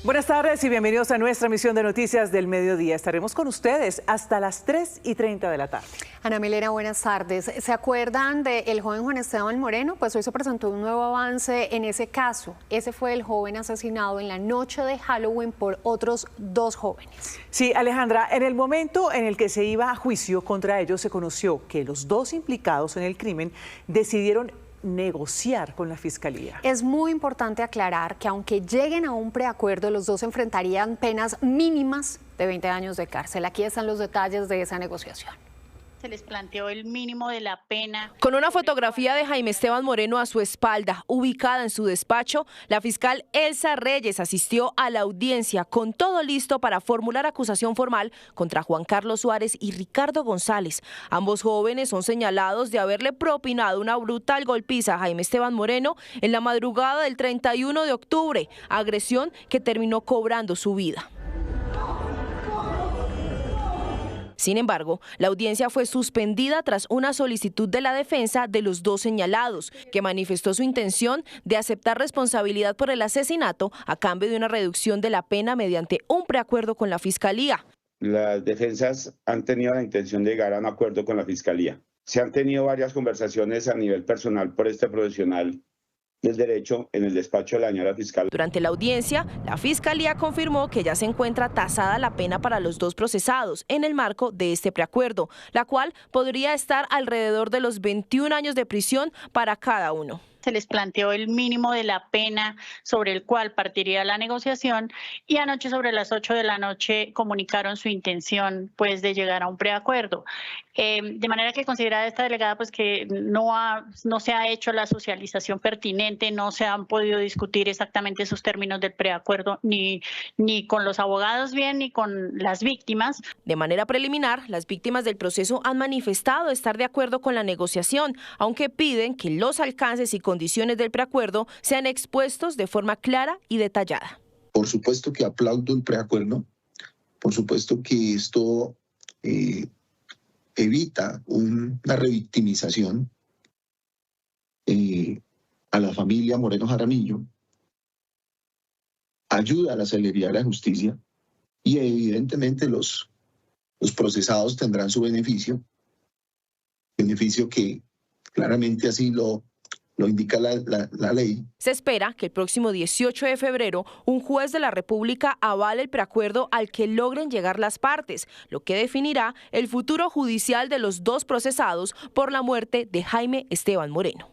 Buenas tardes y bienvenidos a nuestra emisión de Noticias del Mediodía. Estaremos con ustedes hasta las 3:30 de la tarde. Ana Milena, buenas tardes. ¿Se acuerdan del joven Juan Esteban Moreno? Pues hoy se presentó un nuevo avance en ese caso. Ese fue el joven asesinado en la noche de Halloween por otros 2 jóvenes. Sí, Alejandra, en el momento en el que se iba a juicio contra ellos, se conoció que los 2 implicados en el crimen decidieron negociar con la Fiscalía. Es muy importante aclarar que aunque lleguen a un preacuerdo, los 2 enfrentarían penas mínimas de 20 años de cárcel. Aquí están los detalles de esa negociación. Se les planteó el mínimo de la pena. Con una fotografía de Jaime Esteban Moreno a su espalda, ubicada en su despacho, la fiscal Elsa Reyes asistió a la audiencia con todo listo para formular acusación formal contra Juan Carlos Suárez y Ricardo González. Ambos jóvenes son señalados de haberle propinado una brutal golpiza a Jaime Esteban Moreno en la madrugada del 31 de octubre, agresión que terminó cobrando su vida. Sin embargo, la audiencia fue suspendida tras una solicitud de la defensa de los 2 señalados, que manifestó su intención de aceptar responsabilidad por el asesinato a cambio de una reducción de la pena mediante un preacuerdo con la Fiscalía. Las defensas han tenido la intención de llegar a un acuerdo con la Fiscalía. Se han tenido varias conversaciones a nivel personal por este profesional del derecho en el despacho de la señora fiscal. Durante la audiencia, la Fiscalía confirmó que ya se encuentra tasada la pena para los 2 procesados en el marco de este preacuerdo, la cual podría estar alrededor de los 21 años de prisión para cada uno. Se les planteó el mínimo de la pena sobre el cual partiría la negociación y anoche sobre las 8 de la noche comunicaron su intención pues de llegar a un preacuerdo. De manera que considera esta delegada pues que no se ha hecho la socialización pertinente, no se han podido discutir exactamente esos términos del preacuerdo ni con los abogados bien ni con las víctimas. De manera preliminar, las víctimas del proceso han manifestado estar de acuerdo con la negociación, aunque piden que los alcances y condiciones del preacuerdo sean expuestos de forma clara y detallada. Por supuesto que aplaudo el preacuerdo, por supuesto que esto evita una revictimización a la familia Moreno Jaramillo, ayuda a la celeridad de la justicia y evidentemente los procesados tendrán su beneficio que claramente así lo indica la ley. Se espera que el próximo 18 de febrero un juez de la República avale el preacuerdo al que logren llegar las partes, lo que definirá el futuro judicial de los 2 procesados por la muerte de Jaime Esteban Moreno.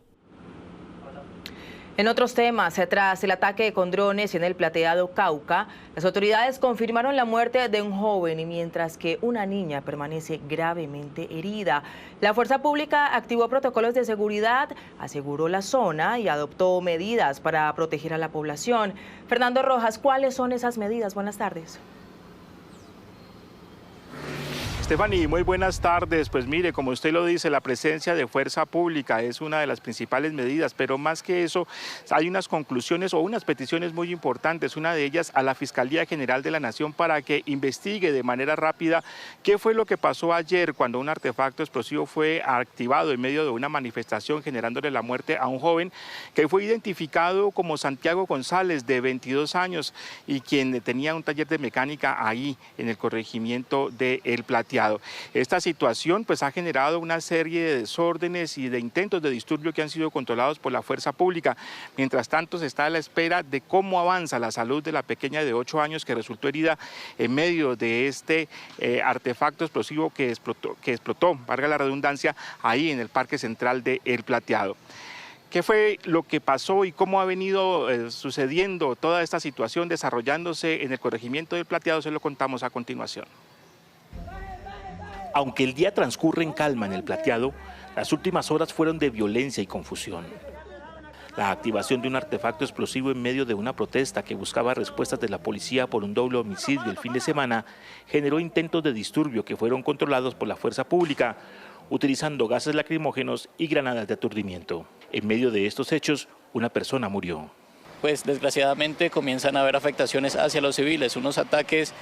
En otros temas, tras el ataque con drones en el Plateado Cauca, las autoridades confirmaron la muerte de un joven y mientras que una niña permanece gravemente herida. La fuerza pública activó protocolos de seguridad, aseguró la zona y adoptó medidas para proteger a la población. Fernando Rojas, ¿cuáles son esas medidas? Buenas tardes. Stephanie, muy buenas tardes. Pues mire, como usted lo dice, la presencia de fuerza pública es una de las principales medidas, pero más que eso, hay unas conclusiones o unas peticiones muy importantes, una de ellas a la Fiscalía General de la Nación para que investigue de manera rápida qué fue lo que pasó ayer cuando un artefacto explosivo fue activado en medio de una manifestación generándole la muerte a un joven que fue identificado como Santiago González, de 22 años, y quien tenía un taller de mecánica ahí en el corregimiento de El Plateado. Esta situación pues ha generado una serie de desórdenes y de intentos de disturbio que han sido controlados por la fuerza pública. Mientras tanto, se está a la espera de cómo avanza la salud de la pequeña de 8 años que resultó herida en medio de este artefacto explosivo que explotó, valga la redundancia, ahí en el Parque Central de El Plateado. ¿Qué fue lo que pasó y cómo ha venido sucediendo toda esta situación desarrollándose en el corregimiento del Plateado? Se lo contamos a continuación. Aunque el día transcurre en calma en El Plateado, las últimas horas fueron de violencia y confusión. La activación de un artefacto explosivo en medio de una protesta que buscaba respuestas de la policía por un doble homicidio el fin de semana generó intentos de disturbio que fueron controlados por la fuerza pública, utilizando gases lacrimógenos y granadas de aturdimiento. En medio de estos hechos, una persona murió. Pues desgraciadamente comienzan a haber afectaciones hacia los civiles, unos ataques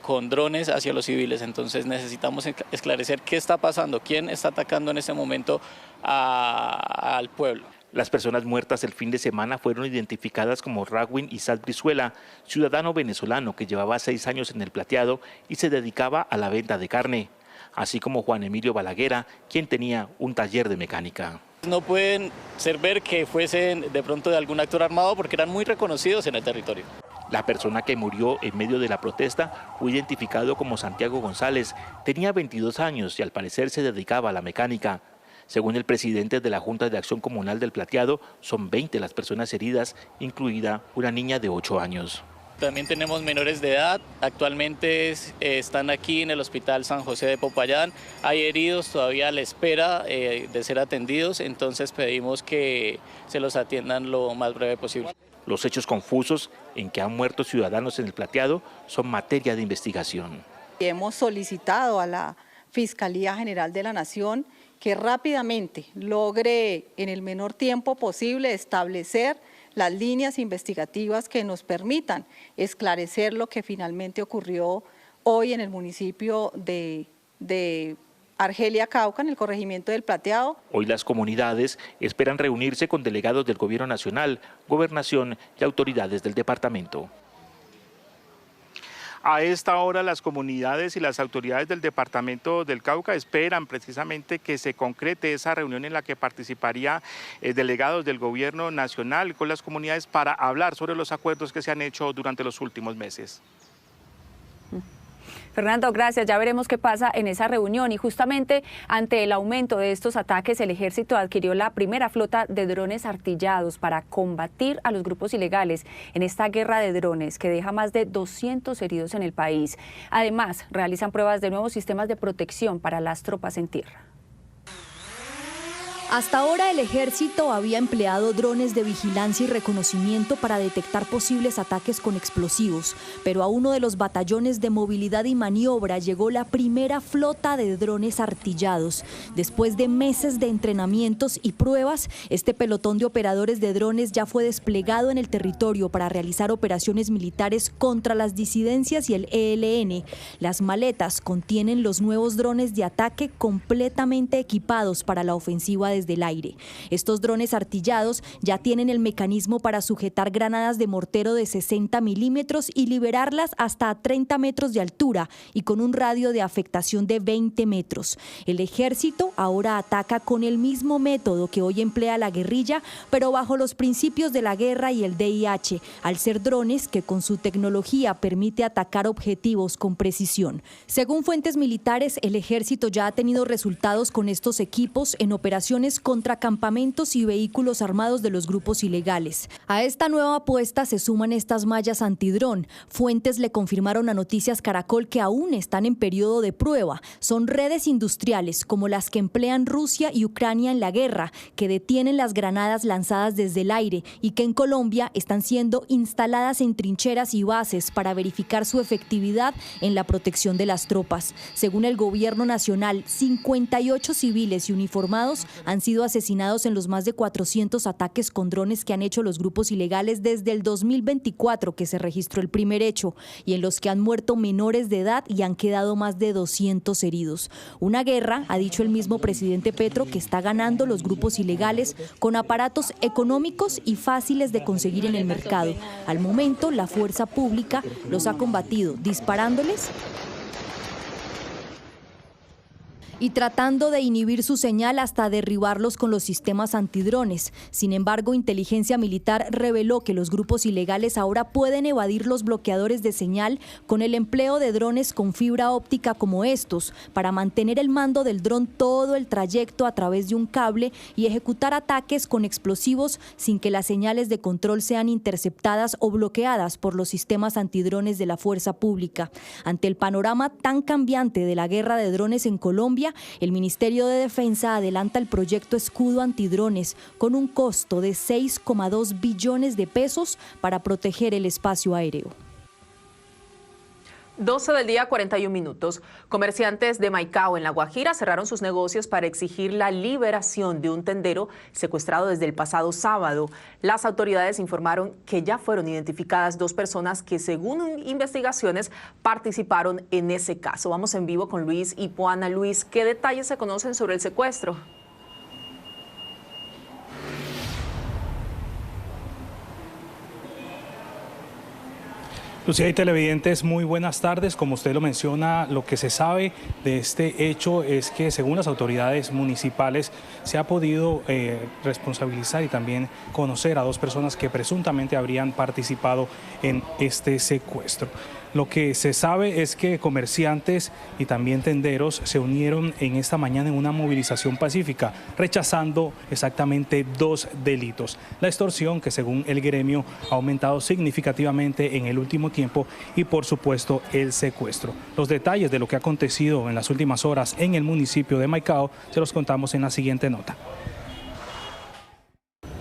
con drones hacia los civiles. Entonces necesitamos esclarecer qué está pasando, quién está atacando en este momento al pueblo. Las personas muertas el fin de semana fueron identificadas como Rawin Isaac Brizuela, ciudadano venezolano que llevaba 6 años en el plateado y se dedicaba a la venta de carne, así como Juan Emilio Balaguera, quien tenía un taller de mecánica. No pueden ser ver que fuesen de pronto de algún actor armado porque eran muy reconocidos en el territorio. La persona que murió en medio de la protesta fue identificado como Santiago González, tenía 22 años y al parecer se dedicaba a la mecánica. Según el presidente de la Junta de Acción Comunal del Plateado, son 20 las personas heridas, incluida una niña de 8 años. También tenemos menores de edad, actualmente están aquí en el Hospital San José de Popayán. Hay heridos todavía a la espera de ser atendidos, entonces pedimos que se los atiendan lo más breve posible. Los hechos confusos en que han muerto ciudadanos en el Plateado son materia de investigación. Hemos solicitado a la Fiscalía General de la Nación que rápidamente logre en el menor tiempo posible establecer las líneas investigativas que nos permitan esclarecer lo que finalmente ocurrió hoy en el municipio de Argelia, Cauca, en el corregimiento del Plateado. Hoy las comunidades esperan reunirse con delegados del Gobierno Nacional, Gobernación y autoridades del departamento. A esta hora las comunidades y las autoridades del departamento del Cauca esperan precisamente que se concrete esa reunión en la que participaría delegados del gobierno nacional con las comunidades para hablar sobre los acuerdos que se han hecho durante los últimos meses. Fernando, gracias. Ya veremos qué pasa en esa reunión. Y justamente ante el aumento de estos ataques, el ejército adquirió la primera flota de drones artillados para combatir a los grupos ilegales en esta guerra de drones que deja más de 200 heridos en el país. Además, realizan pruebas de nuevos sistemas de protección para las tropas en tierra. Hasta ahora el ejército había empleado drones de vigilancia y reconocimiento para detectar posibles ataques con explosivos, pero a uno de los batallones de movilidad y maniobra llegó la primera flota de drones artillados. Después de meses de entrenamientos y pruebas, este pelotón de operadores de drones ya fue desplegado en el territorio para realizar operaciones militares contra las disidencias y el ELN. Las maletas contienen los nuevos drones de ataque completamente equipados para la ofensiva desde el aire. Estos drones artillados ya tienen el mecanismo para sujetar granadas de mortero de 60 milímetros y liberarlas hasta a 30 metros de altura y con un radio de afectación de 20 metros. El ejército ahora ataca con el mismo método que hoy emplea la guerrilla, pero bajo los principios de la guerra y el DIH, al ser drones que con su tecnología permite atacar objetivos con precisión. Según fuentes militares, el ejército ya ha tenido resultados con estos equipos en operaciones contra campamentos y vehículos armados de los grupos ilegales. A esta nueva apuesta se suman estas mallas antidrón. Fuentes le confirmaron a Noticias Caracol que aún están en periodo de prueba. Son redes industriales como las que emplean Rusia y Ucrania en la guerra, que detienen las granadas lanzadas desde el aire y que en Colombia están siendo instaladas en trincheras y bases para verificar su efectividad en la protección de las tropas. Según el gobierno nacional, 58 civiles y uniformados han sido asesinados en los más de 400 ataques con drones que han hecho los grupos ilegales desde el 2024, que se registró el primer hecho, y en los que han muerto menores de edad y han quedado más de 200 heridos. Una guerra, ha dicho el mismo presidente Petro, que está ganando los grupos ilegales con aparatos económicos y fáciles de conseguir en el mercado. Al momento, la fuerza pública los ha combatido disparándoles y tratando de inhibir su señal hasta derribarlos con los sistemas antidrones. Sin embargo, inteligencia militar reveló que los grupos ilegales ahora pueden evadir los bloqueadores de señal con el empleo de drones con fibra óptica como estos, para mantener el mando del dron todo el trayecto a través de un cable y ejecutar ataques con explosivos sin que las señales de control sean interceptadas o bloqueadas por los sistemas antidrones de la fuerza pública. Ante el panorama tan cambiante de la guerra de drones en Colombia, el Ministerio de Defensa adelanta el proyecto Escudo Antidrones con un costo de 6,2 billones de pesos para proteger el espacio aéreo. 12 del día, 41 minutos. Comerciantes de Maicao, en La Guajira, cerraron sus negocios para exigir la liberación de un tendero secuestrado desde el pasado sábado. Las autoridades informaron que ya fueron identificadas 2 personas que, según investigaciones, participaron en ese caso. Vamos en vivo con Luis Ipuana. Luis, ¿qué detalles se conocen sobre el secuestro? Lucía y televidentes, muy buenas tardes. Como usted lo menciona, lo que se sabe de este hecho es que según las autoridades municipales se ha podido responsabilizar y también conocer a 2 personas que presuntamente habrían participado en este secuestro. Lo que se sabe es que comerciantes y también tenderos se unieron en esta mañana en una movilización pacífica, rechazando exactamente 2 delitos. La extorsión, que según el gremio ha aumentado significativamente en el último tiempo, y por supuesto el secuestro. Los detalles de lo que ha acontecido en las últimas horas en el municipio de Maicao se los contamos en la siguiente nota.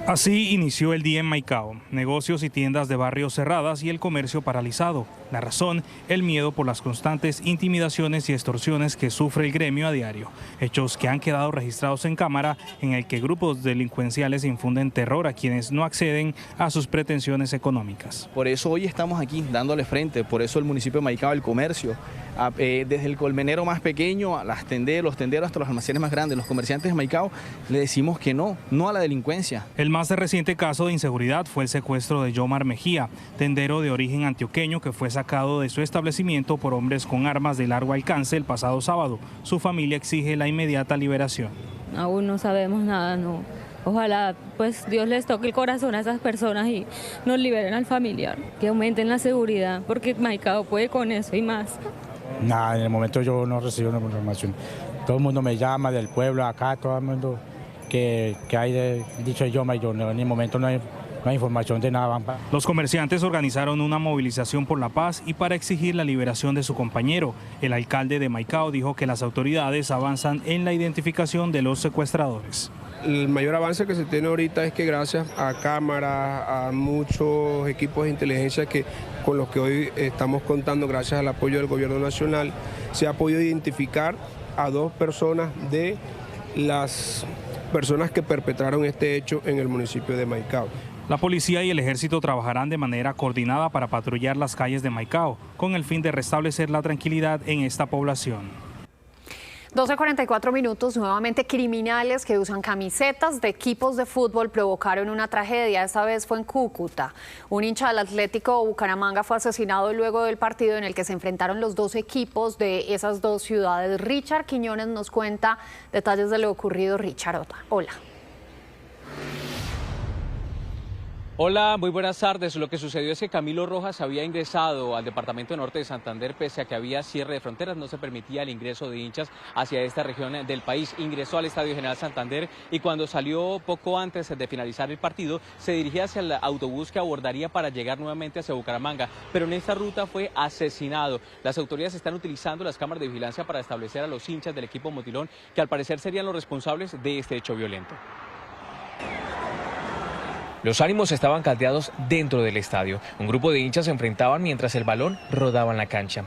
Así inició el día en Maicao, negocios y tiendas de barrios cerradas y el comercio paralizado. La razón, el miedo por las constantes intimidaciones y extorsiones que sufre el gremio a diario. Hechos que han quedado registrados en cámara, en el que grupos delincuenciales infunden terror a quienes no acceden a sus pretensiones económicas. Por eso hoy estamos aquí dándole frente, por eso el municipio de Maicao, el comercio, desde el colmenero más pequeño a los tenderos hasta los almacenes más grandes, los comerciantes de Maicao, le decimos que no a la delincuencia. El más reciente caso de inseguridad fue el secuestro de Yomar Mejía, tendero de origen antioqueño que fue sacado de su establecimiento por hombres con armas de largo alcance el pasado sábado. Su familia exige la inmediata liberación. Aún no sabemos nada, no. Ojalá pues Dios les toque el corazón a esas personas y nos liberen al familiar, que aumenten la seguridad, porque Maicao puede con eso y más. Nada, en el momento yo no recibo una información. Todo el mundo me llama del pueblo, acá, todo el mundo que hay dicho yo, en el momento no hay información de nada. Los comerciantes organizaron una movilización por la paz y para exigir la liberación de su compañero. El alcalde de Maicao dijo que las autoridades avanzan en la identificación de los secuestradores. El mayor avance que se tiene ahorita es que gracias a cámaras, a muchos equipos de inteligencia con los que hoy estamos contando, gracias al apoyo del gobierno nacional, se ha podido identificar a 2 personas de las personas que perpetraron este hecho en el municipio de Maicao. La policía y el ejército trabajarán de manera coordinada para patrullar las calles de Maicao, con el fin de restablecer la tranquilidad en esta población. 12:44 minutos, nuevamente criminales que usan camisetas de equipos de fútbol provocaron una tragedia, esta vez fue en Cúcuta. Un hincha del Atlético Bucaramanga fue asesinado luego del partido en el que se enfrentaron los 2 equipos de esas 2 ciudades. Richard Quiñones nos cuenta detalles de lo ocurrido. Richard, hola. Hola, muy buenas tardes. Lo que sucedió es que Camilo Rojas había ingresado al departamento norte de Santander, pese a que había cierre de fronteras, no se permitía el ingreso de hinchas hacia esta región del país. Ingresó al Estadio General Santander y cuando salió poco antes de finalizar el partido, se dirigía hacia el autobús que abordaría para llegar nuevamente hacia Bucaramanga, pero en esta ruta fue asesinado. Las autoridades están utilizando las cámaras de vigilancia para establecer a los hinchas del equipo Motilón, que al parecer serían los responsables de este hecho violento. Los ánimos estaban caldeados dentro del estadio. Un grupo de hinchas se enfrentaban mientras el balón rodaba en la cancha.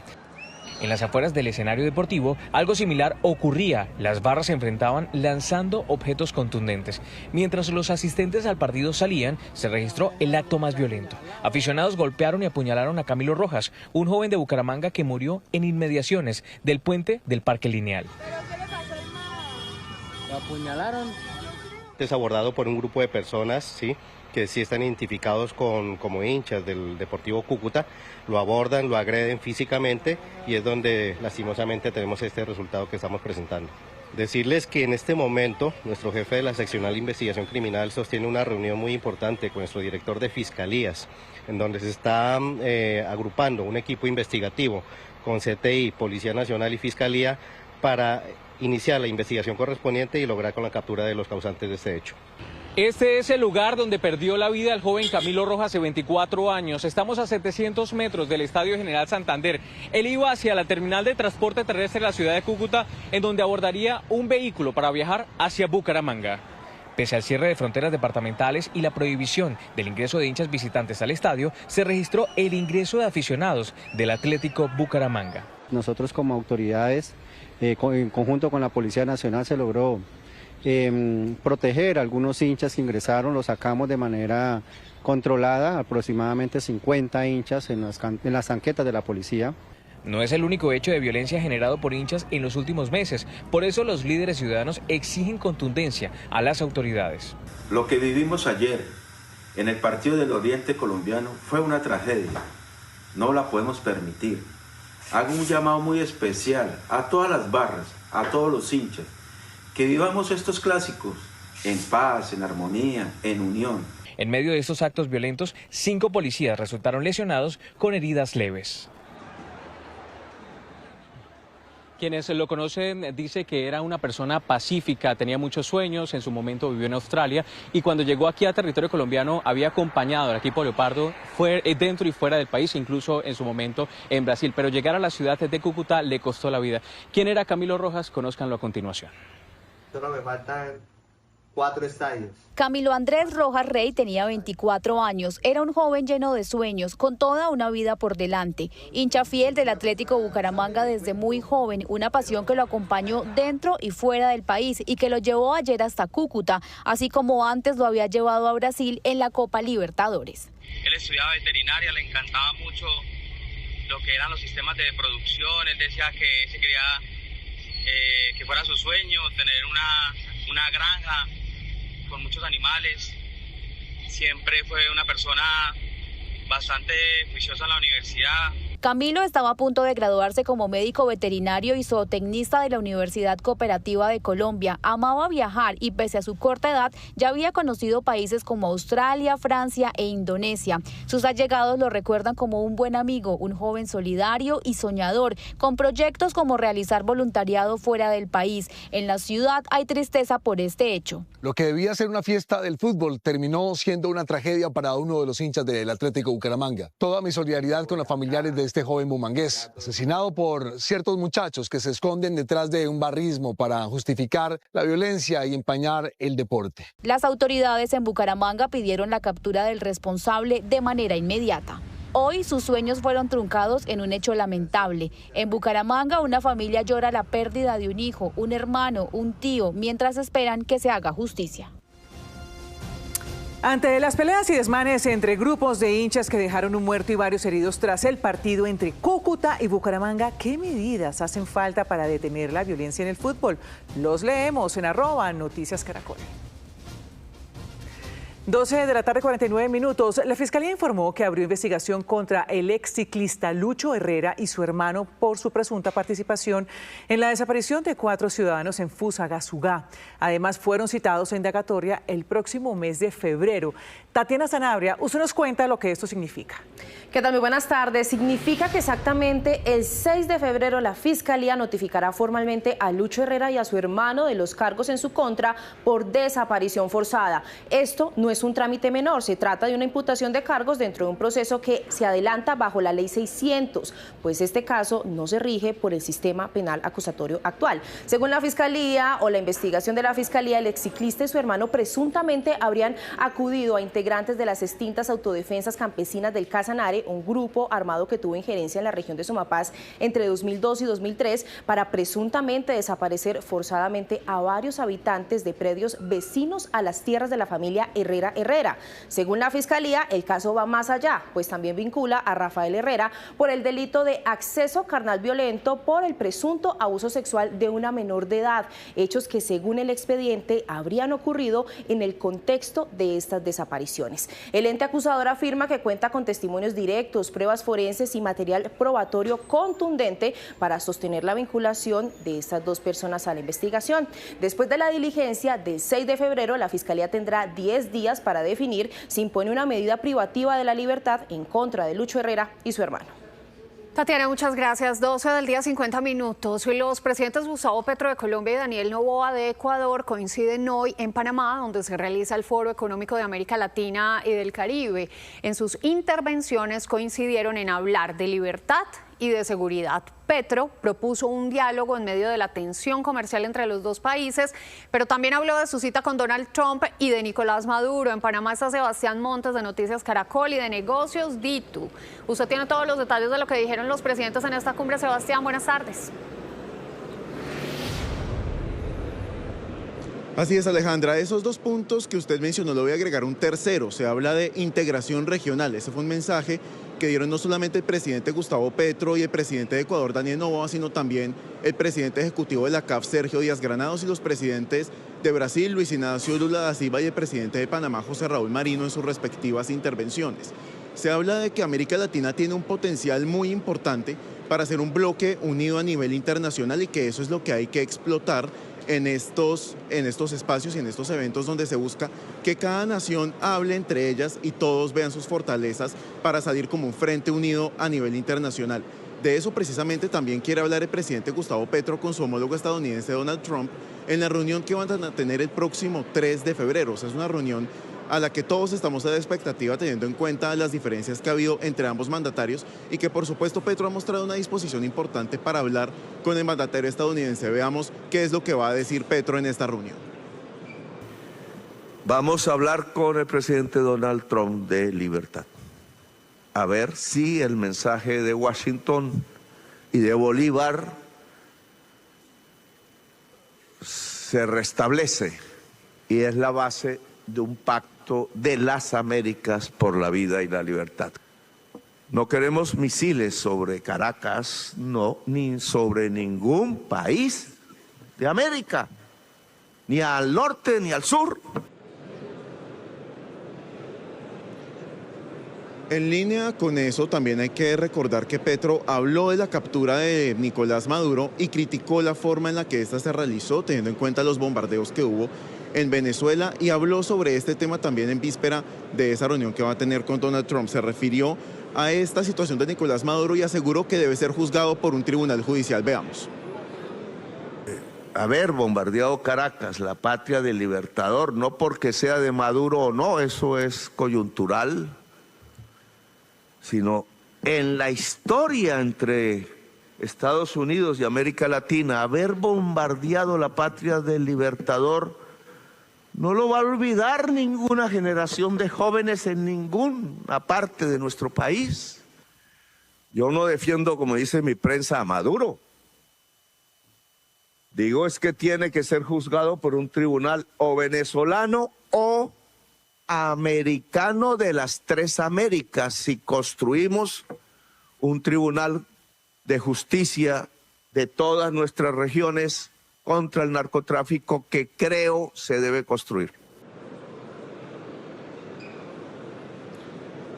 En las afueras del escenario deportivo, algo similar ocurría. Las barras se enfrentaban lanzando objetos contundentes. Mientras los asistentes al partido salían, se registró el acto más violento. Aficionados golpearon y apuñalaron a Camilo Rojas, un joven de Bucaramanga que murió en inmediaciones del puente del Parque Lineal. ¿Lo apuñalaron? Es abordado por un grupo de personas, sí, que sí están identificados como hinchas del Deportivo Cúcuta, lo abordan, lo agreden físicamente y es donde lastimosamente tenemos este resultado que estamos presentando. Decirles que en este momento nuestro jefe de la seccional de investigación criminal sostiene una reunión muy importante con nuestro director de fiscalías, en donde se está agrupando un equipo investigativo con CTI, Policía Nacional y Fiscalía para iniciar la investigación correspondiente y lograr con la captura de los causantes de este hecho. Este es el lugar donde perdió la vida el joven Camilo Rojas de 24 años. Estamos a 700 metros del Estadio General Santander. Él iba hacia la terminal de transporte terrestre de la ciudad de Cúcuta, en donde abordaría un vehículo para viajar hacia Bucaramanga. Pese al cierre de fronteras departamentales y la prohibición del ingreso de hinchas visitantes al estadio, se registró el ingreso de aficionados del Atlético Bucaramanga. Nosotros como autoridades, en conjunto con la Policía Nacional, se logró proteger a algunos hinchas que ingresaron, los sacamos de manera controlada, aproximadamente 50 hinchas en las tanquetas de la policía. No es el único hecho de violencia generado por hinchas en los últimos meses, por eso los líderes ciudadanos exigen contundencia a las autoridades. Lo que vivimos ayer en el partido del Oriente Colombiano fue una tragedia. no la podemos permitir. Hago un llamado muy especial a todas las barras, a todos los hinchas, que vivamos estos clásicos en paz, en armonía, en unión. En medio de estos actos violentos, 5 policías resultaron lesionados con heridas leves. Quienes lo conocen dicen que era una persona pacífica, tenía muchos sueños, en su momento vivió en Australia y cuando llegó aquí a territorio colombiano había acompañado al equipo Leopardo dentro y fuera del país, incluso en su momento en Brasil, pero llegar a la ciudad de Cúcuta le costó la vida. ¿Quién era Camilo Rojas? Conózcanlo a continuación. Solo me faltan 4 estadios. Camilo Andrés Rojas Rey tenía 24 años, era un joven lleno de sueños, con toda una vida por delante. Hincha fiel del Atlético Bucaramanga desde muy joven, una pasión que lo acompañó dentro y fuera del país y que lo llevó ayer hasta Cúcuta, así como antes lo había llevado a Brasil en la Copa Libertadores. Él estudiaba veterinaria, le encantaba mucho lo que eran los sistemas de producción, él decía que se quería que fuera su sueño, tener una granja con muchos animales. Siempre fue una persona bastante juiciosa en la universidad. Camilo estaba a punto de graduarse como médico veterinario y zootecnista de la Universidad Cooperativa de Colombia. Amaba viajar y pese a su corta edad ya había conocido países como Australia, Francia e Indonesia. Sus allegados lo recuerdan como un buen amigo, un joven solidario y soñador, con proyectos como realizar voluntariado fuera del país. En la ciudad hay tristeza por este hecho. Lo que debía ser una fiesta del fútbol terminó siendo una tragedia para uno de los hinchas del Atlético Bucaramanga. Toda mi solidaridad con los familiares de este joven bumangués, asesinado por ciertos muchachos que se esconden detrás de un barrismo para justificar la violencia y empañar el deporte. Las autoridades en Bucaramanga pidieron la captura del responsable de manera inmediata. Hoy sus sueños fueron truncados en un hecho lamentable. En Bucaramanga una familia llora la pérdida de un hijo, un hermano, un tío, mientras esperan que se haga justicia. Ante las peleas y desmanes entre grupos de hinchas que dejaron un muerto y varios heridos tras el partido entre Cúcuta y Bucaramanga, ¿qué medidas hacen falta para detener la violencia en el fútbol? Los leemos en @NoticiasCaracol. 12 de la tarde, 49 minutos. La Fiscalía informó que abrió investigación contra el ex ciclista Lucho Herrera y su hermano por su presunta participación en la desaparición de 4 ciudadanos en Fusagasugá. Además, fueron citados a indagatoria el próximo mes de febrero. Tatiana Sanabria, usted nos cuenta lo que esto significa. ¿Qué tal? Muy buenas tardes. Significa que exactamente el 6 de febrero la Fiscalía notificará formalmente a Lucho Herrera y a su hermano de los cargos en su contra por desaparición forzada. Esto no es un trámite menor, se trata de una imputación de cargos dentro de un proceso que se adelanta bajo la ley 600, pues este caso no se rige por el sistema penal acusatorio actual. Según la Fiscalía o la investigación de la Fiscalía, el exciclista y su hermano presuntamente habrían acudido a integrantes de las extintas autodefensas campesinas del Casanare, un grupo armado que tuvo injerencia en la región de Sumapaz entre 2002 y 2003 para presuntamente desaparecer forzadamente a varios habitantes de predios vecinos a las tierras de la familia Herrera. Según la Fiscalía, el caso va más allá, pues también vincula a Rafael Herrera por el delito de acceso carnal violento por el presunto abuso sexual de una menor de edad, hechos que según el expediente habrían ocurrido en el contexto de estas desapariciones. El ente acusador afirma que cuenta con testimonios directos, pruebas forenses y material probatorio contundente para sostener la vinculación de estas 2 personas a la investigación. Después de la diligencia del 6 de febrero, la Fiscalía tendrá 10 días para definir si impone una medida privativa de la libertad en contra de Lucho Herrera y su hermano. Tatiana, muchas gracias. 12 del día, 50 minutos. Los presidentes Gustavo Petro de Colombia y Daniel Noboa de Ecuador coinciden hoy en Panamá, donde se realiza el Foro Económico de América Latina y del Caribe. En sus intervenciones coincidieron en hablar de libertad y de seguridad. Petro propuso un diálogo en medio de la tensión comercial entre los 2 países, pero también habló de su cita con Donald Trump y de Nicolás Maduro. En Panamá está Sebastián Montes de Noticias Caracol y de Negocios Ditu. Usted tiene todos los detalles de lo que dijeron los presidentes en esta cumbre. Sebastián, buenas tardes. Así es, Alejandra. A esos 2 puntos que usted mencionó, le voy a agregar un tercero. Se habla de integración regional. Ese fue un mensaje que dieron no solamente el presidente Gustavo Petro y el presidente de Ecuador, Daniel Noboa, sino también el presidente ejecutivo de la CAF, Sergio Díaz Granados, y los presidentes de Brasil, Luis Ignacio Lula da Silva, y el presidente de Panamá, José Raúl Marino, en sus respectivas intervenciones. Se habla de que América Latina tiene un potencial muy importante para ser un bloque unido a nivel internacional y que eso es lo que hay que explotar en estos espacios y en estos eventos donde se busca que cada nación hable entre ellas y todos vean sus fortalezas para salir como un frente unido a nivel internacional. De eso precisamente también quiere hablar el presidente Gustavo Petro con su homólogo estadounidense Donald Trump en la reunión que van a tener el próximo 3 de febrero. O sea, es una reunión a la que todos estamos a la expectativa teniendo en cuenta las diferencias que ha habido entre ambos mandatarios y que por supuesto Petro ha mostrado una disposición importante para hablar con el mandatario estadounidense. Veamos qué es lo que va a decir Petro en esta reunión. Vamos a hablar con el presidente Donald Trump de libertad. A ver si el mensaje de Washington y de Bolívar se restablece y es la base de un pacto de las Américas por la vida y la libertad. No queremos misiles sobre Caracas, no, ni sobre ningún país de América, ni al norte ni al sur. En línea con eso, también hay que recordar que Petro habló de la captura de Nicolás Maduro y criticó la forma en la que esta se realizó, teniendo en cuenta los bombardeos que hubo en Venezuela, y habló sobre este tema también en víspera de esa reunión que va a tener con Donald Trump. Se refirió a esta situación de Nicolás Maduro y aseguró que debe ser juzgado por un tribunal judicial. Veamos. Haber bombardeado Caracas, la patria del Libertador, no porque sea de Maduro o no, eso es coyuntural, sino en la historia entre Estados Unidos y América Latina, haber bombardeado la patria del Libertador no lo va a olvidar ninguna generación de jóvenes en ninguna parte de nuestro país. Yo no defiendo, como dice mi prensa, a Maduro. Digo es que tiene que ser juzgado por un tribunal o venezolano o americano de las tres Américas, si construimos un tribunal de justicia de todas nuestras regiones contra el narcotráfico, que creo se debe construir.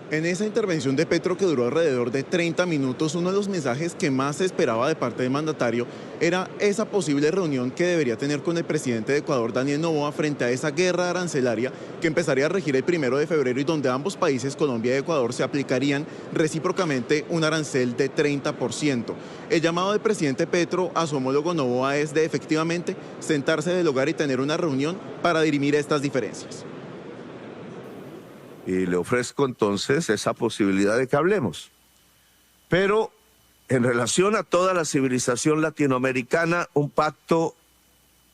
En esa intervención de Petro, que duró alrededor de 30 minutos, uno de los mensajes que más se esperaba de parte del mandatario era esa posible reunión que debería tener con el presidente de Ecuador, Daniel Noboa, frente a esa guerra arancelaria que empezaría a regir el 1 de febrero y donde ambos países, Colombia y Ecuador, se aplicarían recíprocamente un arancel de 30%. El llamado del presidente Petro a su homólogo Noboa es de efectivamente sentarse del hogar y tener una reunión para dirimir estas diferencias. Y le ofrezco entonces esa posibilidad de que hablemos. Pero en relación a toda la civilización latinoamericana, un pacto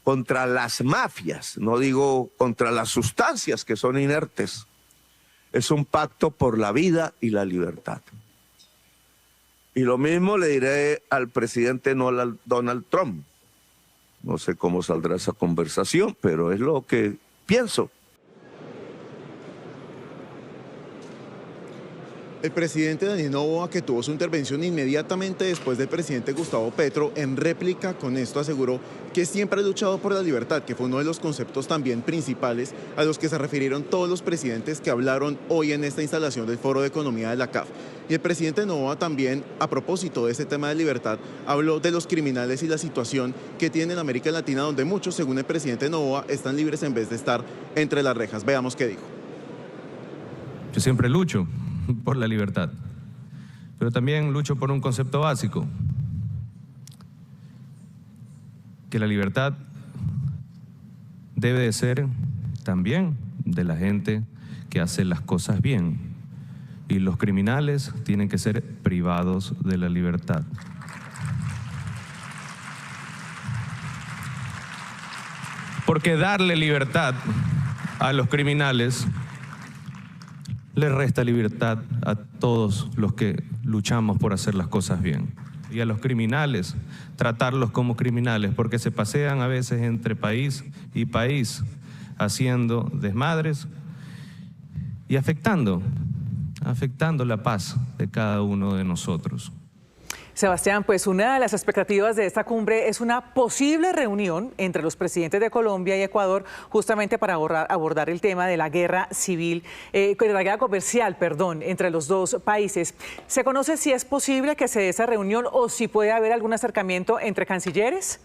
contra las mafias, no digo contra las sustancias que son inertes, es un pacto por la vida y la libertad. Y lo mismo le diré al presidente Donald Trump. No sé cómo saldrá esa conversación, pero es lo que pienso. El presidente Daniel Noboa, que tuvo su intervención inmediatamente después del presidente Gustavo Petro, en réplica con esto aseguró que siempre ha luchado por la libertad, que fue uno de los conceptos también principales a los que se refirieron todos los presidentes que hablaron hoy en esta instalación del Foro de Economía de la CAF. Y el presidente Noboa también, a propósito de ese tema de libertad, habló de los criminales y la situación que tiene en América Latina, donde muchos, según el presidente Noboa, están libres en vez de estar entre las rejas. Veamos qué dijo. Yo siempre lucho por la libertad, pero también lucho por un concepto básico, que la libertad debe de ser también de la gente que hace las cosas bien, y los criminales tienen que ser privados de la libertad. Porque darle libertad a los criminales le resta libertad a todos los que luchamos por hacer las cosas bien. Y a los criminales, tratarlos como criminales, porque se pasean a veces entre país y país, haciendo desmadres y afectando la paz de cada uno de nosotros. Sebastián, pues una de las expectativas de esta cumbre es una posible reunión entre los presidentes de Colombia y Ecuador justamente para abordar el tema de la guerra civil, de la guerra comercial, entre los dos países. ¿Se conoce si es posible que se dé esa reunión o si puede haber algún acercamiento entre cancilleres?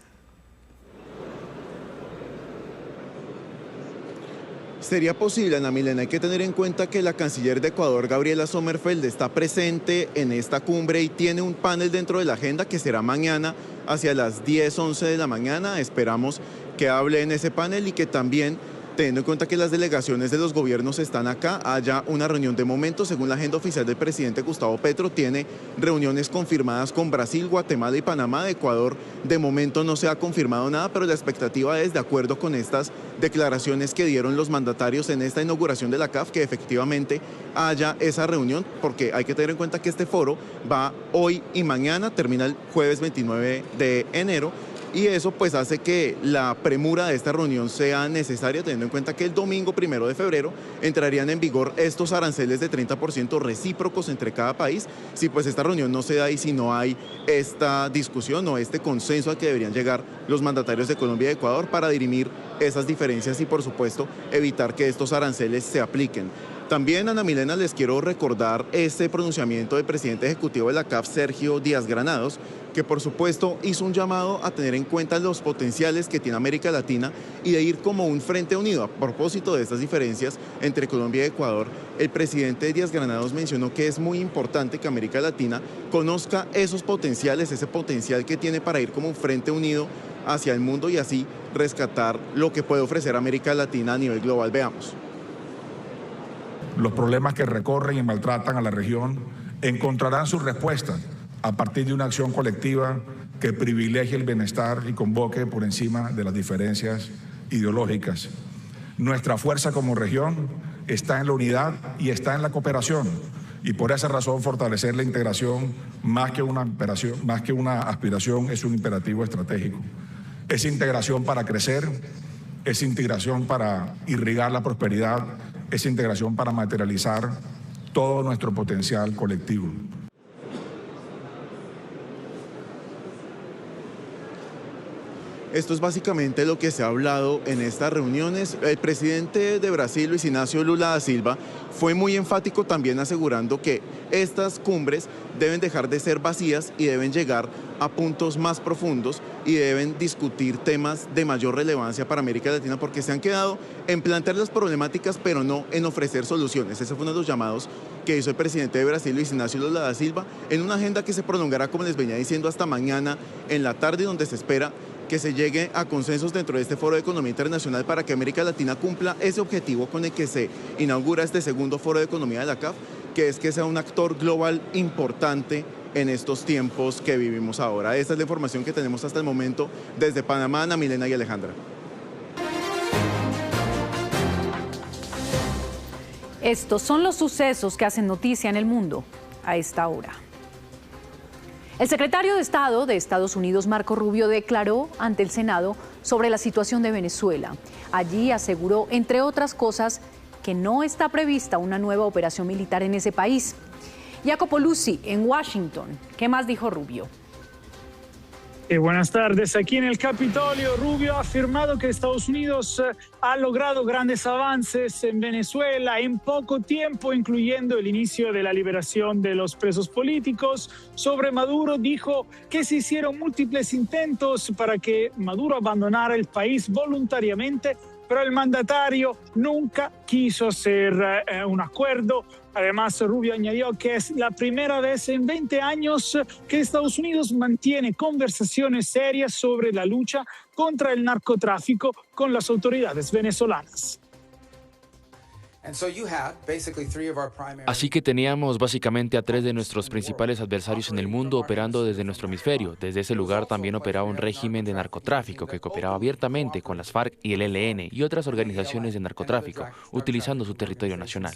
Sería posible, Ana Milena. Hay que tener en cuenta que la canciller de Ecuador, Gabriela Sommerfeld, está presente en esta cumbre y tiene un panel dentro de la agenda que será mañana hacia las 10, 11 de la mañana. Esperamos que hable en ese panel y que también, teniendo en cuenta que las delegaciones de los gobiernos están acá, haya una reunión. De momento, según la agenda oficial del presidente Gustavo Petro, tiene reuniones confirmadas con Brasil, Guatemala y Panamá. De Ecuador, de momento no se ha confirmado nada, pero la expectativa es, de acuerdo con estas declaraciones que dieron los mandatarios en esta inauguración de la CAF, que efectivamente haya esa reunión, porque hay que tener en cuenta que este foro va hoy y mañana, termina el jueves 29 de enero, y eso pues hace que la premura de esta reunión sea necesaria, teniendo en cuenta que el domingo 1 de febrero entrarían en vigor estos aranceles de 30% recíprocos entre cada país. Si pues esta reunión no se da y si no hay esta discusión o este consenso al que deberían llegar los mandatarios de Colombia y Ecuador para dirimir esas diferencias y por supuesto evitar que estos aranceles se apliquen. También, Ana Milena, les quiero recordar este pronunciamiento del presidente ejecutivo de la CAF, Sergio Díaz Granados, que por supuesto hizo un llamado a tener en cuenta los potenciales que tiene América Latina y de ir como un frente unido. A propósito de estas diferencias entre Colombia y Ecuador, el presidente Díaz Granados mencionó que es muy importante que América Latina conozca esos potenciales, ese potencial que tiene para ir como un frente unido hacia el mundo y así rescatar lo que puede ofrecer América Latina a nivel global. Veamos. Los problemas que recorren y maltratan a la región encontrarán sus respuestas a partir de una acción colectiva que privilegie el bienestar y convoque por encima de las diferencias ideológicas. Nuestra fuerza como región está en la unidad y está en la cooperación, y por esa razón fortalecer la integración más que una aspiración es un imperativo estratégico. Es integración para crecer, es integración para irrigar la prosperidad, es integración para materializar todo nuestro potencial colectivo. Esto es básicamente lo que se ha hablado en estas reuniones. El presidente de Brasil, Luis Inácio Lula da Silva, fue muy enfático también asegurando que estas cumbres deben dejar de ser vacías y deben llegar a puntos más profundos y deben discutir temas de mayor relevancia para América Latina, porque se han quedado en plantear las problemáticas pero no en ofrecer soluciones. Ese fue uno de los llamados que hizo el presidente de Brasil, Luis Inácio Lula da Silva, en una agenda que se prolongará, como les venía diciendo, hasta mañana en la tarde, donde se espera que se llegue a consensos dentro de este Foro de Economía Internacional para que América Latina cumpla ese objetivo con el que se inaugura este segundo Foro de Economía de la CAF, que es que sea un actor global importante en estos tiempos que vivimos ahora. Esta es la información que tenemos hasta el momento desde Panamá. Ana Milena y Alejandra. Estos son los sucesos que hacen noticia en el mundo a esta hora. El secretario de Estado de Estados Unidos, Marco Rubio, declaró ante el Senado sobre la situación de Venezuela. Allí aseguró, entre otras cosas, que no está prevista una nueva operación militar en ese país. Jacopo Luzzi, en Washington. ¿Qué más dijo Rubio? Buenas tardes. Aquí en el Capitolio, Rubio ha afirmado que Estados Unidos ha logrado grandes avances en Venezuela en poco tiempo, incluyendo el inicio de la liberación de los presos políticos. Sobre Maduro, dijo que se hicieron múltiples intentos para que Maduro abandonara el país voluntariamente, pero el mandatario nunca quiso hacer un acuerdo. Además, Rubio añadió que es la primera vez en 20 años que Estados Unidos mantiene conversaciones serias sobre la lucha contra el narcotráfico con las autoridades venezolanas. Así que teníamos básicamente a 3 de nuestros principales adversarios en el mundo operando desde nuestro hemisferio. Desde ese lugar también operaba un régimen de narcotráfico que cooperaba abiertamente con las FARC y el ELN y otras organizaciones de narcotráfico, utilizando su territorio nacional.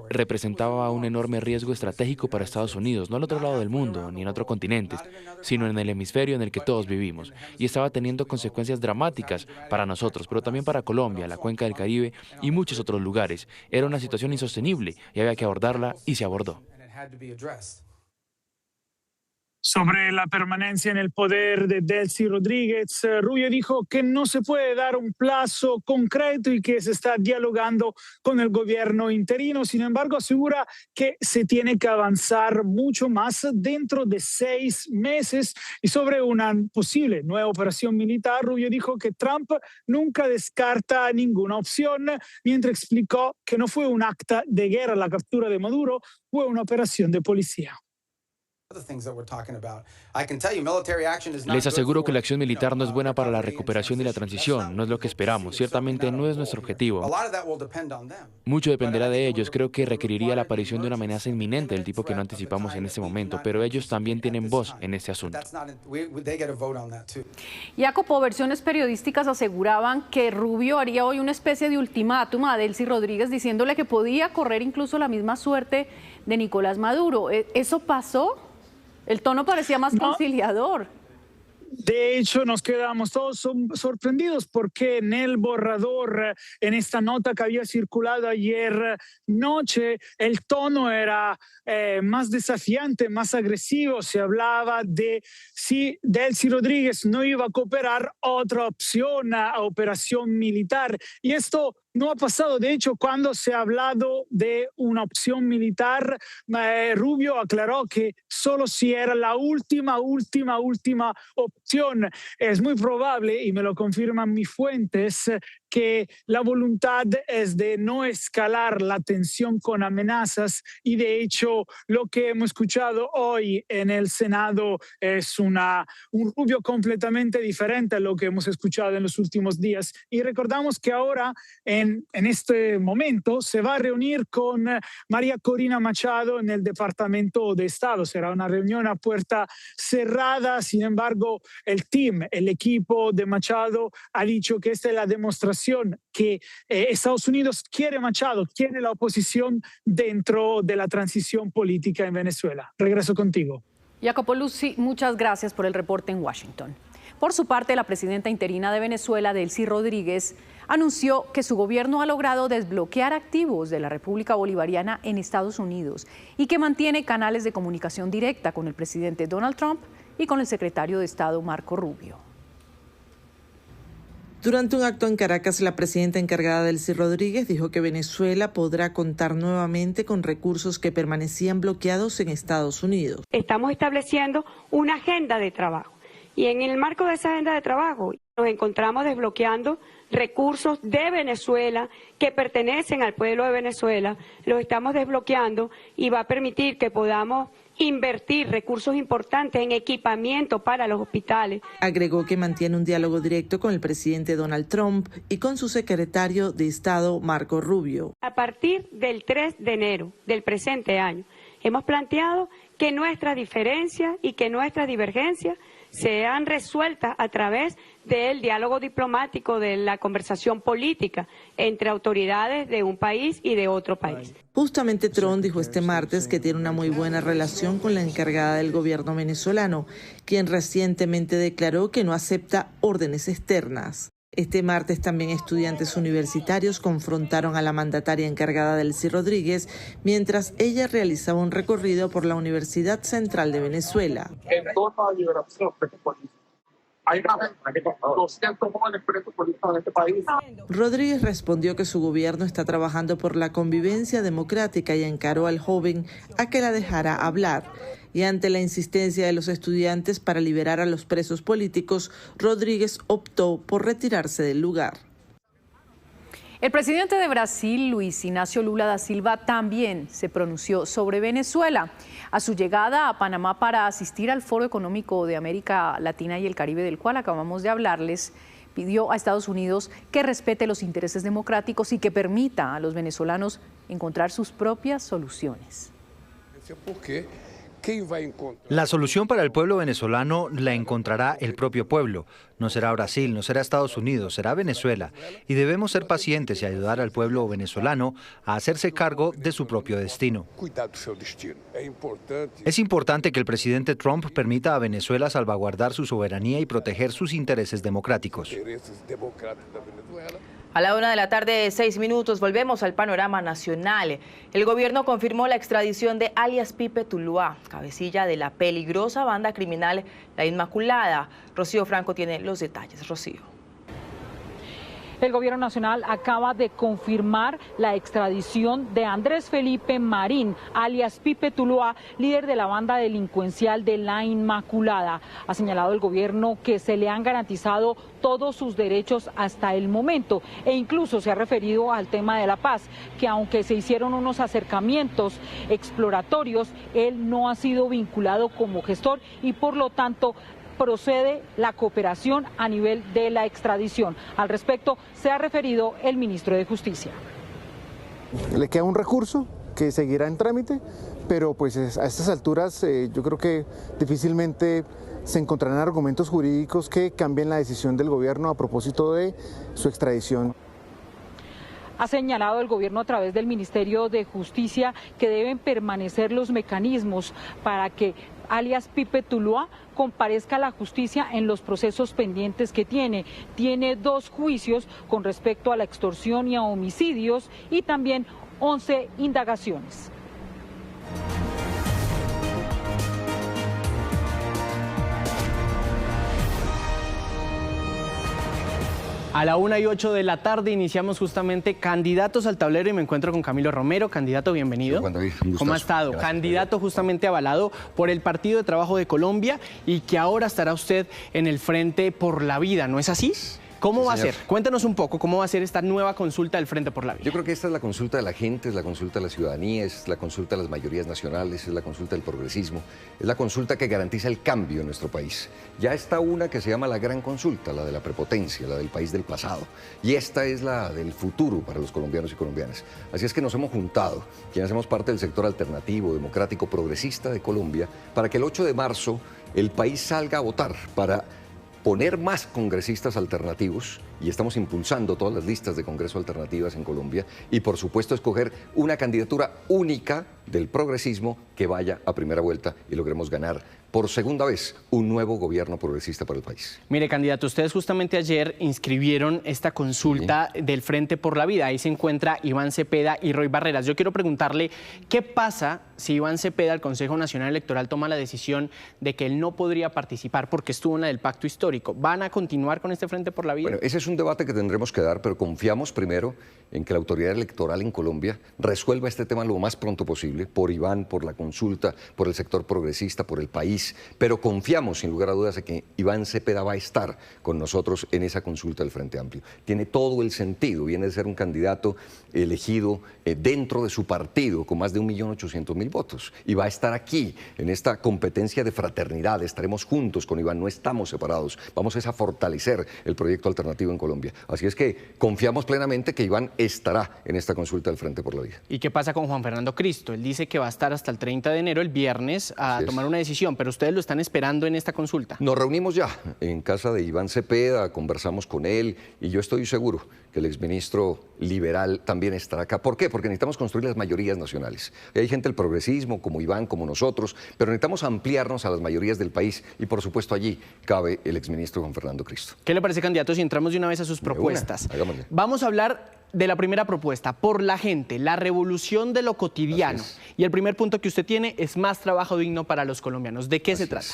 Representaba un enorme riesgo estratégico para Estados Unidos, no al otro lado del mundo, ni en otro continente, sino en el hemisferio en el que todos vivimos, y estaba teniendo consecuencias dramáticas para nosotros, pero también para Colombia, la Cuenca del Caribe y muchos otros lugares. Era una situación insostenible y había que abordarla y se abordó. Sobre la permanencia en el poder de Delcy Rodríguez, Rubio dijo que no se puede dar un plazo concreto y que se está dialogando con el gobierno interino. Sin embargo, asegura que se tiene que avanzar mucho más dentro de 6 meses. Y sobre una posible nueva operación militar, Rubio dijo que Trump nunca descarta ninguna opción, mientras explicó que no fue un acta de guerra la captura de Maduro, fue una operación de policía. Les aseguro que la acción militar no es buena para la recuperación y la transición, no es lo que esperamos, ciertamente no es nuestro objetivo. Mucho dependerá de ellos, creo que requeriría la aparición de una amenaza inminente del tipo que no anticipamos en este momento, pero ellos también tienen voz en este asunto. Jacopo, versiones periodísticas aseguraban que Rubio haría hoy una especie de ultimátum a Delcy Rodríguez diciéndole que podía correr incluso la misma suerte de Nicolás Maduro. ¿Eso pasó? El tono parecía más conciliador. De hecho, nos quedamos todos sorprendidos porque en el borrador, en esta nota que había circulado ayer noche, el tono era más desafiante, más agresivo. Se hablaba de si Delcy Rodríguez no iba a cooperar, otra opción a operación militar. Y esto no ha pasado. De hecho, cuando se ha hablado de una opción militar, Rubio aclaró que solo si era la última opción. Es muy probable, y me lo confirman mis fuentes, que la voluntad es de no escalar la tensión con amenazas, y de hecho lo que hemos escuchado hoy en el Senado es un Rubio completamente diferente a lo que hemos escuchado en los últimos días. Y recordamos que ahora en este momento se va a reunir con María Corina Machado en el Departamento de Estado. Será una reunión a puerta cerrada. Sin embargo, el equipo de Machado ha dicho que esta es la demostración que Estados Unidos quiere Machado, quiere la oposición dentro de la transición política en Venezuela. Regreso contigo. Jacopo Luzzi, muchas gracias por el reporte en Washington. Por su parte, la presidenta interina de Venezuela, Delcy Rodríguez, anunció que su gobierno ha logrado desbloquear activos de la República Bolivariana en Estados Unidos y que mantiene canales de comunicación directa con el presidente Donald Trump y con el secretario de Estado Marco Rubio. Durante un acto en Caracas, la presidenta encargada Delcy Rodríguez dijo que Venezuela podrá contar nuevamente con recursos que permanecían bloqueados en Estados Unidos. Estamos estableciendo una agenda de trabajo y en el marco de esa agenda de trabajo nos encontramos desbloqueando recursos de Venezuela que pertenecen al pueblo de Venezuela, los estamos desbloqueando y va a permitir que podamos invertir recursos importantes en equipamiento para los hospitales. Agregó que mantiene un diálogo directo con el presidente Donald Trump y con su secretario de Estado Marco Rubio. A partir del 3 de enero del presente año, hemos planteado que nuestras diferencias y que nuestras divergencias sean resueltas a través del diálogo diplomático, de la conversación política entre autoridades de un país y de otro país. Justamente Trump dijo este martes que tiene una muy buena relación con la encargada del gobierno venezolano, quien recientemente declaró que no acepta órdenes externas. Este martes también estudiantes universitarios confrontaron a la mandataria encargada Delcy Rodríguez mientras ella realizaba un recorrido por la Universidad Central de Venezuela. En toda la liberación política. Hay más de 200 jóvenes presos políticos en este país. Rodríguez respondió que su gobierno está trabajando por la convivencia democrática y encaró al joven a que la dejara hablar. Y ante la insistencia de los estudiantes para liberar a los presos políticos, Rodríguez optó por retirarse del lugar. El presidente de Brasil, Luis Ignacio Lula da Silva, también se pronunció sobre Venezuela. A su llegada a Panamá para asistir al Foro Económico de América Latina y el Caribe, del cual acabamos de hablarles, pidió a Estados Unidos que respete los intereses democráticos y que permita a los venezolanos encontrar sus propias soluciones. La solución para el pueblo venezolano la encontrará el propio pueblo. No será Brasil, no será Estados Unidos, será Venezuela. Y debemos ser pacientes y ayudar al pueblo venezolano a hacerse cargo de su propio destino. Es importante que el presidente Trump permita a Venezuela salvaguardar su soberanía y proteger sus intereses democráticos. A la 1:06 p.m, volvemos al panorama nacional. El gobierno confirmó la extradición de alias Pipe Tuluá, cabecilla de la peligrosa banda criminal La Inmaculada. Rocío Franco tiene los detalles. Rocío. El gobierno nacional acaba de confirmar la extradición de Andrés Felipe Marín, alias Pipe Tuluá, líder de la banda delincuencial de La Inmaculada. Ha señalado el gobierno que se le han garantizado todos sus derechos hasta el momento e incluso se ha referido al tema de la paz, que aunque se hicieron unos acercamientos exploratorios, él no ha sido vinculado como gestor y por lo tanto procede la cooperación a nivel de la extradición. Al respecto se ha referido el ministro de Justicia. Le queda un recurso que seguirá en trámite, pero pues a estas alturas yo creo que difícilmente se encontrarán argumentos jurídicos que cambien la decisión del gobierno a propósito de su extradición. Ha señalado el gobierno a través del Ministerio de Justicia que deben permanecer los mecanismos para que alias Pipe Tuluá comparezca a la justicia en los procesos pendientes que tiene. Tiene 2 juicios con respecto a la extorsión y a homicidios y también 11 indagaciones. A la 1:08 p.m. iniciamos justamente Candidatos al Tablero y me encuentro con Camilo Romero. Candidato, bienvenido. ¿Cómo ha estado? Gracias. Candidato justamente avalado por el Partido de Trabajo de Colombia y que ahora estará usted en el Frente por la Vida, ¿no es así? ¿Cómo va a ser? Cuéntanos un poco cómo va a ser esta nueva consulta del Frente por la Vida. Yo creo que esta es la consulta de la gente, es la consulta de la ciudadanía, es la consulta de las mayorías nacionales, es la consulta del progresismo, es la consulta que garantiza el cambio en nuestro país. Ya está una que se llama la gran consulta, la de la prepotencia, la del país del pasado. Y esta es la del futuro para los colombianos y colombianas. Así es que nos hemos juntado, quienes hacemos parte del sector alternativo, democrático, progresista de Colombia, para que el 8 de marzo el país salga a votar para poner más congresistas alternativos, y estamos impulsando todas las listas de congreso alternativas en Colombia, y por supuesto escoger una candidatura única del progresismo que vaya a primera vuelta y logremos ganar por segunda vez un nuevo gobierno progresista para el país. Mire, candidato, ustedes justamente ayer inscribieron esta consulta del Frente por la Vida. Ahí se encuentra Iván Cepeda y Roy Barreras. Yo quiero preguntarle, ¿qué pasa si Iván Cepeda, el Consejo Nacional Electoral, toma la decisión de que él no podría participar porque estuvo en la del Pacto Histórico? ¿Van a continuar con este Frente por la Vida? Bueno, ese es un debate que tendremos que dar, pero confiamos primero en que la autoridad electoral en Colombia resuelva este tema lo más pronto posible, por Iván, por la consulta, por el sector progresista, por el país, pero confiamos sin lugar a dudas en que Iván Cepeda va a estar con nosotros en esa consulta del Frente Amplio. Tiene todo el sentido, viene de ser un candidato elegido dentro de su partido con más de 1.800.000 votos y va a estar aquí en esta competencia de fraternidad. Estaremos juntos con Iván, no estamos separados, vamos a fortalecer el proyecto alternativo en Colombia. Así es que confiamos plenamente que Iván estará en esta consulta del Frente por la Vida. ¿Y qué pasa con Juan Fernando Cristo? Él dice que va a estar hasta el 30 de enero, el viernes, a tomar una decisión, pero ustedes lo están esperando en esta consulta. Nos reunimos ya en casa de Iván Cepeda, conversamos con él y yo estoy seguro que el exministro liberal también estará acá. ¿Por qué? Porque necesitamos construir las mayorías nacionales. Hay gente del progresismo, como Iván, como nosotros, pero necesitamos ampliarnos a las mayorías del país y por supuesto allí cabe el exministro Juan Fernando Cristo. ¿Qué le parece, candidato, si entramos de una vez a sus propuestas? Hagámosle. Vamos a hablar de la primera propuesta, por la gente, la revolución de lo cotidiano. Y el primer punto que usted tiene es más trabajo digno para los colombianos. ¿De qué se trata?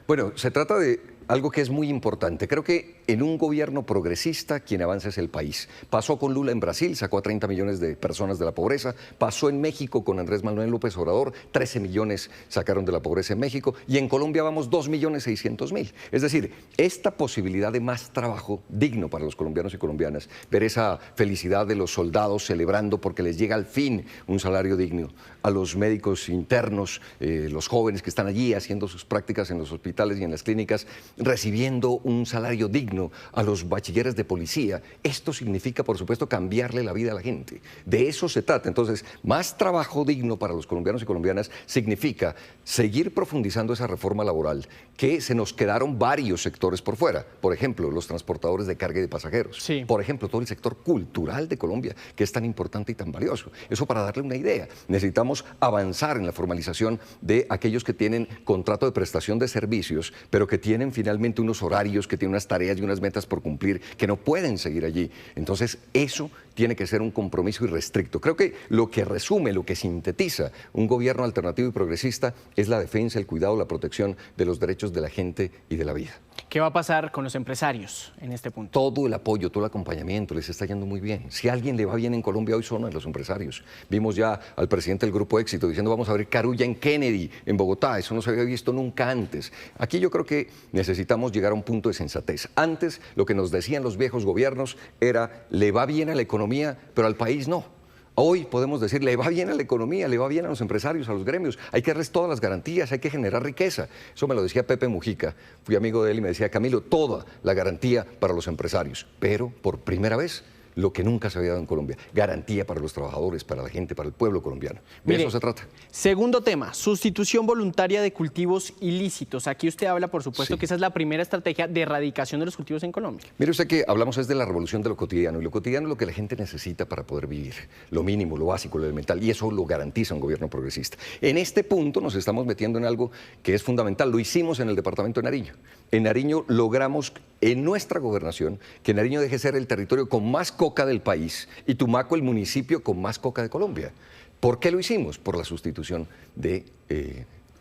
Bueno, se trata de algo que es muy importante. Creo que en un gobierno progresista quien avanza es el país. Pasó con Lula en Brasil, sacó a 30 millones de personas de la pobreza. Pasó en México con Andrés Manuel López Obrador, 13 millones sacaron de la pobreza en México. Y en Colombia vamos 2.600.000. Es decir, esta posibilidad de más trabajo digno para los colombianos y colombianas, ver esa felicidad de los soldados celebrando porque les llega al fin un salario digno, a los médicos internos, los jóvenes que están allí haciendo sus prácticas en los hospitales y en las clínicas, recibiendo un salario digno, a los bachilleres de policía. Esto significa, por supuesto, cambiarle la vida a la gente. De eso se trata. Entonces, más trabajo digno para los colombianos y colombianas significa seguir profundizando esa reforma laboral, que se nos quedaron varios sectores por fuera. Por ejemplo, los transportadores de carga y de pasajeros. Sí. Por ejemplo, todo el sector cultural de Colombia, que es tan importante y tan valioso. Eso para darle una idea. Necesitamos avanzar en la formalización de aquellos que tienen contrato de prestación de servicios, pero que tienen finalmente finalmente unos horarios, que tiene unas tareas y unas metas por cumplir, que no pueden seguir allí. Entonces, eso tiene que ser un compromiso irrestricto. Creo que lo que resume, lo que sintetiza un gobierno alternativo y progresista es la defensa, el cuidado, la protección de los derechos de la gente y de la vida. ¿Qué va a pasar con los empresarios en este punto? Todo el apoyo, todo el acompañamiento, les está yendo muy bien. Si a alguien le va bien en Colombia hoy son los empresarios. Vimos ya al presidente del Grupo Éxito diciendo vamos a abrir Carulla en Kennedy, en Bogotá. Eso no se había visto nunca antes. Aquí yo creo que necesitamos llegar a un punto de sensatez. Antes lo que nos decían los viejos gobiernos era le va bien a la economía, pero al país no. Hoy podemos decir, le va bien a la economía, le va bien a los empresarios, a los gremios, hay que darles todas las garantías, hay que generar riqueza. Eso me lo decía Pepe Mujica, fui amigo de él y me decía, Camilo, toda la garantía para los empresarios, pero por primera vez, lo que nunca se había dado en Colombia, garantía para los trabajadores, para la gente, para el pueblo colombiano. De eso se trata. Segundo tema, sustitución voluntaria de cultivos ilícitos. Aquí usted habla, por supuesto, que esa es la primera estrategia de erradicación de los cultivos en Colombia. Mire usted que hablamos es de la revolución de lo cotidiano, y lo cotidiano es lo que la gente necesita para poder vivir, lo mínimo, lo básico, lo elemental, y eso lo garantiza un gobierno progresista. En este punto nos estamos metiendo en algo que es fundamental, lo hicimos en el departamento de Nariño. En Nariño logramos, en nuestra gobernación, que Nariño deje de ser el territorio con más coca del país y Tumaco el municipio con más coca de Colombia. ¿Por qué lo hicimos? Por la sustitución de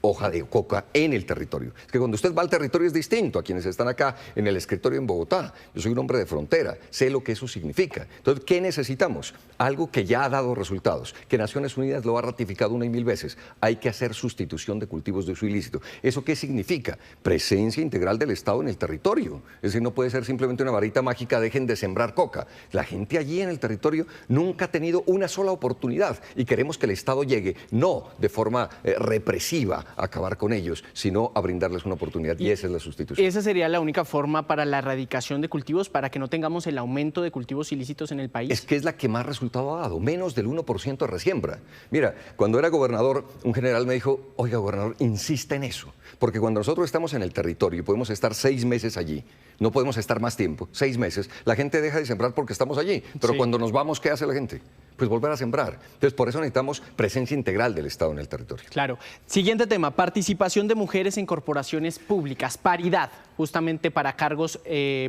hoja de coca en el territorio. Es que cuando usted va al territorio es distinto a quienes están acá en el escritorio en Bogotá. Yo soy un hombre de frontera, sé lo que eso significa. Entonces, ¿qué necesitamos? Algo que ya ha dado resultados, que Naciones Unidas lo ha ratificado 1 y 1000 veces. Hay que hacer sustitución de cultivos de uso ilícito. ¿Eso qué significa? Presencia integral del Estado en el territorio. Es decir, no puede ser simplemente una varita mágica, dejen de sembrar coca. La gente allí en el territorio nunca ha tenido una sola oportunidad y queremos que el Estado llegue, no de forma represiva, acabar con ellos, sino a brindarles una oportunidad, y esa es la sustitución. ¿Esa sería la única forma para la erradicación de cultivos, para que no tengamos el aumento de cultivos ilícitos en el país? Es que es la que más resultado ha dado, menos del 1% de resiembra. Mira, cuando era gobernador, un general me dijo, oiga, gobernador, insista en eso, porque cuando nosotros estamos en el territorio y podemos estar 6 meses allí, no podemos estar más tiempo, 6 meses, la gente deja de sembrar porque estamos allí, pero cuando nos vamos, ¿qué hace la gente? Pues volver a sembrar. Entonces, por eso necesitamos presencia integral del Estado en el territorio. Claro. Siguiente tema, participación de mujeres en corporaciones públicas, paridad, justamente para cargos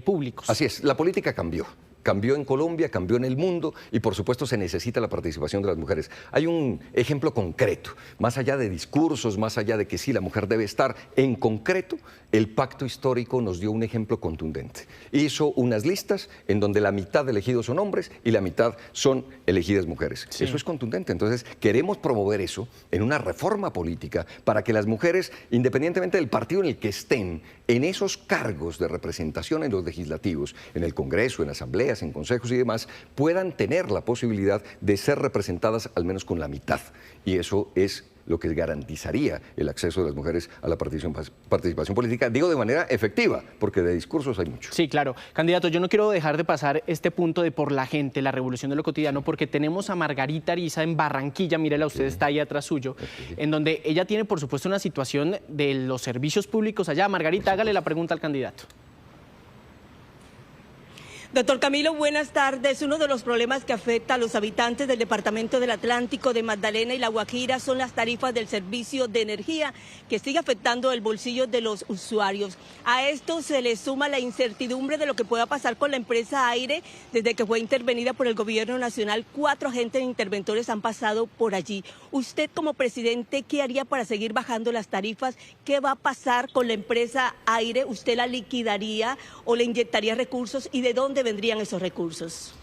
públicos. Así es, la política cambió. Cambió en Colombia, cambió en el mundo y por supuesto se necesita la participación de las mujeres. Hay un ejemplo concreto, más allá de discursos, más allá de que sí, la mujer debe estar, en concreto, el pacto histórico nos dio un ejemplo contundente. Hizo unas listas en donde la mitad de elegidos son hombres y la mitad son elegidas mujeres. Sí. Eso es contundente. Entonces, queremos promover eso en una reforma política para que las mujeres, independientemente del partido en el que estén, en esos cargos de representación en los legislativos, en el Congreso, en asambleas, en consejos y demás, puedan tener la posibilidad de ser representadas al menos con la mitad. Y eso es lo que garantizaría el acceso de las mujeres a la participación política, digo de manera efectiva, porque de discursos hay mucho. Sí, claro. Candidato, yo no quiero dejar de pasar este punto de por la gente, la revolución de lo cotidiano, porque tenemos a Margarita Ariza en Barranquilla, mírela, usted está ahí atrás suyo, en donde ella tiene, por supuesto, una situación de los servicios públicos allá. Margarita, hágale la pregunta al candidato. Doctor Camilo, buenas tardes. Uno de los problemas que afecta a los habitantes del departamento del Atlántico, de Magdalena y La Guajira son las tarifas del servicio de energía, que sigue afectando el bolsillo de los usuarios. A esto se le suma la incertidumbre de lo que pueda pasar con la empresa Aire. Desde que fue intervenida por el gobierno nacional, 4 agentes interventores han pasado por allí. Usted como presidente, ¿qué haría para seguir bajando las tarifas? ¿Qué va a pasar con la empresa Aire? ¿Usted la liquidaría o le inyectaría recursos? ¿Y de dónde vendrían esos recursos?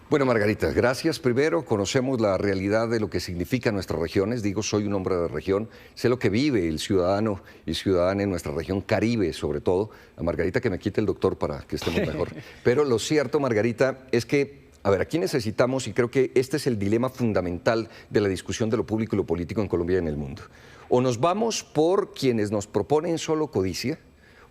Bueno, Margarita, gracias. Primero, conocemos la realidad de lo que significan nuestras regiones. Digo, soy un hombre de región, sé lo que vive el ciudadano y ciudadana en nuestra región Caribe, sobre todo. A Margarita que me quite el doctor para que estemos mejor. Pero lo cierto, Margarita, es que, a ver, aquí necesitamos, y creo que este es el dilema fundamental de la discusión de lo público y lo político en Colombia y en el mundo. O nos vamos por quienes nos proponen solo codicia,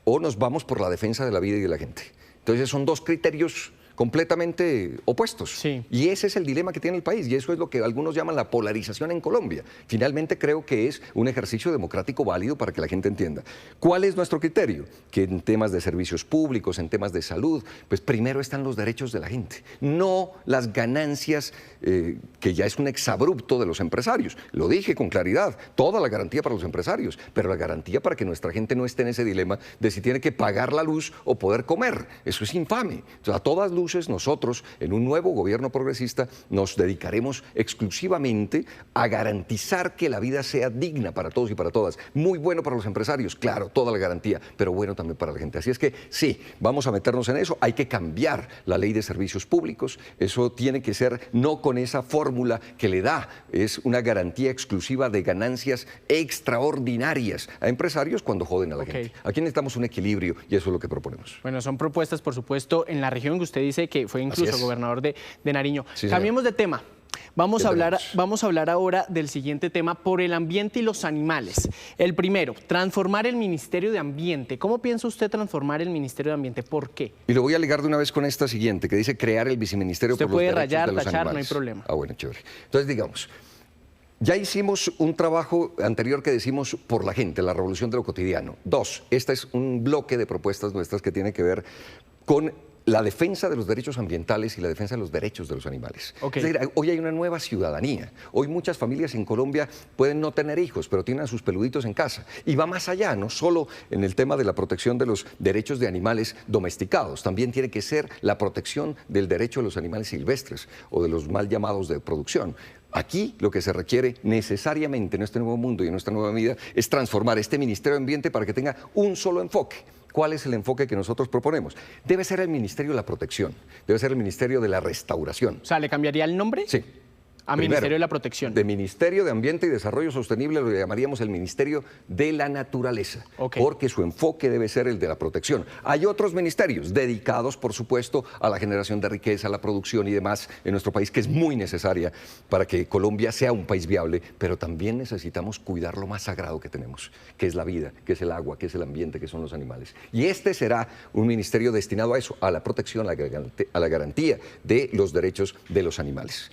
o nos vamos por la defensa de la vida y de la gente. Entonces son 2 criterios completamente opuestos. Y ese es el dilema que tiene el país, y eso es lo que algunos llaman la polarización en Colombia. Finalmente creo que es un ejercicio democrático válido para que la gente entienda. ¿Cuál es nuestro criterio? Que en temas de servicios públicos, en temas de salud, pues primero están los derechos de la gente, no las ganancias, que ya es un exabrupto de los empresarios. Lo dije con claridad, toda la garantía para los empresarios, pero la garantía para que nuestra gente no esté en ese dilema de si tiene que pagar la luz o poder comer. Eso es infame. Entonces, a todas luces, nosotros, en un nuevo gobierno progresista, nos dedicaremos exclusivamente a garantizar que la vida sea digna para todos y para todas. Muy bueno para los empresarios, claro, toda la garantía, pero bueno también para la gente. Así es que sí, vamos a meternos en eso. Hay que cambiar la ley de servicios públicos. Eso tiene que ser no con esa fórmula que le da, es una garantía exclusiva de ganancias extraordinarias a empresarios cuando joden a la gente. Aquí necesitamos un equilibrio y eso es lo que proponemos. Bueno, son propuestas, por supuesto, en la región que usted dice que fue incluso gobernador de Nariño. Sí, cambiemos de tema. Vamos a hablar ahora del siguiente tema, por el ambiente y los animales. El primero, transformar el Ministerio de Ambiente. ¿Cómo piensa usted transformar el Ministerio de Ambiente? ¿Por qué? Y lo voy a ligar de una vez con esta siguiente, que dice crear el viceministerio por los derechos de los animales. Usted puede rayar, tachar, no hay problema. Ah, bueno, chévere. Entonces, digamos, ya hicimos un trabajo anterior que decimos por la gente, la revolución de lo cotidiano. 2, este es un bloque de propuestas nuestras que tiene que ver con la defensa de los derechos ambientales y la defensa de los derechos de los animales. Es decir, hoy hay una nueva ciudadanía. Hoy muchas familias en Colombia pueden no tener hijos, pero tienen a sus peluditos en casa. Y va más allá, no solo en el tema de la protección de los derechos de animales domesticados, también tiene que ser la protección del derecho de los animales silvestres o de los mal llamados de producción. Aquí lo que se requiere necesariamente en este nuevo mundo y en nuestra nueva vida es transformar este Ministerio de Ambiente para que tenga un solo enfoque. ¿Cuál es el enfoque que nosotros proponemos? Debe ser el Ministerio de la Protección, debe ser el Ministerio de la Restauración. O sea, ¿le cambiaría el nombre? Sí. A Ministerio de la Protección. De Ministerio de Ambiente y Desarrollo Sostenible lo llamaríamos el Ministerio de la Naturaleza, porque su enfoque debe ser el de la protección. Hay otros ministerios dedicados, por supuesto, a la generación de riqueza, a la producción y demás en nuestro país, que es muy necesaria para que Colombia sea un país viable, pero también necesitamos cuidar lo más sagrado que tenemos, que es la vida, que es el agua, que es el ambiente, que son los animales. Y este será un ministerio destinado a eso, a la protección, a la garantía de los derechos de los animales.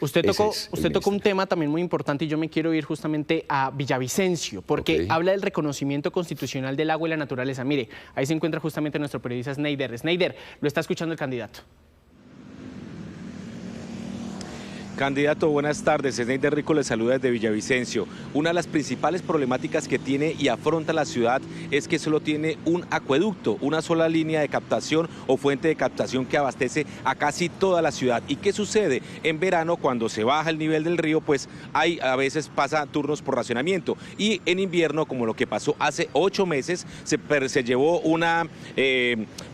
Usted tocó un tema también muy importante y yo me quiero ir justamente a Villavicencio, porque habla del reconocimiento constitucional del agua y la naturaleza. Mire, ahí se encuentra justamente nuestro periodista Sneider. Sneider, lo está escuchando el candidato. Candidato, buenas tardes. Sneider Rico le saluda desde Villavicencio. Una de las principales problemáticas que tiene y afronta la ciudad es que solo tiene un acueducto, una sola línea de captación o fuente de captación que abastece a casi toda la ciudad. ¿Y qué sucede? En verano, cuando se baja el nivel del río, pues a veces pasa turnos por racionamiento. Y en invierno, como lo que pasó hace 8 meses, se llevó una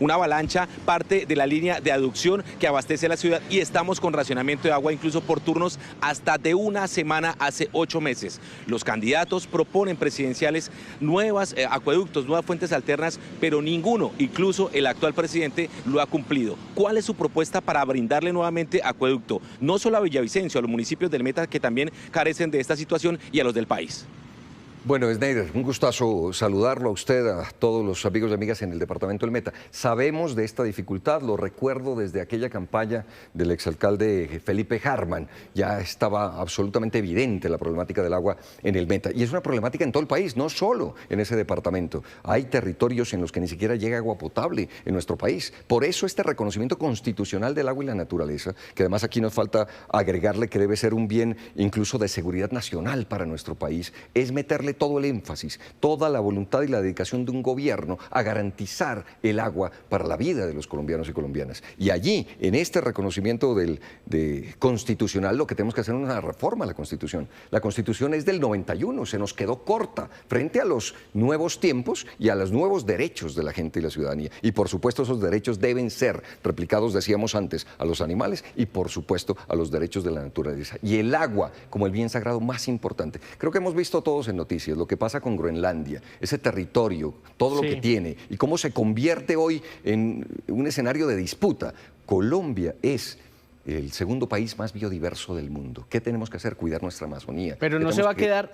avalancha, parte de la línea de aducción que abastece la ciudad y estamos con racionamiento de agua incluso por turnos hasta de una semana hace 8 meses. Los candidatos proponen presidenciales nuevos acueductos, nuevas fuentes alternas, pero ninguno, incluso el actual presidente, lo ha cumplido. ¿Cuál es su propuesta para brindarle nuevamente acueducto? No solo a Villavicencio, a los municipios del Meta que también carecen de esta situación y a los del país. Bueno, Sneider, un gustazo saludarlo a usted, a todos los amigos y amigas en el departamento del Meta. Sabemos de esta dificultad, lo recuerdo desde aquella campaña del exalcalde Felipe Harman. Ya estaba absolutamente evidente la problemática del agua en el Meta. Y es una problemática en todo el país, no solo en ese departamento. Hay territorios en los que ni siquiera llega agua potable en nuestro país. Por eso este reconocimiento constitucional del agua y la naturaleza, que además aquí nos falta agregarle que debe ser un bien incluso de seguridad nacional para nuestro país, es meterle todo el énfasis, toda la voluntad y la dedicación de un gobierno a garantizar el agua para la vida de los colombianos y colombianas. Y allí, en este reconocimiento constitucional, lo que tenemos que hacer es una reforma a la Constitución. La Constitución es del 91, se nos quedó corta frente a los nuevos tiempos y a los nuevos derechos de la gente y la ciudadanía. Y por supuesto esos derechos deben ser replicados, decíamos antes, a los animales y por supuesto a los derechos de la naturaleza. Y el agua como el bien sagrado más importante. Creo que hemos visto todos en noticias lo que pasa con Groenlandia, ese territorio, todo lo que tiene y cómo se convierte hoy en un escenario de disputa. Colombia es el segundo país más biodiverso del mundo. ¿Qué tenemos que hacer? Cuidar nuestra Amazonía. Pero no se va a quedar,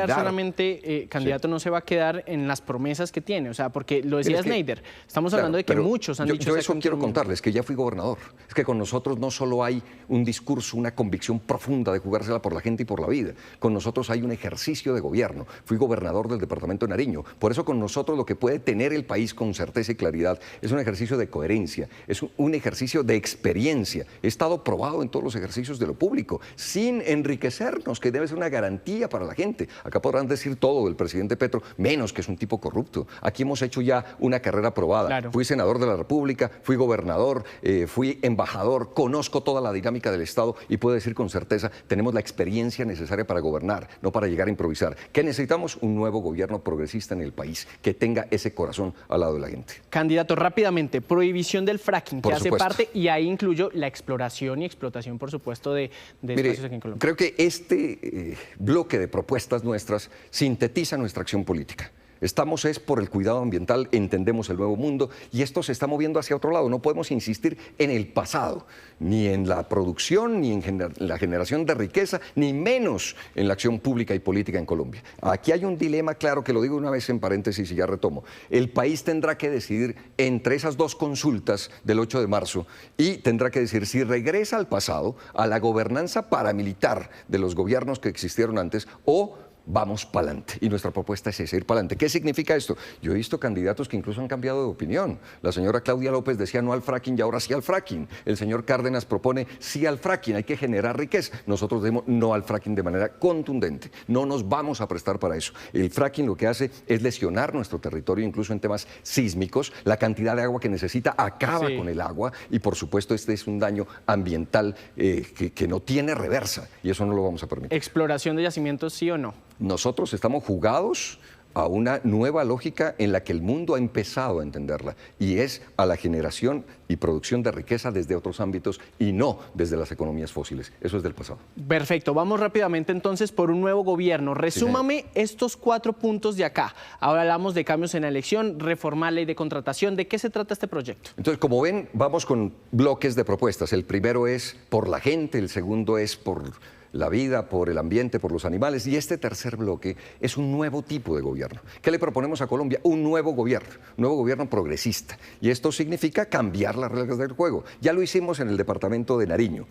solamente, candidato, no se va a quedar en las promesas que tiene, o sea, porque lo decía Snyder, estamos hablando de que muchos han dicho... Yo eso quiero contarles, que ya fui gobernador. Es que con nosotros no solo hay un discurso, una convicción profunda de jugársela por la gente y por la vida, con nosotros hay un ejercicio de gobierno. Fui gobernador del departamento de Nariño, por eso con nosotros lo que puede tener el país con certeza y claridad es un ejercicio de coherencia, es un ejercicio de experiencia. He estado probado en todos los ejercicios de lo público, sin enriquecernos, que debe ser una garantía para la gente. Acá podrán decir todo del presidente Petro, menos que es un tipo corrupto. Aquí hemos hecho ya una carrera probada. Claro. Fui senador de la República, fui gobernador, fui embajador, conozco toda la dinámica del Estado y puedo decir con certeza, tenemos la experiencia necesaria para gobernar, no para llegar a improvisar. ¿Qué necesitamos? Un nuevo gobierno progresista en el país, que tenga ese corazón al lado de la gente. Candidato, rápidamente, prohibición del fracking, que hace supuesto. parte, y ahí incluyo la exploración y explotación, por supuesto, de espacios aquí en Colombia. Creo que este bloque de propuestas nuestras sintetiza nuestra acción política. Estamos por el cuidado ambiental, entendemos el nuevo mundo y esto se está moviendo hacia otro lado. No podemos insistir en el pasado, ni en la producción, ni en la generación de riqueza, ni menos en la acción pública y política en Colombia. Aquí hay un dilema claro, que lo digo una vez en paréntesis y ya retomo. El país tendrá que decidir entre esas dos consultas del 8 de marzo y tendrá que decidir si regresa al pasado, a la gobernanza paramilitar de los gobiernos que existieron antes, o vamos para adelante. Y nuestra propuesta es esa, ir para adelante. ¿Qué significa esto? Yo he visto candidatos que incluso han cambiado de opinión. La señora Claudia López decía no al fracking y ahora sí al fracking. El señor Cárdenas propone sí al fracking, hay que generar riqueza. Nosotros decimos no al fracking de manera contundente. No nos vamos a prestar para eso. El fracking lo que hace es lesionar nuestro territorio, incluso en temas sísmicos. La cantidad de agua que necesita acaba con el agua y, por supuesto, este es un daño ambiental que no tiene reversa y eso no lo vamos a permitir. ¿Exploración de yacimientos sí o no? Nosotros estamos jugados a una nueva lógica en la que el mundo ha empezado a entenderla y es a la generación y producción de riqueza desde otros ámbitos y no desde las economías fósiles. Eso es del pasado. Perfecto. Vamos rápidamente entonces por un nuevo gobierno. Resúmame estos 4 puntos de acá. Ahora hablamos de cambios en la elección, reformar ley de contratación. ¿De qué se trata este proyecto? Entonces, como ven, vamos con bloques de propuestas. El primero es por la gente, el segundo es por la vida, por el ambiente, por los animales. Y este tercer bloque es un nuevo tipo de gobierno. ¿Qué le proponemos a Colombia? Un nuevo gobierno progresista. Y esto significa cambiar las reglas del juego. Ya lo hicimos en el departamento de Nariño.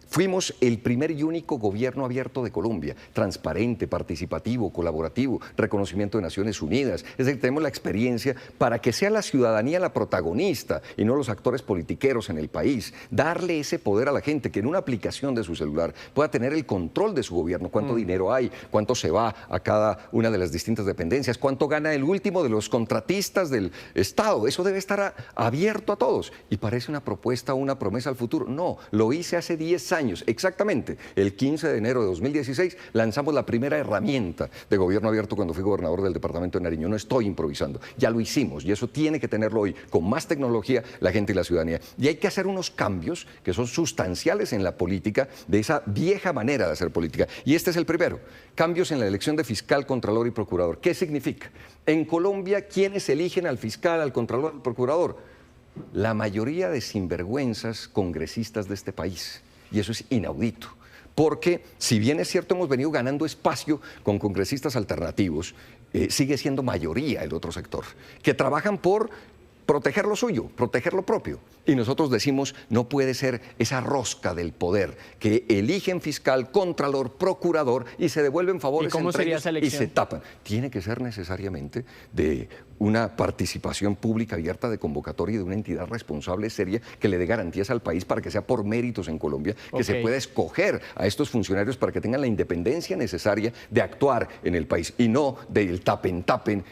Fuimos el primer y único gobierno abierto de Colombia, transparente, participativo, colaborativo, reconocimiento de Naciones Unidas. Es decir, tenemos la experiencia para que sea la ciudadanía la protagonista y no los actores politiqueros en el país. Darle ese poder a la gente, que en una aplicación de su celular pueda tener el control de su gobierno, cuánto dinero hay, cuánto se va a cada una de las distintas dependencias, cuánto gana el último de los contratistas del Estado. Eso debe estar abierto a todos. Y parece una propuesta o una promesa al futuro. No, lo hice hace 10 años. Exactamente, el 15 de enero de 2016 lanzamos la primera herramienta de gobierno abierto cuando fui gobernador del departamento de Nariño. No estoy improvisando, ya lo hicimos y eso tiene que tenerlo hoy con más tecnología la gente y la ciudadanía. Y hay que hacer unos cambios que son sustanciales en la política de esa vieja manera de hacer política. Y este es el primero, cambios en la elección de fiscal, contralor y procurador. ¿Qué significa? En Colombia, ¿quiénes eligen al fiscal, al contralor, al procurador? La mayoría de sinvergüenzas congresistas de este país. Y eso es inaudito, porque si bien es cierto hemos venido ganando espacio con congresistas alternativos, sigue siendo mayoría el otro sector, que trabajan por proteger lo suyo, proteger lo propio. Y nosotros decimos, no puede ser esa rosca del poder, que eligen fiscal, contralor, procurador y se devuelven favores. ¿Y cómo entre sería ellos esa elección? Y se tapan. Tiene que ser necesariamente de una participación pública abierta de convocatoria y de una entidad responsable, seria, que le dé garantías al país para que sea por méritos en Colombia, que se pueda escoger a estos funcionarios para que tengan la independencia necesaria de actuar en el país y no del tapen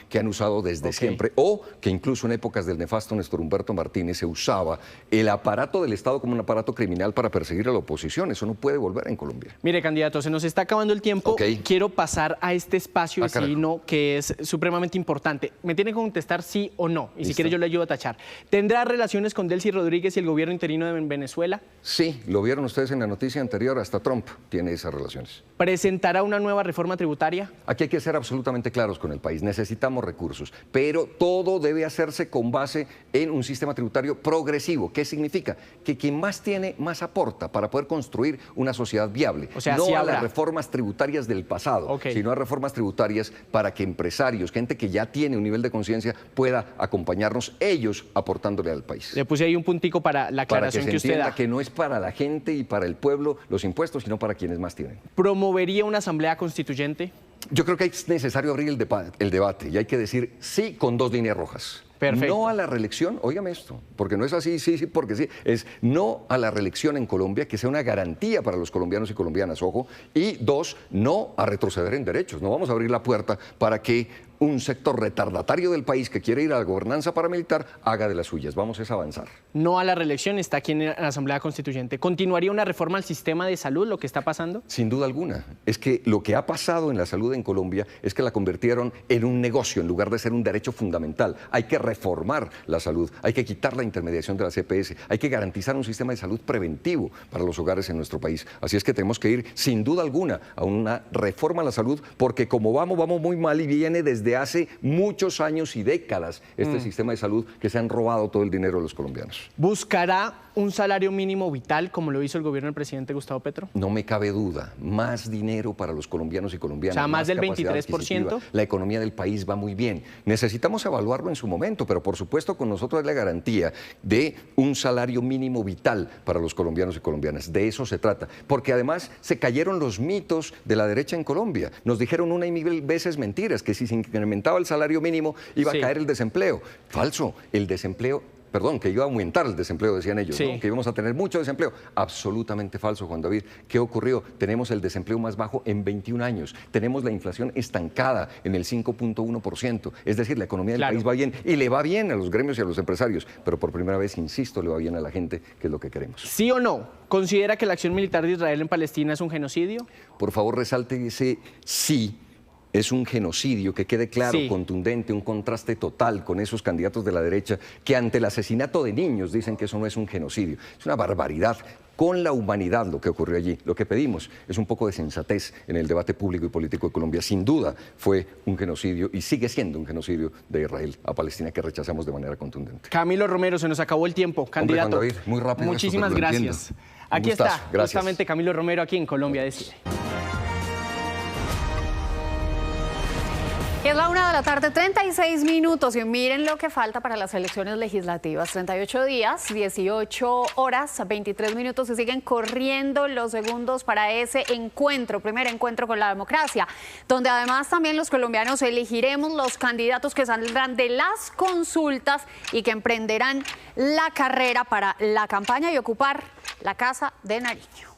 que han usado desde siempre, o que incluso en épocas del nefasto Néstor Humberto Martínez se usaba el aparato del Estado como un aparato criminal para perseguir a la oposición. Eso no puede volver en Colombia. Mire, candidato, se nos está acabando el tiempo. Quiero pasar a este espacio vecino que es supremamente importante. Me tiene tiene que contestar sí o no. Y Listo. si quiere yo le ayudo a tachar. ¿Tendrá relaciones con Delcy Rodríguez y el gobierno interino de Venezuela? Sí, lo vieron ustedes en la noticia anterior, hasta Trump tiene esas relaciones. ¿Presentará una nueva reforma tributaria? Aquí hay que ser absolutamente claros con el país, necesitamos recursos, pero todo debe hacerse con base en un sistema tributario progresivo. ¿Qué significa? Que quien más tiene, más aporta para poder construir una sociedad viable. O sea, no sí a habrá. las reformas tributarias del pasado, sino a reformas tributarias para que empresarios, gente que ya tiene un nivel de conciencia, pueda acompañarnos ellos aportándole al país. Le puse ahí un puntico para la aclaración para que usted da. Que no es para la gente y para el pueblo los impuestos, sino para quienes más tienen. ¿Promovería una asamblea constituyente? Yo creo que es necesario abrir el debate y hay que decir sí con 2 líneas rojas. Perfecto. No a la reelección, óigame esto, porque no es así, sí, porque sí, es no a la reelección en Colombia, que sea una garantía para los colombianos y colombianas, ojo, y 2, no a retroceder en derechos. No vamos a abrir la puerta para que un sector retardatario del país que quiere ir a la gobernanza paramilitar haga de las suyas. Vamos a avanzar. No a la reelección, está aquí en la Asamblea Constituyente. ¿Continuaría una reforma al sistema de salud, lo que está pasando? Sin duda alguna. Es que lo que ha pasado en la salud en Colombia es que la convirtieron en un negocio en lugar de ser un derecho fundamental. Hay que reformar la salud, hay que quitar la intermediación de las EPS, hay que garantizar un sistema de salud preventivo para los hogares en nuestro país. Así es que tenemos que ir, sin duda alguna, a una reforma a la salud, porque como vamos muy mal y viene desde hace muchos años y décadas este sistema de salud que se han robado todo el dinero de los colombianos. ¿Buscará un salario mínimo vital como lo hizo el gobierno del presidente Gustavo Petro? No me cabe duda, más dinero para los colombianos y colombianas. O sea, más del capacidad 23%. adquisitiva. La economía del país va muy bien. Necesitamos evaluarlo en su momento, pero por supuesto con nosotros es la garantía de un salario mínimo vital para los colombianos y colombianas. De eso se trata. Porque además se cayeron los mitos de la derecha en Colombia. Nos dijeron una y mil veces mentiras, que si se incrementaba el salario mínimo iba a caer el desempleo. Falso. El desempleo... Perdón, que iba a aumentar el desempleo, decían ellos, ¿no? Que íbamos a tener mucho desempleo. Absolutamente falso, Juan David. ¿Qué ocurrió? Tenemos el desempleo más bajo en 21 años. Tenemos la inflación estancada en el 5.1%. Es decir, la economía del país va bien y le va bien a los gremios y a los empresarios. Pero por primera vez, insisto, le va bien a la gente, que es lo que queremos. ¿Sí o no? ¿Considera que la acción militar de Israel en Palestina es un genocidio? Por favor, resalte ese sí. Es un genocidio, que quede claro, contundente, un contraste total con esos candidatos de la derecha que ante el asesinato de niños dicen que eso no es un genocidio. Es una barbaridad con la humanidad lo que ocurrió allí. Lo que pedimos es un poco de sensatez en el debate público y político de Colombia. Sin duda fue un genocidio y sigue siendo un genocidio de Israel a Palestina que rechazamos de manera contundente. Camilo Romero, se nos acabó el tiempo, candidato. Hombre, Juan David, muy rápido. Muchísimas gracias. Aquí está, justamente Camilo Romero, aquí en Colombia Decide. Es la 1:36 p.m. y miren lo que falta para las elecciones legislativas. 38 días, 18 horas, 23 minutos y siguen corriendo los segundos para ese encuentro, primer encuentro con la democracia, donde además también los colombianos elegiremos los candidatos que saldrán de las consultas y que emprenderán la carrera para la campaña y ocupar la Casa de Nariño.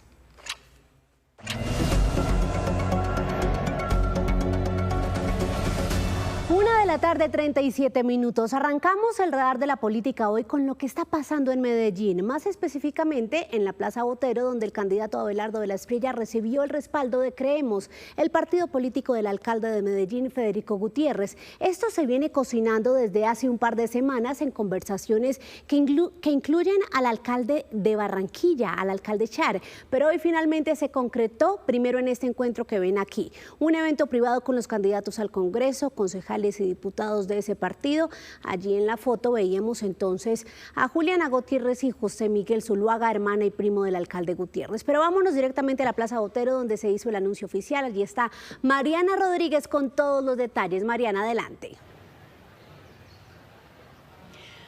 1:37 p.m. Arrancamos el radar de la política hoy con lo que está pasando en Medellín, más específicamente en la Plaza Botero, donde el candidato Abelardo de la Espriella recibió el respaldo de Creemos, el partido político del alcalde de Medellín, Federico Gutiérrez. Esto se viene cocinando desde hace un par de semanas en conversaciones que incluyen al alcalde de Barranquilla, al alcalde Char, pero hoy finalmente se concretó, primero en este encuentro que ven aquí, un evento privado con los candidatos al Congreso, concejales y diputados de ese partido. Allí en la foto veíamos entonces a Juliana Gutiérrez y José Miguel Zuluaga, hermana y primo del alcalde Gutiérrez. Pero vámonos directamente a la Plaza Botero, donde se hizo el anuncio oficial. Allí está Mariana Rodríguez con todos los detalles. Mariana, adelante.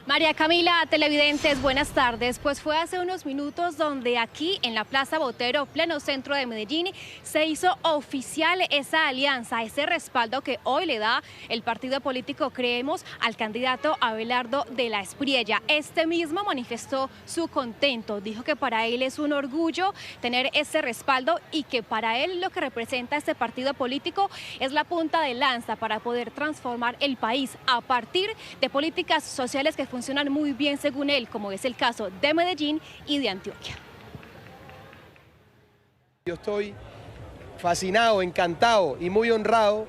María Camila, televidentes, buenas tardes. Pues fue hace unos minutos donde aquí en la Plaza Botero, pleno centro de Medellín, se hizo oficial esa alianza, ese respaldo que hoy le da el partido político Creemos al candidato Abelardo de la Espriella. Este mismo manifestó su contento, dijo que para él es un orgullo tener ese respaldo y que para él lo que representa este partido político es la punta de lanza para poder transformar el país a partir de políticas sociales que funcionan muy bien según él, como es el caso de Medellín y de Antioquia. Yo estoy fascinado, encantado y muy honrado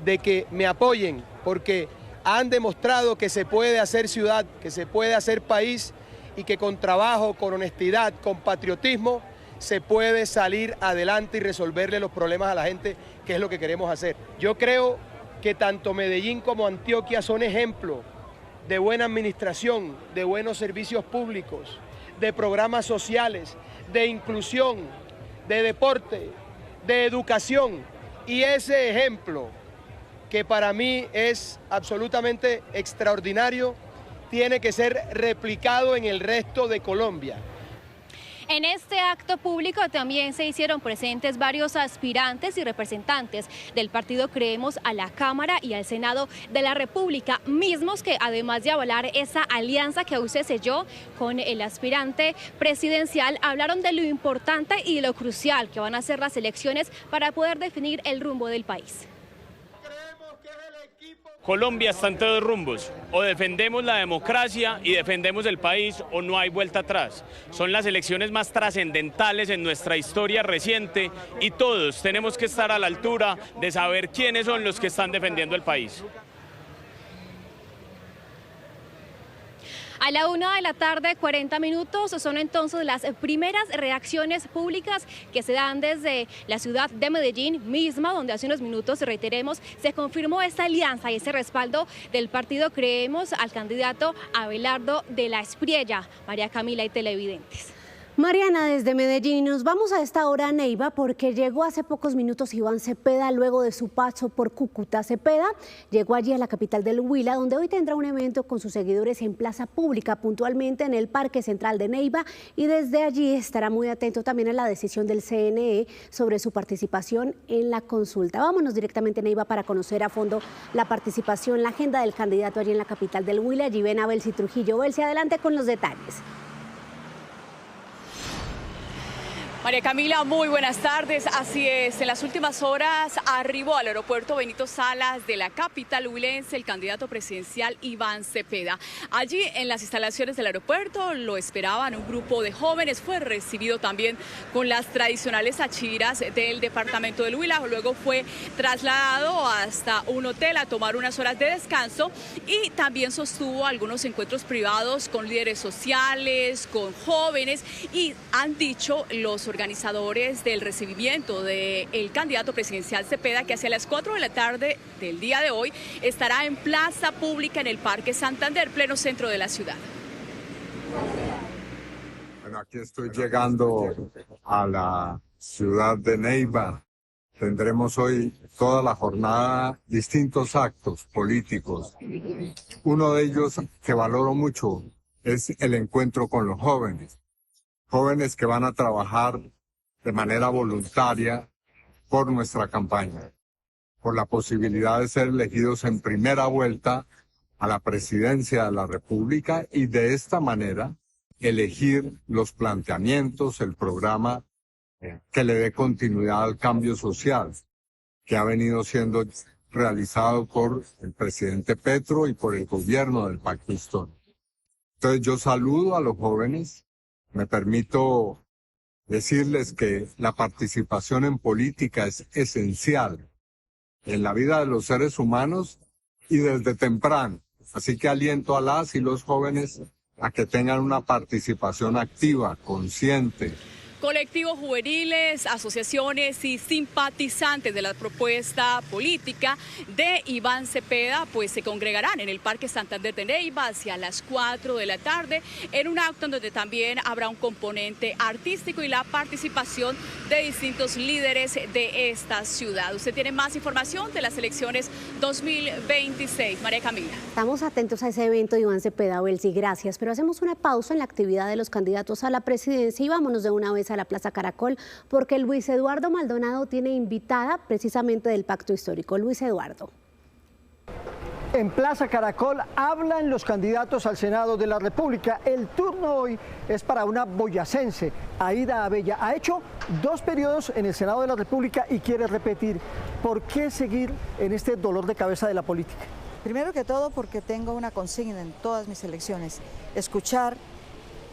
de que me apoyen, porque han demostrado que se puede hacer ciudad, que se puede hacer país y que con trabajo, con honestidad, con patriotismo, se puede salir adelante y resolverle los problemas a la gente, que es lo que queremos hacer. Yo creo que tanto Medellín como Antioquia son ejemplos de buena administración, de buenos servicios públicos, de programas sociales, de inclusión, de deporte, de educación. Y ese ejemplo, que para mí es absolutamente extraordinario, tiene que ser replicado en el resto de Colombia. En este acto público también se hicieron presentes varios aspirantes y representantes del partido Creemos a la Cámara y al Senado de la República, mismos que además de avalar esa alianza que hoy se selló con el aspirante presidencial, hablaron de lo importante y de lo crucial que van a ser las elecciones para poder definir el rumbo del país. Colombia está en todos rumbos, o defendemos la democracia y defendemos el país o no hay vuelta atrás. Son las elecciones más trascendentales en nuestra historia reciente y todos tenemos que estar a la altura de saber quiénes son los que están defendiendo el país. A la 1:40 p.m. son entonces las primeras reacciones públicas que se dan desde la ciudad de Medellín misma, donde hace unos minutos, reiteremos, se confirmó esta alianza y ese respaldo del partido Creemos al candidato Abelardo de la Espriella. María Camila y televidentes. Mariana, desde Medellín, nos vamos a esta hora a Neiva porque llegó hace pocos minutos Iván Cepeda luego de su paso por Cúcuta. Cepeda llegó allí a la capital del Huila, donde hoy tendrá un evento con sus seguidores en plaza pública, puntualmente en el Parque Central de Neiva, y desde allí estará muy atento también a la decisión del CNE sobre su participación en la consulta. Vámonos directamente a Neiva para conocer a fondo la participación, la agenda del candidato allí en la capital del Huila. Allí ven a Belsi Trujillo. Belsi, adelante con los detalles. María Camila, muy buenas tardes. Así es, en las últimas horas arribó al aeropuerto Benito Salas de la capital huilense el candidato presidencial Iván Cepeda. Allí en las instalaciones del aeropuerto lo esperaban un grupo de jóvenes. Fue recibido también con las tradicionales achiras del departamento del Huila. Luego fue trasladado hasta un hotel a tomar unas horas de descanso y también sostuvo algunos encuentros privados con líderes sociales, con jóvenes, y han dicho los organizadores del recibimiento del candidato presidencial Cepeda que hacia las 4 de la tarde del día de hoy estará en plaza pública en el Parque Santander, pleno centro de la ciudad. Bueno, aquí estoy llegando a la ciudad de Neiva. Tendremos hoy toda la jornada distintos actos políticos. Uno de ellos que valoro mucho es el encuentro con los jóvenes. Jóvenes que van a trabajar de manera voluntaria por nuestra campaña, por la posibilidad de ser elegidos en primera vuelta a la presidencia de la República y de esta manera elegir los planteamientos, el programa que le dé continuidad al cambio social que ha venido siendo realizado por el presidente Petro y por el gobierno del Pacto Histórico. Entonces yo saludo a los jóvenes. Me permito decirles que la participación en política es esencial en la vida de los seres humanos y desde temprano. Así que aliento a las y los jóvenes a que tengan una participación activa, consciente. Colectivos juveniles, asociaciones y simpatizantes de la propuesta política de Iván Cepeda pues se congregarán en el Parque Santander de Neiva hacia las 4 de la tarde en un acto en donde también habrá un componente artístico y la participación de distintos líderes de esta ciudad. Usted tiene más información de las elecciones 2026. María Camila. Estamos atentos a ese evento de Iván Cepeda, Belsi, gracias. Pero hacemos una pausa en la actividad de los candidatos a la presidencia y vámonos de una vez a la Plaza Caracol, porque Luis Eduardo Maldonado tiene invitada precisamente del Pacto Histórico. Luis Eduardo. En Plaza Caracol hablan los candidatos al Senado de la República. El turno hoy es para una boyacense, Aida Abella. Ha hecho 2 periodos en el Senado de la República y quiere repetir. ¿Por qué seguir en este dolor de cabeza de la política? Primero que todo porque tengo una consigna en todas mis elecciones: escuchar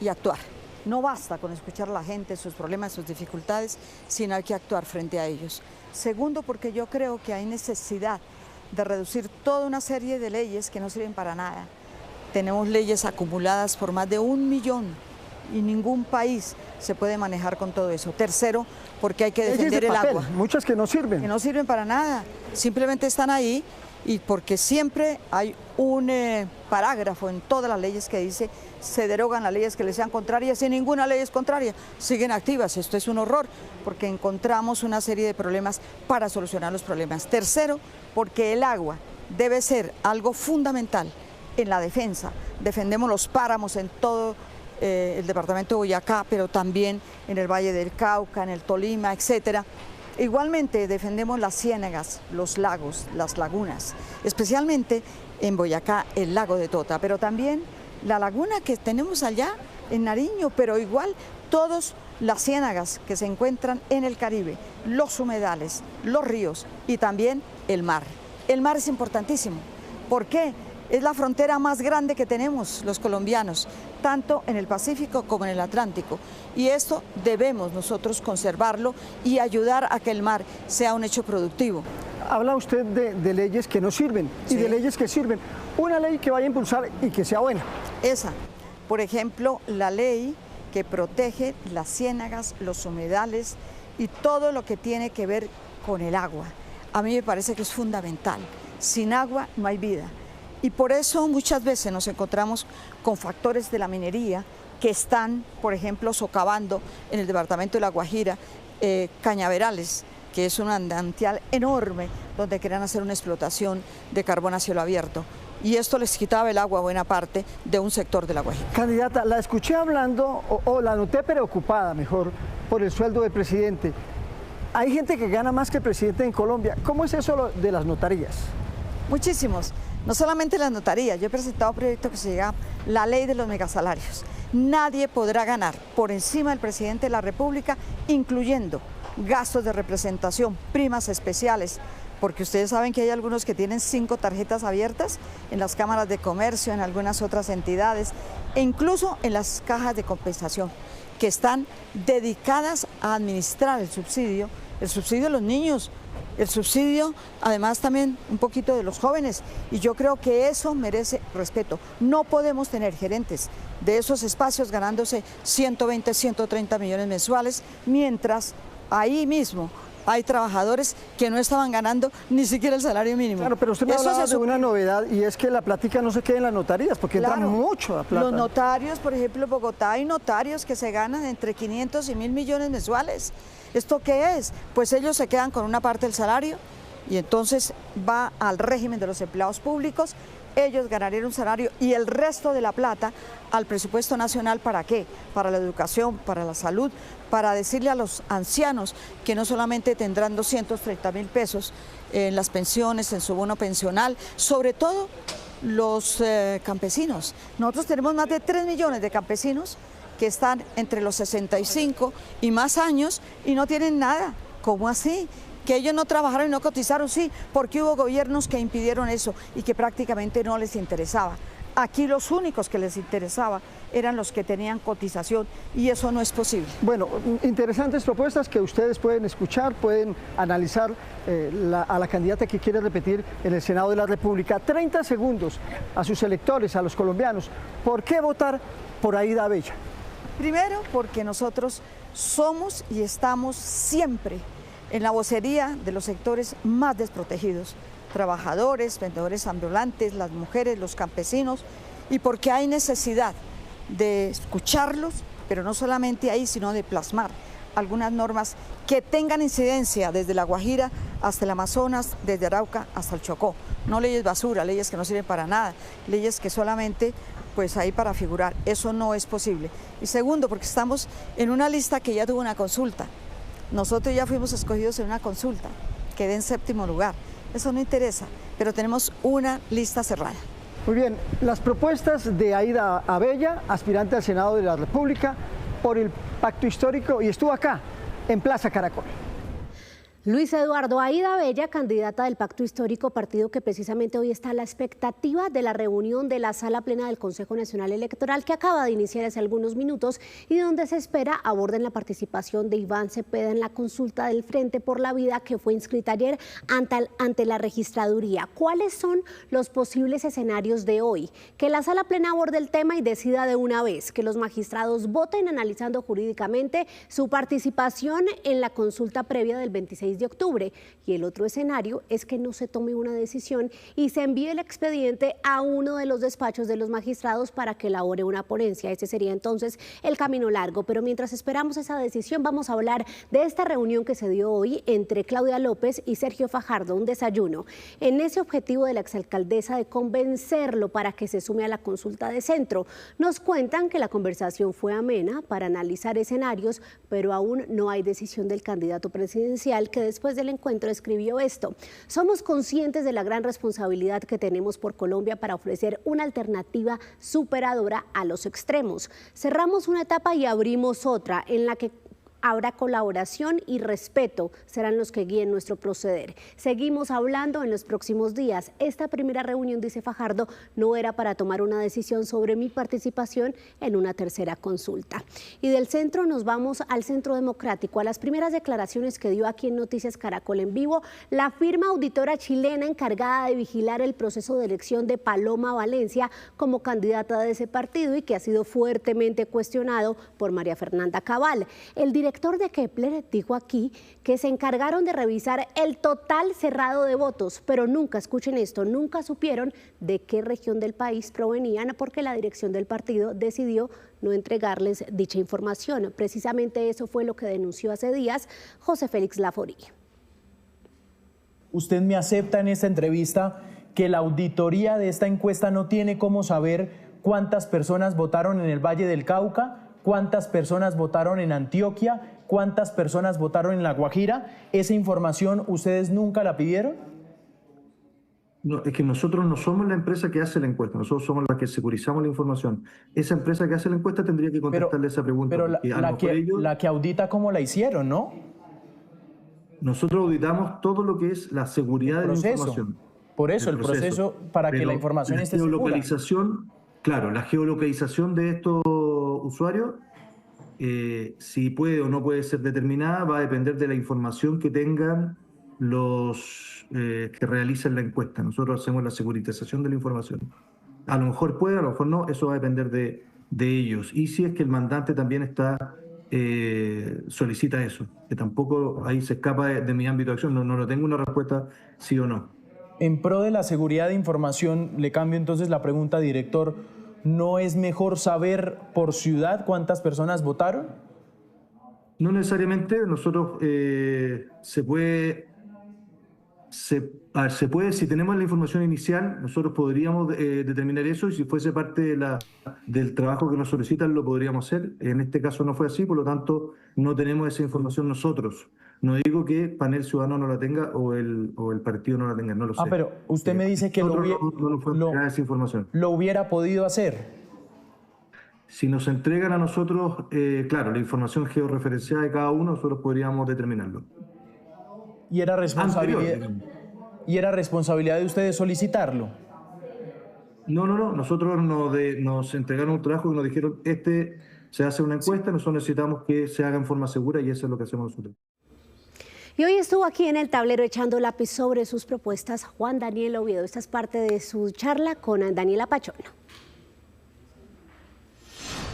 y actuar. No basta con escuchar a la gente, sus problemas, sus dificultades, sino hay que actuar frente a ellos. Segundo, porque yo creo que hay necesidad de reducir toda una serie de leyes que no sirven para nada. Tenemos leyes acumuladas por más de 1 millón y ningún país se puede manejar con todo eso. Tercero, porque hay que defender el agua. Muchas que no sirven. Que no sirven para nada, simplemente están ahí y porque siempre hay un parágrafo en todas las leyes que dice se derogan las leyes que les sean contrarias y ninguna ley es contraria, siguen activas. Esto es un horror porque encontramos una serie de problemas para solucionar los problemas. Tercero, porque el agua debe ser algo fundamental en la defensa. Defendemos los páramos en todo el departamento de Boyacá, pero también en el Valle del Cauca, en el Tolima, etcétera. Igualmente defendemos las ciénagas, los lagos, las lagunas, especialmente en Boyacá el lago de Tota, pero también la laguna que tenemos allá en Nariño, pero igual todas las ciénagas que se encuentran en el Caribe, los humedales, los ríos y también el mar. El mar es importantísimo. ¿Por qué? Es la frontera más grande que tenemos los colombianos, tanto en el Pacífico como en el Atlántico. Y esto debemos nosotros conservarlo y ayudar a que el mar sea un hecho productivo. Habla usted de leyes que no sirven y de leyes que sirven. Una ley que vaya a impulsar y que sea buena. Esa, por ejemplo, la ley que protege las ciénagas, los humedales y todo lo que tiene que ver con el agua. A mí me parece que es fundamental. Sin agua no hay vida. Y por eso muchas veces nos encontramos con factores de la minería que están, por ejemplo, socavando en el departamento de La Guajira cañaverales, que es un manantial enorme donde querían hacer una explotación de carbón a cielo abierto. Y esto les quitaba el agua a buena parte de un sector de La Guajira. Candidata, la escuché hablando, o la noté preocupada, mejor, por el sueldo del presidente. Hay gente que gana más que el presidente en Colombia. ¿Cómo es eso de las notarías? Muchísimos. No solamente las notarías, yo he presentado un proyecto que se llama la ley de los megasalarios. Nadie podrá ganar por encima del presidente de la República, incluyendo gastos de representación, primas especiales, porque ustedes saben que hay algunos que tienen 5 tarjetas abiertas en las cámaras de comercio, en algunas otras entidades, e incluso en las cajas de compensación, que están dedicadas a administrar el subsidio de los niños, el subsidio, además también un poquito de los jóvenes, y yo creo que eso merece respeto. No podemos tener gerentes de esos espacios ganándose 120, 130 millones mensuales, mientras ahí mismo hay trabajadores que no estaban ganando ni siquiera el salario mínimo. Claro, pero usted me hablaba de una novedad y es que la plática no se quede en las notarías, porque entra mucho la plata. Los notarios, por ejemplo, en Bogotá hay notarios que se ganan entre 500 y 1.000 millones mensuales. ¿Esto qué es? Pues ellos se quedan con una parte del salario y entonces va al régimen de los empleados públicos, ellos ganarían un salario y el resto de la plata al presupuesto nacional. ¿Para qué? Para la educación, para la salud, para decirle a los ancianos que no solamente tendrán 230.000 pesos en las pensiones, en su bono pensional, sobre todo los campesinos. Nosotros tenemos más de 3 millones de campesinos que están entre los 65 y más años y no tienen nada. ¿Cómo así? Que ellos no trabajaron y no cotizaron, sí, porque hubo gobiernos que impidieron eso y que prácticamente no les interesaba. Aquí los únicos que les interesaba eran los que tenían cotización y eso no es posible. Bueno, interesantes propuestas que ustedes pueden escuchar, pueden analizar a la candidata que quiere repetir en el Senado de la República. 30 segundos a sus electores, a los colombianos. ¿Por qué votar por Aída Abella? Primero, porque nosotros somos y estamos siempre en la vocería de los sectores más desprotegidos, trabajadores, vendedores ambulantes, las mujeres, los campesinos, y porque hay necesidad de escucharlos, pero no solamente ahí, sino de plasmar algunas normas que tengan incidencia desde La Guajira hasta el Amazonas, desde Arauca hasta el Chocó. No leyes basura, leyes que no sirven para nada, leyes que solamente pues ahí para figurar. Eso no es posible. Y segundo, porque estamos en una lista que ya tuvo una consulta. Nosotros ya fuimos escogidos en una consulta, quedé en 7º lugar. Eso no interesa, pero tenemos una lista cerrada. Muy bien, las propuestas de Aída Abella, aspirante al Senado de la República, por el pacto histórico, y estuvo acá, en Plaza Caracol. Luis Eduardo, Aida Bella, candidata del Pacto Histórico, partido que precisamente hoy está a la expectativa de la reunión de la Sala Plena del Consejo Nacional Electoral que acaba de iniciar hace algunos minutos y donde se espera aborden la participación de Iván Cepeda en la consulta del Frente por la Vida que fue inscrita ayer ante la registraduría. ¿Cuáles son los posibles escenarios de hoy? Que la Sala Plena aborde el tema y decida de una vez, que los magistrados voten analizando jurídicamente su participación en la consulta previa del 26 de octubre, y el otro escenario es que no se tome una decisión y se envíe el expediente a uno de los despachos de los magistrados para que elabore una ponencia. Ese sería entonces el camino largo, pero mientras esperamos esa decisión vamos a hablar de esta reunión que se dio hoy entre Claudia López y Sergio Fajardo, un desayuno, en ese objetivo de la exalcaldesa de convencerlo para que se sume a la consulta de centro. Nos cuentan que la conversación fue amena para analizar escenarios, pero aún no hay decisión del candidato presidencial, que después del encuentro escribió esto: somos conscientes de la gran responsabilidad que tenemos por Colombia para ofrecer una alternativa superadora a los extremos. Cerramos una etapa y abrimos otra en la que habrá colaboración y respeto, serán los que guíen nuestro proceder. Seguimos hablando en los próximos días. Esta primera reunión, dice Fajardo, no era para tomar una decisión sobre mi participación en una tercera consulta. Y del centro nos vamos al Centro Democrático, a las primeras declaraciones que dio aquí en Noticias Caracol en Vivo la firma auditora chilena encargada de vigilar el proceso de elección de Paloma Valencia como candidata de ese partido y que ha sido fuertemente cuestionado por María Fernanda Cabal. El director de Kepler dijo aquí que se encargaron de revisar el total cerrado de votos, pero nunca, escuchen esto, nunca supieron de qué región del país provenían porque la dirección del partido decidió no entregarles dicha información. Precisamente eso fue lo que denunció hace días José Félix Laforí. Usted me acepta en esta entrevista que la auditoría de esta encuesta no tiene cómo saber cuántas personas votaron en el Valle del Cauca, cuántas personas votaron en Antioquia, cuántas personas votaron en La Guajira. ¿Esa información ustedes nunca la pidieron? No, es que nosotros no somos la empresa que hace la encuesta, nosotros somos la que securizamos la información. Esa empresa que hace la encuesta tendría que contestarle esa pregunta. Pero la que audita, ¿cómo la hicieron, no? Nosotros auditamos todo lo que es la seguridad de la información. Por eso, el proceso para que la información esté segura. Claro, la geolocalización de estos usuarios, si puede o no puede ser determinada, va a depender de la información que tengan los que realizan la encuesta. Nosotros hacemos la securitización de la información. A lo mejor puede, a lo mejor no, eso va a depender de ellos. Y si es que el mandante también solicita eso, que tampoco ahí se escapa de mi ámbito de acción, no tengo una respuesta sí o no. En pro de la seguridad de información, le cambio entonces la pregunta, director. ¿No es mejor saber por ciudad cuántas personas votaron? No necesariamente. Nosotros se puede, si tenemos la información inicial, nosotros podríamos determinar eso, y si fuese parte del trabajo que nos solicitan, lo podríamos hacer. En este caso no fue así, por lo tanto, no tenemos esa información nosotros. No digo que Panel Ciudadano no la tenga o el partido no la tenga, no lo sé. Pero usted me dice que esa información. ¿Lo hubiera podido hacer? Si nos entregan a nosotros, claro, la información georreferenciada de cada uno, nosotros podríamos determinarlo. ¿Y era responsabilidad de ustedes solicitarlo? No. Nosotros nos entregaron un trabajo y nos dijeron, se hace una encuesta, nosotros necesitamos que se haga en forma segura y eso es lo que hacemos nosotros. Y hoy estuvo aquí en el tablero echando lápiz sobre sus propuestas Juan Daniel Oviedo. Esta es parte de su charla con Daniela Pachón.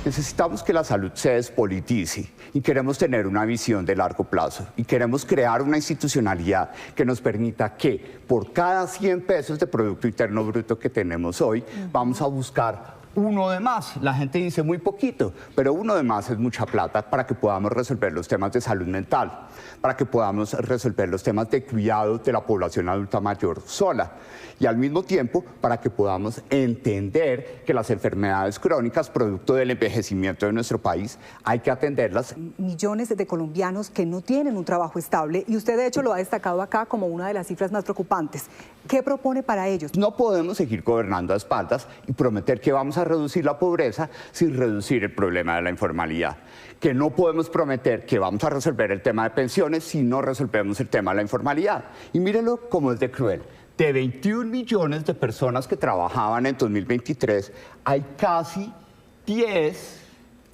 Necesitamos que la salud se despolitice y queremos tener una visión de largo plazo y queremos crear una institucionalidad que nos permita que por cada 100 pesos de Producto Interno Bruto que tenemos hoy, vamos a buscar uno de más. La gente dice muy poquito, pero uno de más es mucha plata para que podamos resolver los temas de salud mental, para que podamos resolver los temas de cuidado de la población adulta mayor sola y al mismo tiempo para que podamos entender que las enfermedades crónicas producto del envejecimiento de nuestro país hay que atenderlas. Millones de colombianos que no tienen un trabajo estable y usted de hecho lo ha destacado acá como una de las cifras más preocupantes. ¿Qué propone para ellos? No podemos seguir gobernando a espaldas y prometer que vamos a a reducir la pobreza sin reducir el problema de la informalidad. Que no podemos prometer que vamos a resolver el tema de pensiones si no resolvemos el tema de la informalidad. Y mírenlo como es de cruel. De 21 millones de personas que trabajaban en 2023, hay casi 10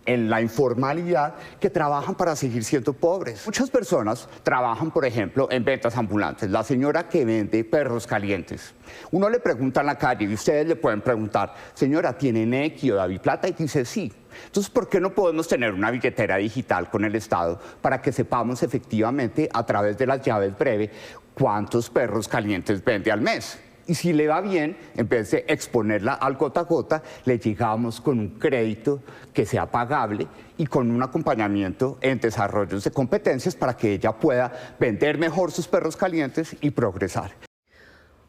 en la informalidad que trabajan para seguir siendo pobres. Muchas personas trabajan, por ejemplo, en ventas ambulantes. La señora que vende perros calientes. Uno le pregunta en la calle y ustedes le pueden preguntar, señora, ¿tiene Nequi o DaviPlata? Y dice sí. Entonces, ¿por qué no podemos tener una billetera digital con el Estado para que sepamos efectivamente a través de las llaves breves cuántos perros calientes vende al mes? Y si le va bien, en vez de exponerla al gota a gota, le llegamos con un crédito que sea pagable y con un acompañamiento en desarrollos de competencias para que ella pueda vender mejor sus perros calientes y progresar.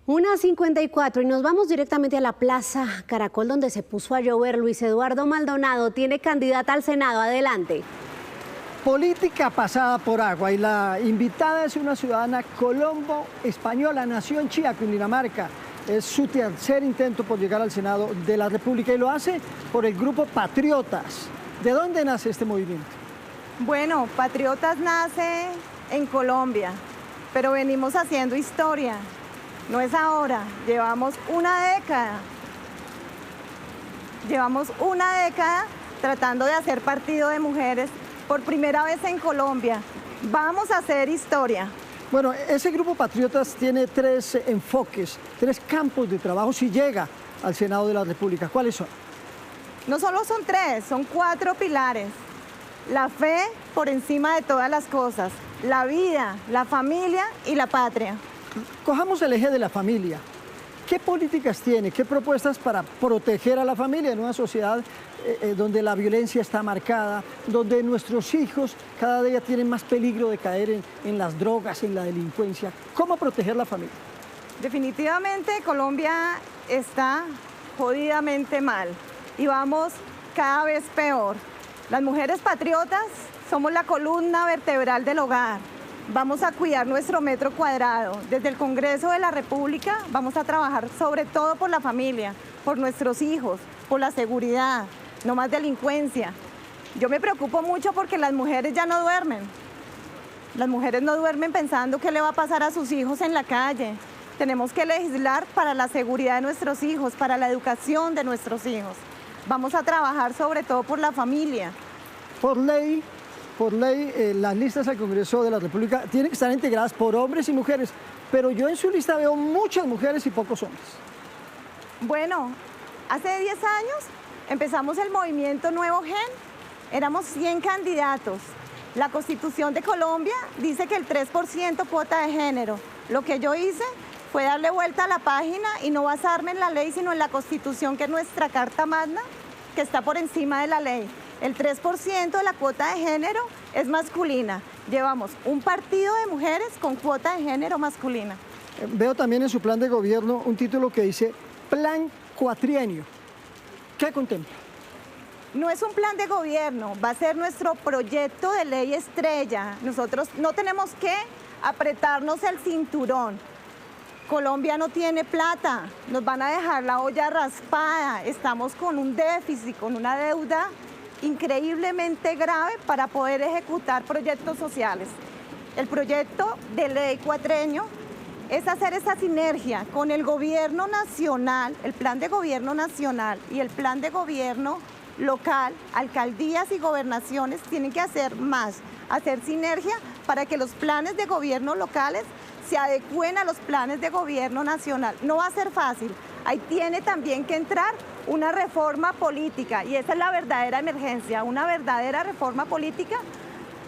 1:54 y nos vamos directamente a la Plaza Caracol, donde se puso a llover. Luis Eduardo Maldonado tiene candidata al Senado. Adelante. Política pasada por agua, y la invitada es una ciudadana colombo española, nació en Chía, Cundinamarca. Es su tercer intento por llegar al Senado de la República y lo hace por el grupo Patriotas. ¿De dónde nace este movimiento? Bueno, Patriotas nace en Colombia, pero venimos haciendo historia. No es ahora, llevamos una década. Llevamos una década tratando de hacer partido de mujeres por primera vez en Colombia. Vamos a hacer historia. Bueno, ese grupo Patriotas tiene 3 enfoques, 3 campos de trabajo si llega al Senado de la República. ¿Cuáles son? No solo son 3, son 4 pilares. La fe por encima de todas las cosas, la vida, la familia y la patria. Cojamos el eje de la familia. ¿Qué políticas tiene, qué propuestas para proteger a la familia en una sociedad donde la violencia está marcada, donde nuestros hijos cada día tienen más peligro de caer en las drogas, en la delincuencia? ¿Cómo proteger la familia? Definitivamente Colombia está jodidamente mal y vamos cada vez peor. Las mujeres patriotas somos la columna vertebral del hogar. Vamos a cuidar nuestro metro cuadrado. Desde el Congreso de la República vamos a trabajar sobre todo por la familia, por nuestros hijos, por la seguridad, no más delincuencia. Yo me preocupo mucho porque las mujeres ya no duermen. Las mujeres no duermen pensando qué le va a pasar a sus hijos en la calle. Tenemos que legislar para la seguridad de nuestros hijos, para la educación de nuestros hijos. Vamos a trabajar sobre todo por la familia. Por ley, las listas al Congreso de la República tienen que estar integradas por hombres y mujeres, pero yo en su lista veo muchas mujeres y pocos hombres. Bueno, hace 10 años empezamos el movimiento Nuevo Gen, éramos 100 candidatos. La Constitución de Colombia dice que el 3% cuota de género. Lo que yo hice fue darle vuelta a la página y no basarme en la ley, sino en la Constitución, que es nuestra Carta Magna, que está por encima de la ley. El 3% de la cuota de género es masculina. Llevamos un partido de mujeres con cuota de género masculina. Veo también en su plan de gobierno un título que dice Plan Cuatrienio. ¿Qué contempla? No es un plan de gobierno, va a ser nuestro proyecto de ley estrella. Nosotros no tenemos que apretarnos el cinturón. Colombia no tiene plata, nos van a dejar la olla raspada. Estamos con un déficit, con una deuda increíblemente grave para poder ejecutar proyectos sociales. El proyecto de ley cuatrenio es hacer esa sinergia con el gobierno nacional, el plan de gobierno nacional y el plan de gobierno local. Alcaldías y gobernaciones tienen que hacer más, hacer sinergia para que los planes de gobierno locales se adecúen a los planes de gobierno nacional. No va a ser fácil. Ahí tiene también que entrar una reforma política y esa es la verdadera emergencia, una verdadera reforma política.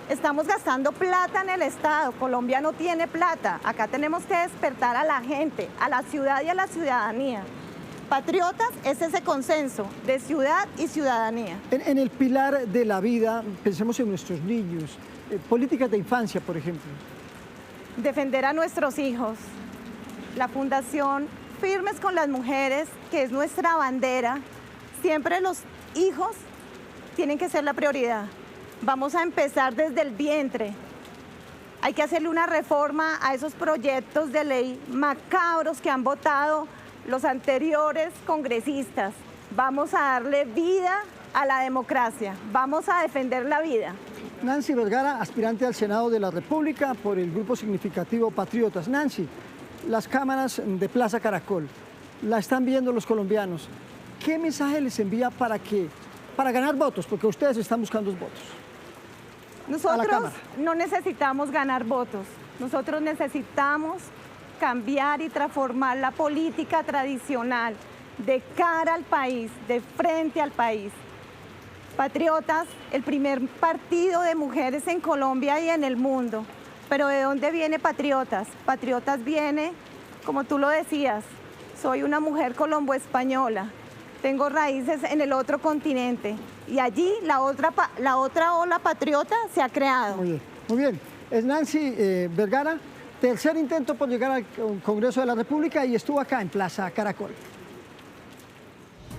Estamos gastando plata en el Estado, Colombia no tiene plata. Acá tenemos que despertar a la gente, a la ciudad y a la ciudadanía. Patriotas es ese consenso de ciudad y ciudadanía. En el pilar de la vida, pensemos en nuestros niños, políticas de infancia, por ejemplo. Defender a nuestros hijos. La Fundación Firmes con las Mujeres, que es nuestra bandera, siempre los hijos tienen que ser la prioridad. Vamos a empezar desde el vientre. Hay que hacerle una reforma a esos proyectos de ley macabros que han votado los anteriores congresistas. vamos a darle vida a la democracia, vamos a defender la vida. Nancy Vergara, aspirante al Senado de la República por el grupo significativo Patriotas. Nancy, las cámaras de Plaza Caracol, la están viendo los colombianos. ¿Qué mensaje les envía para ganar votos? Porque ustedes están buscando votos. Nosotros no necesitamos ganar votos, nosotros necesitamos cambiar y transformar la política tradicional de cara al país, de frente al país. Patriotas, el primer partido de mujeres en Colombia y en el mundo. Pero ¿de dónde viene Patriotas? Patriotas viene, como tú lo decías, soy una mujer colombo-española, tengo raíces en el otro continente y allí la otra ola patriota se ha creado. Muy bien. Es Nancy Vergara, tercer intento por llegar al Congreso de la República y estuvo acá en Plaza Caracol.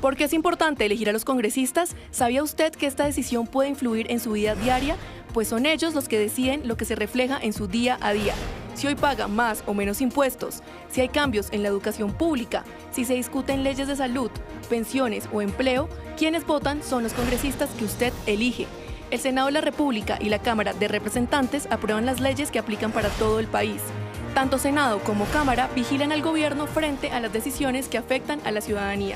¿Por qué es importante elegir a los congresistas? ¿Sabía usted que esta decisión puede influir en su vida diaria? Pues son ellos los que deciden lo que se refleja en su día a día. Si hoy paga más o menos impuestos, si hay cambios en la educación pública, si se discuten leyes de salud, pensiones o empleo, quienes votan son los congresistas que usted elige. El Senado de la República y la Cámara de Representantes aprueban las leyes que aplican para todo el país. Tanto Senado como Cámara vigilan al gobierno frente a las decisiones que afectan a la ciudadanía.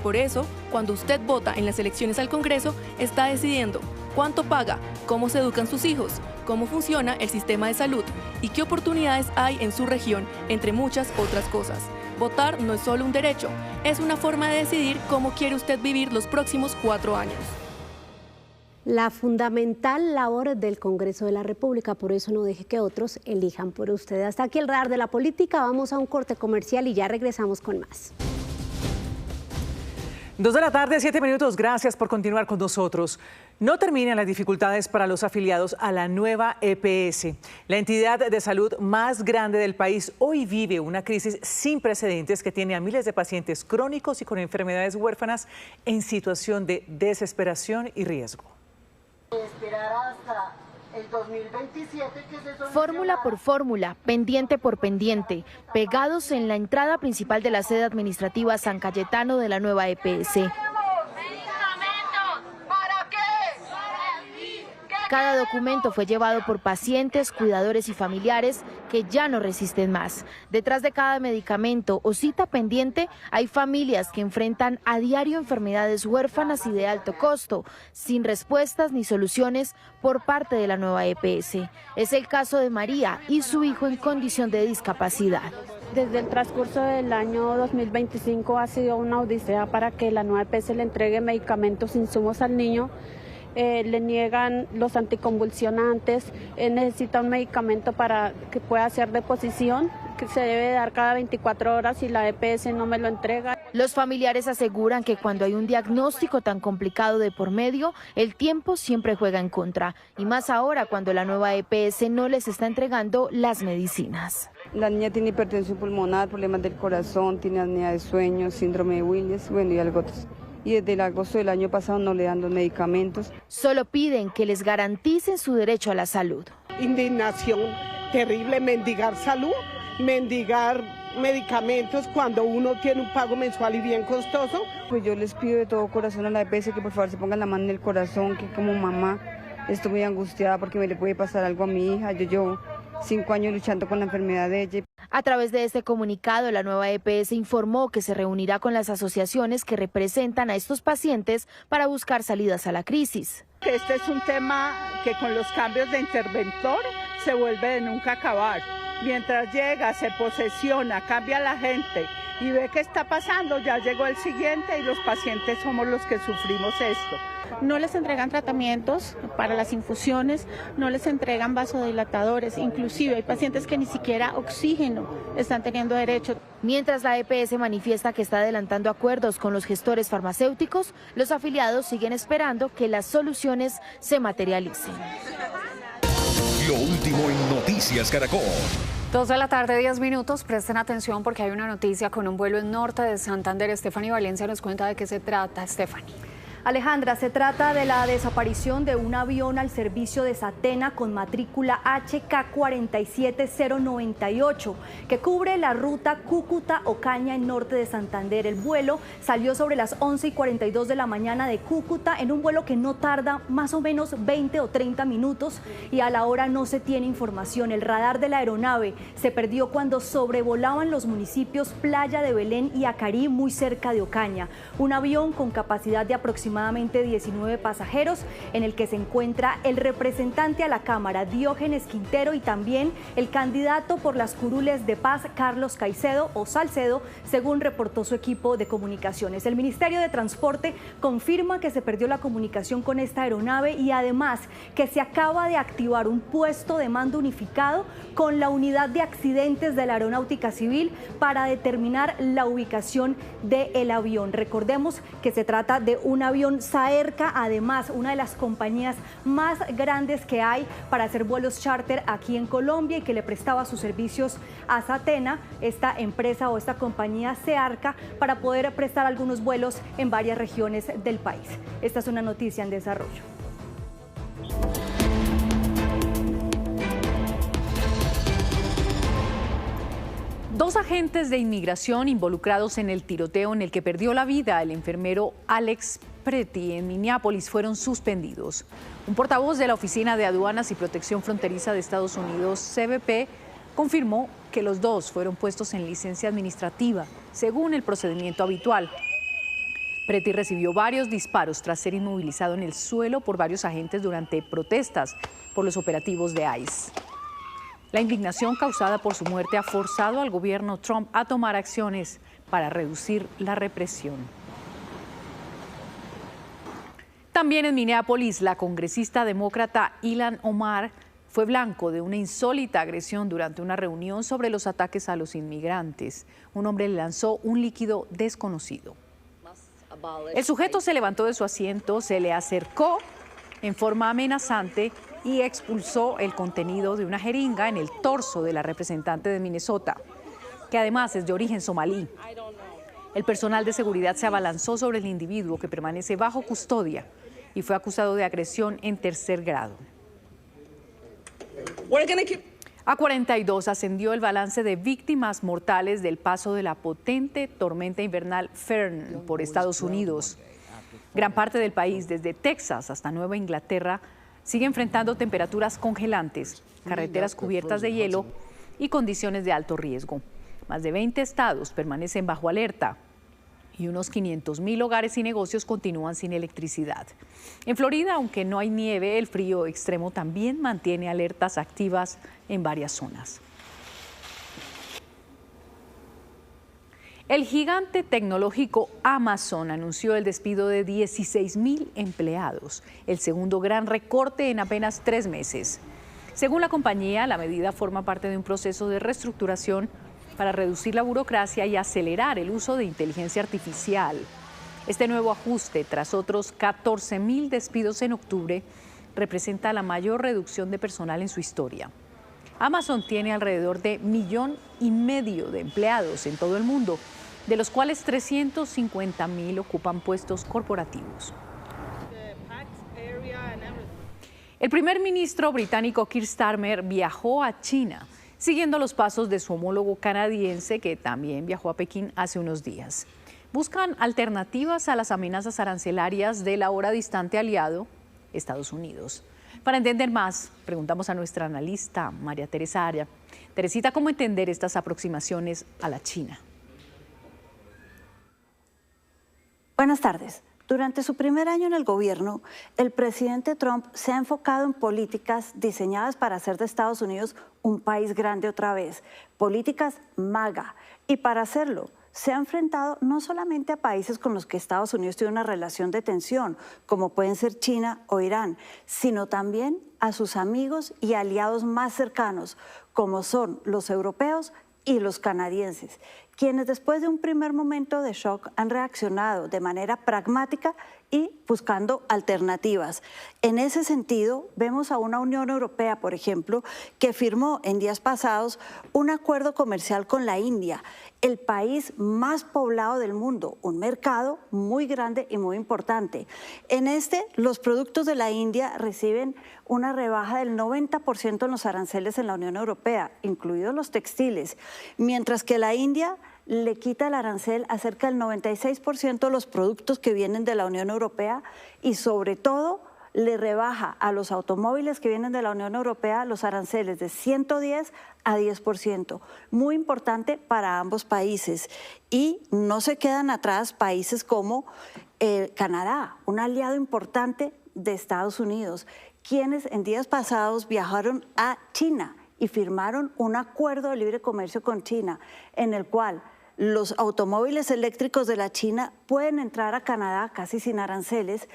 Por eso, cuando usted vota en las elecciones al Congreso, está decidiendo cuánto paga, cómo se educan sus hijos, cómo funciona el sistema de salud y qué oportunidades hay en su región, entre muchas otras cosas. Votar no es solo un derecho, es una forma de decidir cómo quiere usted vivir los próximos 4 años. La fundamental labor del Congreso de la República, por eso no deje que otros elijan por usted. Hasta aquí el radar de la política, vamos a un corte comercial y ya regresamos con más. 2 de la tarde, 7 minutos. Gracias por continuar con nosotros. No terminan las dificultades para los afiliados a la nueva EPS. La entidad de salud más grande del país hoy vive una crisis sin precedentes que tiene a miles de pacientes crónicos y con enfermedades huérfanas en situación de desesperación y riesgo. Esperar hasta el 2027 que se solucione. Fórmula por fórmula, pendiente por pendiente, pegados en la entrada principal de la sede administrativa San Cayetano de la nueva EPS. Cada documento fue llevado por pacientes, cuidadores y familiares que ya no resisten más. Detrás de cada medicamento o cita pendiente hay familias que enfrentan a diario enfermedades huérfanas y de alto costo, sin respuestas ni soluciones por parte de la nueva EPS. Es el caso de María y su hijo en condición de discapacidad. Desde el transcurso del año 2025 ha sido una odisea para que la nueva EPS le entregue medicamentos, insumos al niño. Le niegan los anticonvulsionantes, necesita un medicamento para que pueda hacer deposición, que se debe dar cada 24 horas y la EPS no me lo entrega. Los familiares aseguran que cuando hay un diagnóstico tan complicado de por medio, el tiempo siempre juega en contra, y más ahora cuando la nueva EPS no les está entregando las medicinas. La niña tiene hipertensión pulmonar, problemas del corazón, tiene apnea de sueño, síndrome de Williams, bueno, y algo otros. Y desde el agosto del año pasado no le dan los medicamentos. Solo piden que les garanticen su derecho a la salud. Indignación terrible, mendigar salud, mendigar medicamentos cuando uno tiene un pago mensual y bien costoso. Pues yo les pido de todo corazón a la EPS que por favor se pongan la mano en el corazón, que como mamá estoy muy angustiada porque me le puede pasar algo a mi hija. Yo llevo 5 años luchando con la enfermedad de ella. A través de este comunicado, la nueva EPS informó que se reunirá con las asociaciones que representan a estos pacientes para buscar salidas a la crisis. Este es un tema que con los cambios de interventor se vuelve de nunca acabar. Mientras llega, se posesiona, cambia la gente y ve qué está pasando, ya llegó el siguiente y los pacientes somos los que sufrimos esto. No les entregan tratamientos para las infusiones, no les entregan vasodilatadores, inclusive hay pacientes que ni siquiera oxígeno están teniendo derecho. Mientras la EPS manifiesta que está adelantando acuerdos con los gestores farmacéuticos, los afiliados siguen esperando que las soluciones se materialicen. Lo último en Noticias Caracol. 2 de la tarde, 10 minutos. Presten atención porque hay una noticia con un vuelo en norte de Santander. Stephanie Valencia nos cuenta de qué se trata. Stephanie. Alejandra, se trata de la desaparición de un avión al servicio de Satena con matrícula HK47098 que cubre la ruta Cúcuta-Ocaña en norte de Santander. El vuelo salió sobre las 11:42 de la mañana de Cúcuta en un vuelo que no tarda más o menos 20 o 30 minutos y a la hora no se tiene información. El radar de la aeronave se perdió cuando sobrevolaban los municipios Playa de Belén y Acarí, muy cerca de Ocaña. Un avión con capacidad de aproximadamente 19 pasajeros, en el que se encuentra el representante a la Cámara, Diógenes Quintero, y también el candidato por las curules de Paz, Carlos Caicedo o Salcedo, según reportó su equipo de comunicaciones. El Ministerio de Transporte confirma que se perdió la comunicación con esta aeronave y además que se acaba de activar un puesto de mando unificado con la unidad de accidentes de la Aeronáutica Civil para determinar la ubicación del avión. Recordemos que se trata de un avión Saerca, además una de las compañías más grandes que hay para hacer vuelos charter aquí en Colombia y que le prestaba sus servicios a Satena, esta empresa o esta compañía Searca, para poder prestar algunos vuelos en varias regiones del país. Esta es una noticia en desarrollo. Dos agentes de inmigración involucrados en el tiroteo en el que perdió la vida el enfermero Alex Pretty en Minneapolis fueron suspendidos. Un portavoz de la Oficina de Aduanas y Protección Fronteriza de Estados Unidos, CBP, confirmó que los dos fueron puestos en licencia administrativa, según el procedimiento habitual. Pretty recibió varios disparos tras ser inmovilizado en el suelo por varios agentes durante protestas por los operativos de ICE. La indignación causada por su muerte ha forzado al gobierno Trump a tomar acciones para reducir la represión. También en Minneapolis, la congresista demócrata Ilhan Omar fue blanco de una insólita agresión durante una reunión sobre los ataques a los inmigrantes. Un hombre le lanzó un líquido desconocido. El sujeto se levantó de su asiento, se le acercó en forma amenazante y expulsó el contenido de una jeringa en el torso de la representante de Minnesota, que además es de origen somalí. El personal de seguridad se abalanzó sobre el individuo, que permanece bajo custodia y fue acusado de agresión en tercer grado. A 42 ascendió el balance de víctimas mortales del paso de la potente tormenta invernal Fern por Estados Unidos. Gran parte del país, desde Texas hasta Nueva Inglaterra, sigue enfrentando temperaturas congelantes, carreteras cubiertas de hielo y condiciones de alto riesgo. Más de 20 estados permanecen bajo alerta y unos 500.000 hogares y negocios continúan sin electricidad. En Florida, aunque no hay nieve, el frío extremo también mantiene alertas activas en varias zonas. El gigante tecnológico Amazon anunció el despido de 16.000 empleados, el segundo gran recorte en apenas 3 meses. Según la compañía, la medida forma parte de un proceso de reestructuración para reducir la burocracia y acelerar el uso de inteligencia artificial. Este nuevo ajuste, tras otros 14.000 despidos en octubre, representa la mayor reducción de personal en su historia. Amazon tiene alrededor de 1,5 millones de empleados en todo el mundo, de los cuales 350.000 ocupan puestos corporativos. El primer ministro británico Keir Starmer viajó a China, siguiendo los pasos de su homólogo canadiense, que también viajó a Pekín hace unos días. Buscan alternativas a las amenazas arancelarias del ahora distante aliado, Estados Unidos. Para entender más, preguntamos a nuestra analista, María Teresa Aria. Teresita, ¿cómo entender estas aproximaciones a la China? Buenas tardes. Durante su primer año en el gobierno, el presidente Trump se ha enfocado en políticas diseñadas para hacer de Estados Unidos un país grande otra vez, políticas MAGA. Y para hacerlo, se ha enfrentado no solamente a países con los que Estados Unidos tiene una relación de tensión, como pueden ser China o Irán, sino también a sus amigos y aliados más cercanos, como son los europeos y los canadienses, quienes después de un primer momento de shock han reaccionado de manera pragmática y buscando alternativas. En ese sentido, vemos a una Unión Europea, por ejemplo, que firmó en días pasados un acuerdo comercial con la India, el país más poblado del mundo, un mercado muy grande y muy importante. En los productos de la India reciben una rebaja del 90% en los aranceles en la Unión Europea, incluidos los textiles, mientras que la India le quita el arancel a cerca del 96% de los productos que vienen de la Unión Europea y sobre todo le rebaja a los automóviles que vienen de la Unión Europea los aranceles de 110 a 10%. Muy importante para ambos países. Y no se quedan atrás países como Canadá, un aliado importante de Estados Unidos, quienes en días pasados viajaron a China y firmaron un acuerdo de libre comercio con China, en el cual los automóviles eléctricos de la China pueden entrar a Canadá casi sin aranceles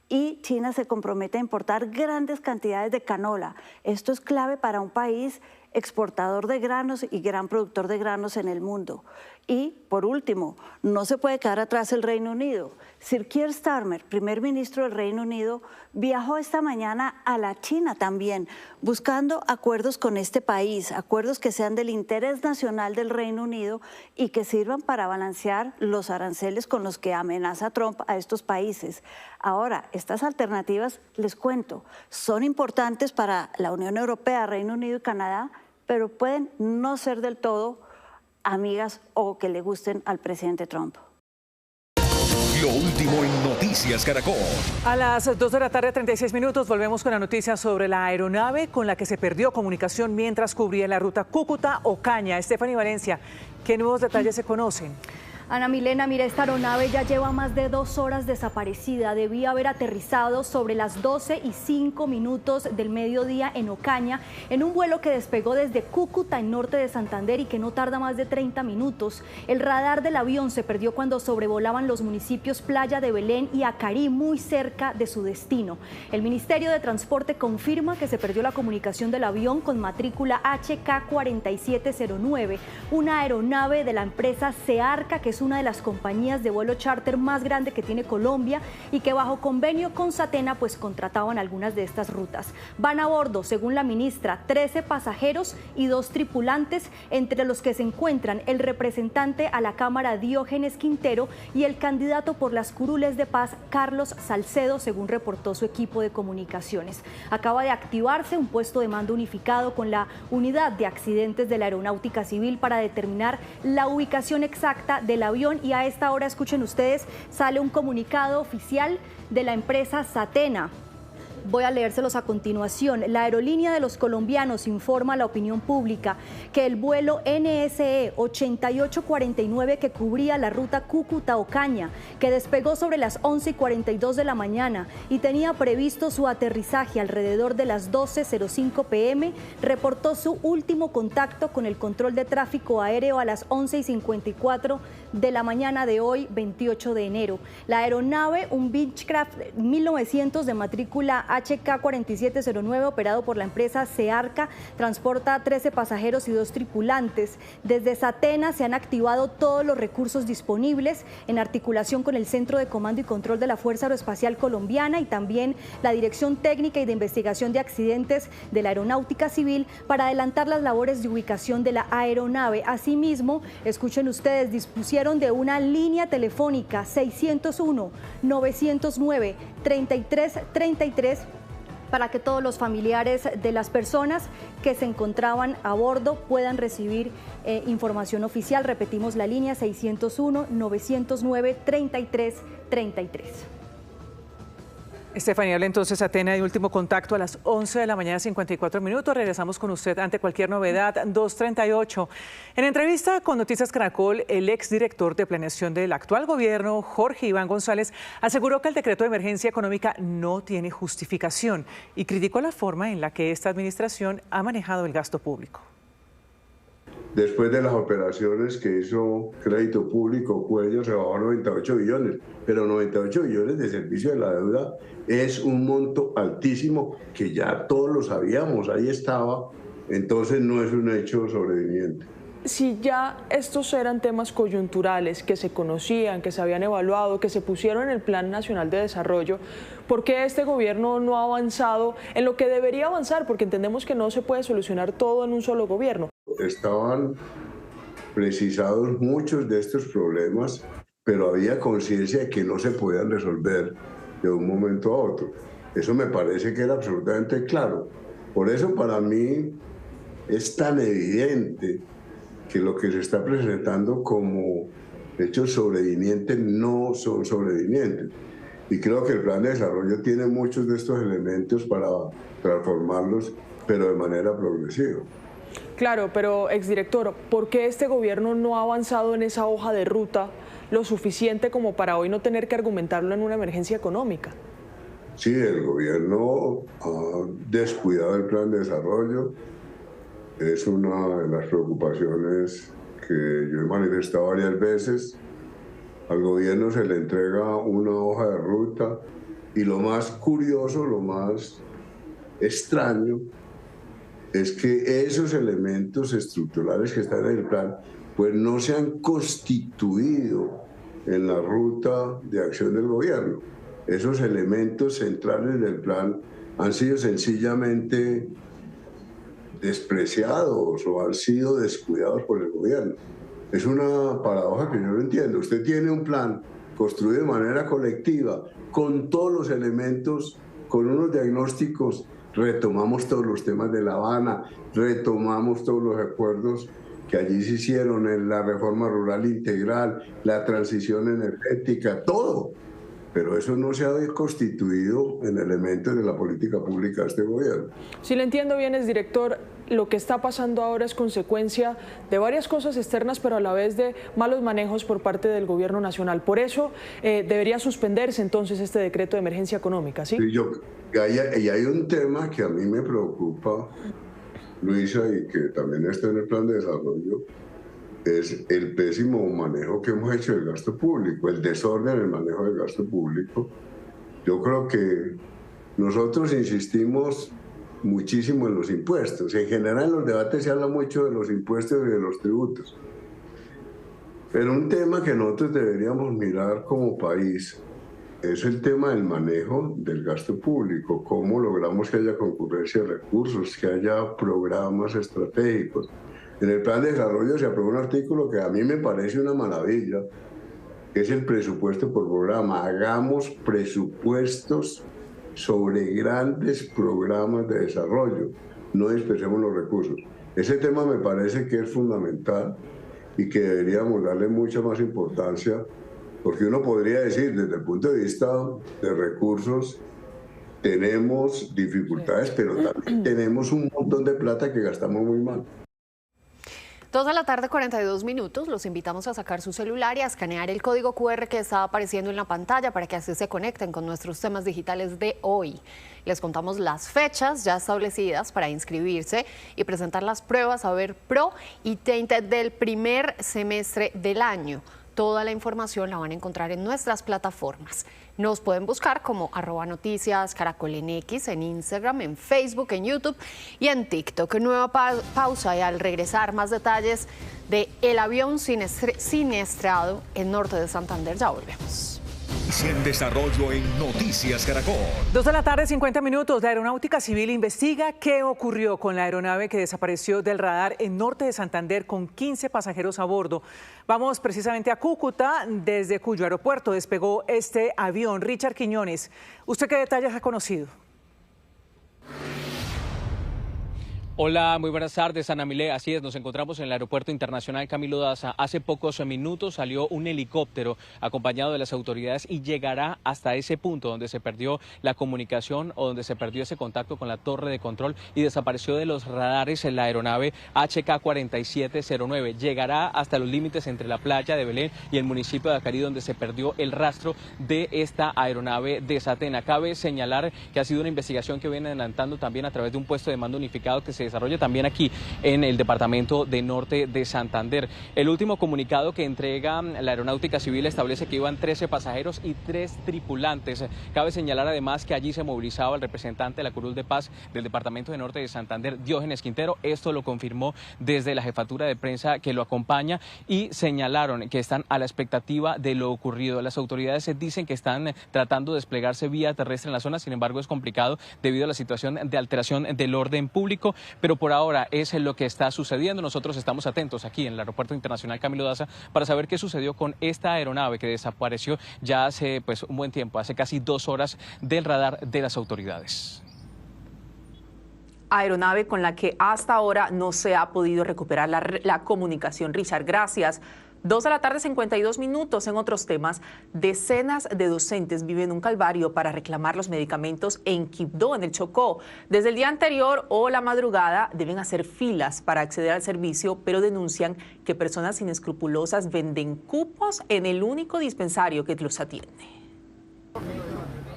y China se compromete a importar grandes cantidades de canola. Esto es clave para un país exportador de granos y gran productor de granos en el mundo. Y, por último, no se puede quedar atrás el Reino Unido. Sir Keir Starmer, primer ministro del Reino Unido, viajó esta mañana a la China también, buscando acuerdos con este país, acuerdos que sean del interés nacional del Reino Unido y que sirvan para balancear los aranceles con los que amenaza Trump a estos países. Ahora, estas alternativas, les cuento, son importantes para la Unión Europea, Reino Unido y Canadá, pero pueden no ser del todo amigas o que le gusten al presidente Trump. Lo último en Noticias Caracol. A las 2 de la tarde, 36 minutos, volvemos con la noticia sobre la aeronave con la que se perdió comunicación mientras cubría la ruta Cúcuta-Ocaña. Stephanie Valencia, ¿qué nuevos detalles se conocen? Ana Milena, mira, esta aeronave ya lleva más de 2 horas desaparecida. Debía haber aterrizado sobre las 12:05 del mediodía en Ocaña, en un vuelo que despegó desde Cúcuta, en norte de Santander, y que no tarda más de 30 minutos. El radar del avión se perdió cuando sobrevolaban los municipios Playa de Belén y Acarí, muy cerca de su destino. El Ministerio de Transporte confirma que se perdió la comunicación del avión con matrícula HK4709, una aeronave de la empresa Searca, que es una de las compañías de vuelo charter más grande que tiene Colombia y que bajo convenio con Satena pues contrataban algunas de estas rutas. Van a bordo, según la ministra, 13 pasajeros y 2 tripulantes, entre los que se encuentran el representante a la Cámara Diógenes Quintero y el candidato por las curules de paz Carlos Salcedo, según reportó su equipo de comunicaciones. Acaba de activarse un puesto de mando unificado con la Unidad de Accidentes de la Aeronáutica Civil para determinar la ubicación exacta del avión, y a esta hora, escuchen ustedes, sale un comunicado oficial de la empresa Satena. Voy a leérselos a continuación. La aerolínea de los colombianos informa a la opinión pública que el vuelo NSE 8849 que cubría la ruta Cúcuta-Ocaña, que despegó sobre las 11:42 de la mañana y tenía previsto su aterrizaje alrededor de las 12:05 p.m., reportó su último contacto con el control de tráfico aéreo a las 11:54 de la mañana de hoy, 28 de enero. La aeronave, un Beechcraft 1900 de matrícula HK4709, operado por la empresa Searca, transporta 13 pasajeros y 2 tripulantes. Desde Satena se han activado todos los recursos disponibles en articulación con el Centro de Comando y Control de la Fuerza Aeroespacial Colombiana y también la Dirección Técnica y de Investigación de Accidentes de la Aeronáutica Civil para adelantar las labores de ubicación de la aeronave. Asimismo, escuchen ustedes, dispusieron de una línea telefónica 601-909-3333 para que todos los familiares de las personas que se encontraban a bordo puedan recibir información oficial. Repetimos la línea 601-909-3333. Estefanía, habla entonces Satena de último contacto a las 11 de la mañana, 54 minutos. Regresamos con usted ante cualquier novedad, 2:38. En entrevista con Noticias Caracol, el exdirector de planeación del actual gobierno, Jorge Iván González, aseguró que el decreto de emergencia económica no tiene justificación y criticó la forma en la que esta administración ha manejado el gasto público. Después de las operaciones que hizo Crédito Público, Cuello se bajó 98 billones, pero 98 billones de servicio de la deuda es un monto altísimo que ya todos lo sabíamos, ahí estaba, entonces no es un hecho sobreviviente. si ya estos eran temas coyunturales que se conocían, que se habían evaluado, que se pusieron en el Plan Nacional de Desarrollo, ¿por qué este gobierno no ha avanzado en lo que debería avanzar? Porque entendemos que no se puede solucionar todo en un solo gobierno. Estaban precisados muchos de estos problemas, pero había conciencia de que no se podían resolver de un momento a otro. Eso me parece que era absolutamente claro. Por eso para mí es tan evidente que lo que se está presentando como hechos sobrevinientes no son sobrevinientes. Y creo que el plan de desarrollo tiene muchos de estos elementos para transformarlos, pero de manera progresiva. Claro, pero exdirector, ¿por qué este gobierno no ha avanzado en esa hoja de ruta lo suficiente como para hoy no tener que argumentarlo en una emergencia económica? Sí, el gobierno ha descuidado el plan de desarrollo. Es una de las preocupaciones que yo he manifestado varias veces. Al gobierno se le entrega una hoja de ruta y lo más curioso, lo más extraño, es que esos elementos estructurales que están en el plan pues no se han constituido en la ruta de acción del gobierno. Esos elementos centrales del plan han sido sencillamente despreciados o han sido descuidados por el gobierno. Es una paradoja que yo no entiendo. Usted tiene un plan construido de manera colectiva, con todos los elementos, con unos diagnósticos, retomamos todos los temas de La Habana, retomamos todos los acuerdos que allí se hicieron en la reforma rural integral, la transición energética, todo. Pero eso no se ha constituido en elementos de la política pública de este gobierno. Si le entiendo bien, exdirector, lo que está pasando ahora es consecuencia de varias cosas externas, pero a la vez de malos manejos por parte del gobierno nacional. Por eso debería suspenderse entonces este decreto de emergencia económica, ¿sí? Y hay un tema que a mí me preocupa, Luisa, y que también está en el plan de desarrollo, es el pésimo manejo que hemos hecho del gasto público, el desorden en el manejo del gasto público. Yo creo que nosotros insistimos muchísimo en los impuestos. En general en los debates se habla mucho de los impuestos y de los tributos. Pero un tema que nosotros deberíamos mirar como país es el tema del manejo del gasto público, cómo logramos que haya concurrencia de recursos, que haya programas estratégicos. En el plan de desarrollo se aprobó un artículo que a mí me parece una maravilla, que es el presupuesto por programa. Hagamos presupuestos sobre grandes programas de desarrollo, no desperdiciemos los recursos. Ese tema me parece que es fundamental y que deberíamos darle mucha más importancia, porque uno podría decir, desde el punto de vista de recursos, tenemos dificultades, pero también tenemos un montón de plata que gastamos muy mal. 2:42 p.m. Los invitamos a sacar su celular y a escanear el código QR que está apareciendo en la pantalla para que así se conecten con nuestros temas digitales de hoy. Les contamos las fechas ya establecidas para inscribirse y presentar las pruebas Saber Pro y TEINT del primer semestre del año. Toda la información la van a encontrar en nuestras plataformas. Nos pueden buscar como @noticias Caracol en X, en Instagram, en Facebook, en YouTube y en TikTok. Nueva pausa y al regresar más detalles de el avión siniestrado en norte de Santander. Ya volvemos. En desarrollo en Noticias Caracol. 2:50 p.m. La Aeronáutica Civil investiga qué ocurrió con la aeronave que desapareció del radar en norte de Santander con 15 pasajeros a bordo. Vamos precisamente a Cúcuta, desde cuyo aeropuerto despegó este avión. Richard Quiñones, ¿usted qué detalles ha conocido? Hola, muy buenas tardes, Ana Milé. Así es, nos encontramos en el Aeropuerto Internacional Camilo Daza. Hace pocos minutos salió un helicóptero acompañado de las autoridades y llegará hasta ese punto donde se perdió la comunicación o donde se perdió ese contacto con la torre de control y desapareció de los radares en la aeronave HK4709. Llegará hasta los límites entre la playa de Belén y el municipio de Acarí, donde se perdió el rastro de esta aeronave de Satena. Cabe señalar que ha sido una investigación que viene adelantando también a través de un puesto de mando unificado que se desarrolla también aquí en el departamento de Norte de Santander. El último comunicado que entrega la Aeronáutica Civil establece que iban 13 pasajeros y 3 tripulantes. Cabe señalar además que allí se movilizaba el representante de la Curul de Paz del departamento de Norte de Santander, Diógenes Quintero. Esto lo confirmó desde la jefatura de prensa que lo acompaña y señalaron que están a la expectativa de lo ocurrido. Las autoridades dicen que están tratando de desplegarse vía terrestre en la zona, sin embargo es complicado debido a la situación de alteración del orden público, pero por ahora es lo que está sucediendo. Nosotros estamos atentos aquí en el Aeropuerto Internacional Camilo Daza para saber qué sucedió con esta aeronave que desapareció ya hace un buen tiempo, hace casi 2 horas del radar de las autoridades. Aeronave con la que hasta ahora no se ha podido recuperar la comunicación. Richard, gracias. 2:52 p.m. En otros temas, decenas de docentes viven un calvario para reclamar los medicamentos en Quibdó, en el Chocó. Desde el día anterior o la madrugada deben hacer filas para acceder al servicio, pero denuncian que personas inescrupulosas venden cupos en el único dispensario que los atiende.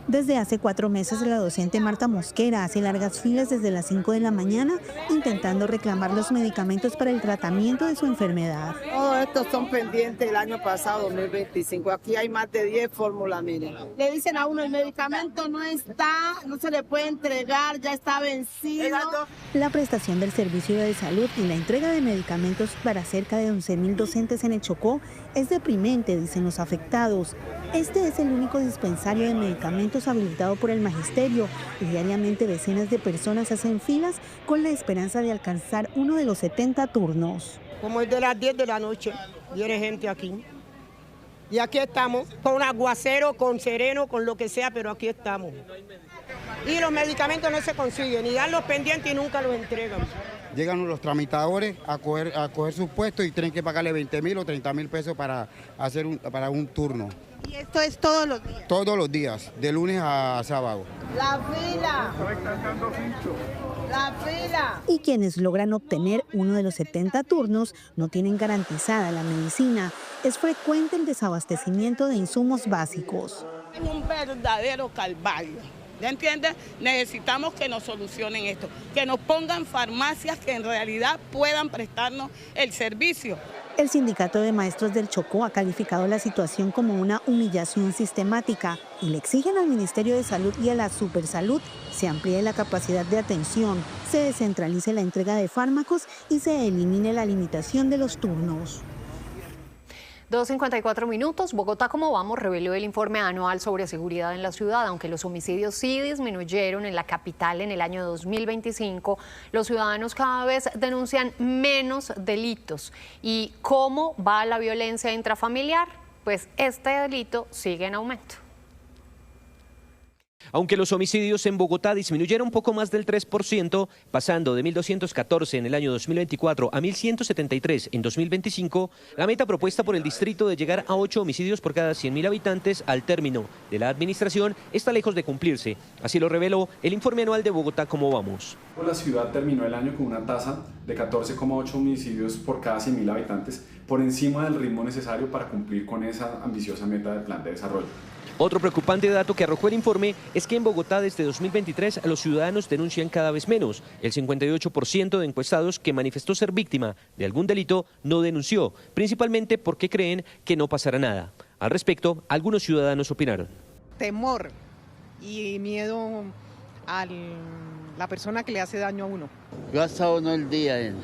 Desde hace 4 meses, la docente Marta Mosquera hace largas filas desde las 5 de la mañana intentando reclamar los medicamentos para el tratamiento de su enfermedad. Todos estos son pendientes del año pasado, 2025. Aquí hay más de 10 fórmulas, miren. Le dicen a uno, el medicamento no está, no se le puede entregar, ya está vencido. La prestación del servicio de salud y la entrega de medicamentos para cerca de 11.000 docentes en el Chocó es deprimente, dicen los afectados. Este es el único dispensario de medicamentos habilitado por el magisterio y diariamente decenas de personas hacen filas con la esperanza de alcanzar uno de los 70 turnos. Como es de las 10 de la noche, viene gente aquí. Y aquí estamos, con aguacero, con sereno, con lo que sea, pero aquí estamos. Y los medicamentos no se consiguen, y dan los pendientes y nunca los entregan. Llegan los tramitadores a coger sus puestos y tienen que pagarle 20.000 o 30.000 pesos para un turno. ¿Y esto es todos los días? Todos los días, de lunes a sábado. La fila. La fila. Y quienes logran obtener uno de los 70 turnos no tienen garantizada la medicina. Es frecuente el desabastecimiento de insumos básicos. Es un verdadero calvario. ¿Ya entiendes? Necesitamos que nos solucionen esto, que nos pongan farmacias que en realidad puedan prestarnos el servicio. El Sindicato de Maestros del Chocó ha calificado la situación como una humillación sistemática y le exigen al Ministerio de Salud y a la Supersalud se amplíe la capacidad de atención, se descentralice la entrega de fármacos y se elimine la limitación de los turnos. 2:54 p.m. Bogotá, ¿cómo vamos?, reveló el informe anual sobre seguridad en la ciudad. Aunque los homicidios sí disminuyeron en la capital en el año 2025, los ciudadanos cada vez denuncian menos delitos. ¿Y cómo va la violencia intrafamiliar? Pues este delito sigue en aumento. Aunque los homicidios en Bogotá disminuyeron un poco más del 3%, pasando de 1.214 en el año 2024 a 1.173 en 2025, la meta propuesta por el distrito de llegar a 8 homicidios por cada 100.000 habitantes al término de la administración está lejos de cumplirse. Así lo reveló el informe anual de Bogotá, ¿cómo vamos? La ciudad terminó el año con una tasa de 14,8 homicidios por cada 100.000 habitantes, por encima del ritmo necesario para cumplir con esa ambiciosa meta del plan de desarrollo. Otro preocupante dato que arrojó el informe es que en Bogotá desde 2023 los ciudadanos denuncian cada vez menos. El 58% de encuestados que manifestó ser víctima de algún delito no denunció, principalmente porque creen que no pasará nada. Al respecto, algunos ciudadanos opinaron. Temor y miedo a la persona que le hace daño a uno. Gasta uno el día en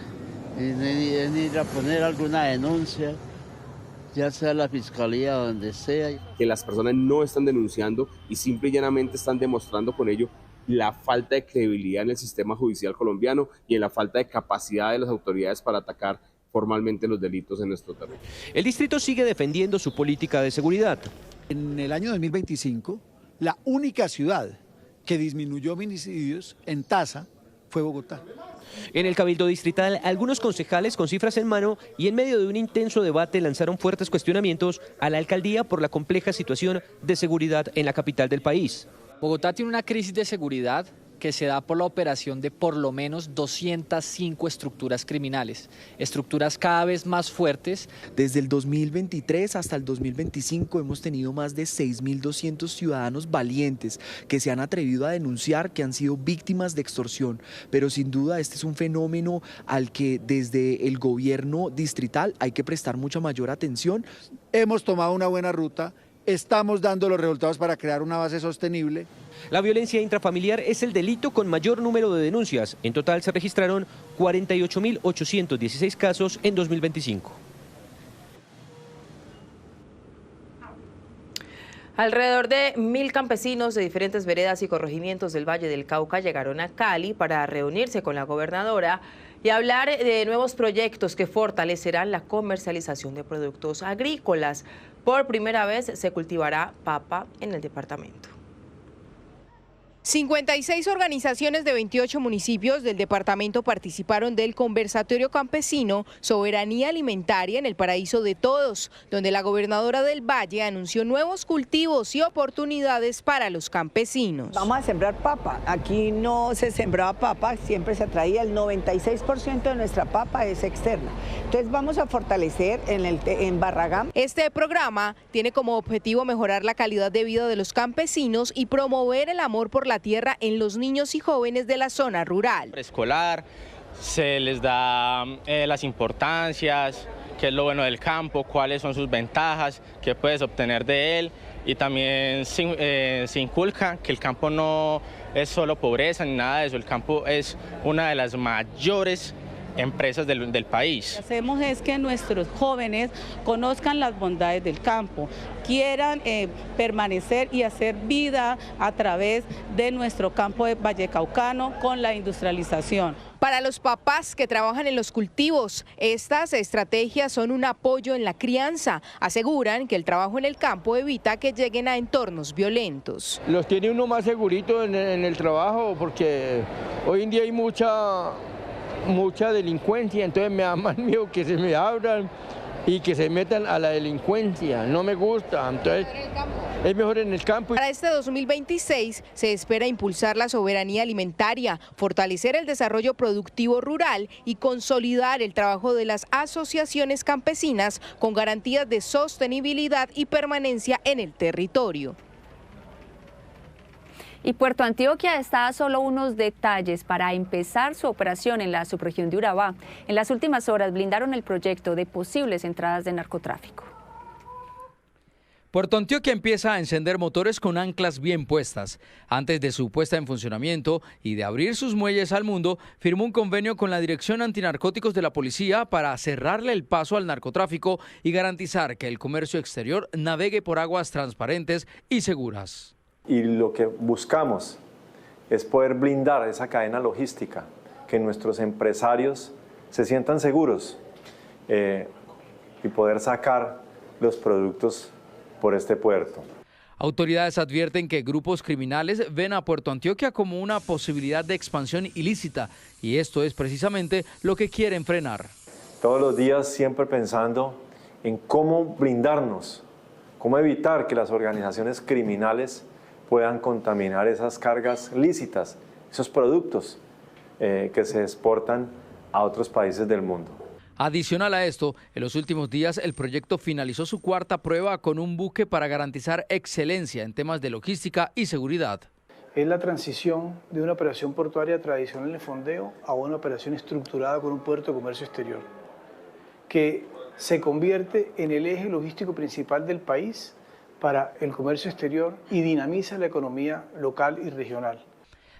ir a poner alguna denuncia, ya sea la fiscalía o donde sea. Que las personas no están denunciando y simple y llanamente están demostrando con ello la falta de credibilidad en el sistema judicial colombiano y en la falta de capacidad de las autoridades para atacar formalmente los delitos en nuestro terreno. El distrito sigue defendiendo su política de seguridad. En el año 2025, la única ciudad que disminuyó homicidios en tasa fue Bogotá. En el Cabildo Distrital, algunos concejales con cifras en mano y en medio de un intenso debate lanzaron fuertes cuestionamientos a la alcaldía por la compleja situación de seguridad en la capital del país. Bogotá tiene una crisis de seguridad que se da por la operación de por lo menos 205 estructuras criminales, estructuras cada vez más fuertes. Desde el 2023 hasta el 2025 hemos tenido más de 6.200 ciudadanos valientes que se han atrevido a denunciar que han sido víctimas de extorsión, pero sin duda este es un fenómeno al que desde el gobierno distrital hay que prestar mucha mayor atención. Hemos tomado una buena ruta, estamos dando los resultados para crear una base sostenible. La violencia intrafamiliar es el delito con mayor número de denuncias. En total se registraron 48.816 casos en 2025. Alrededor de 1.000 campesinos de diferentes veredas y corregimientos del Valle del Cauca llegaron a Cali para reunirse con la gobernadora y hablar de nuevos proyectos que fortalecerán la comercialización de productos agrícolas. Por primera vez se cultivará papa en el departamento. 56 organizaciones de 28 municipios del departamento participaron del conversatorio campesino Soberanía Alimentaria en el Paraíso de Todos, donde la gobernadora del Valle anunció nuevos cultivos y oportunidades para los campesinos. Vamos a sembrar papa. Aquí no se sembraba papa, siempre se traía el 96% de nuestra papa es externa. Entonces vamos a fortalecer en Barragán. Este programa tiene como objetivo mejorar la calidad de vida de los campesinos y promover el amor por la tierra en los niños y jóvenes de la zona rural. Preescolar, se les da las importancias, qué es lo bueno del campo, cuáles son sus ventajas, qué puedes obtener de él, y también se inculca que el campo no es solo pobreza ni nada de eso, el campo es una de las mayores empresas del país. Lo que hacemos es que nuestros jóvenes conozcan las bondades del campo, quieran permanecer y hacer vida a través de nuestro campo de Vallecaucano con la industrialización. Para los papás que trabajan en los cultivos, estas estrategias son un apoyo en la crianza. Aseguran que el trabajo en el campo evita que lleguen a entornos violentos. Los tiene uno más segurito en el trabajo porque hoy en día hay mucha delincuencia, entonces me da más miedo que se me abran y que se metan a la delincuencia, no me gusta, entonces es mejor en el campo. Para este 2026 se espera impulsar la soberanía alimentaria, fortalecer el desarrollo productivo rural y consolidar el trabajo de las asociaciones campesinas con garantías de sostenibilidad y permanencia en el territorio. Y Puerto Antioquia está a solo unos detalles para empezar su operación en la subregión de Urabá. En las últimas horas blindaron el proyecto de posibles entradas de narcotráfico. Puerto Antioquia empieza a encender motores con anclas bien puestas. Antes de su puesta en funcionamiento y de abrir sus muelles al mundo, firmó un convenio con la Dirección Antinarcóticos de la Policía para cerrarle el paso al narcotráfico y garantizar que el comercio exterior navegue por aguas transparentes y seguras. Y lo que buscamos es poder blindar esa cadena logística, que nuestros empresarios se sientan seguros y poder sacar los productos por este puerto. Autoridades advierten que grupos criminales ven a Puerto Antioquia como una posibilidad de expansión ilícita y esto es precisamente lo que quieren frenar. Todos los días siempre pensando en cómo blindarnos, cómo evitar que las organizaciones criminales puedan contaminar esas cargas lícitas, esos productos que se exportan a otros países del mundo. Adicional a esto, en los últimos días el proyecto finalizó su cuarta prueba con un buque para garantizar excelencia en temas de logística y seguridad. Es la transición de una operación portuaria tradicional de fondeo a una operación estructurada con un puerto de comercio exterior, que se convierte en el eje logístico principal del país para el comercio exterior y dinamiza la economía local y regional.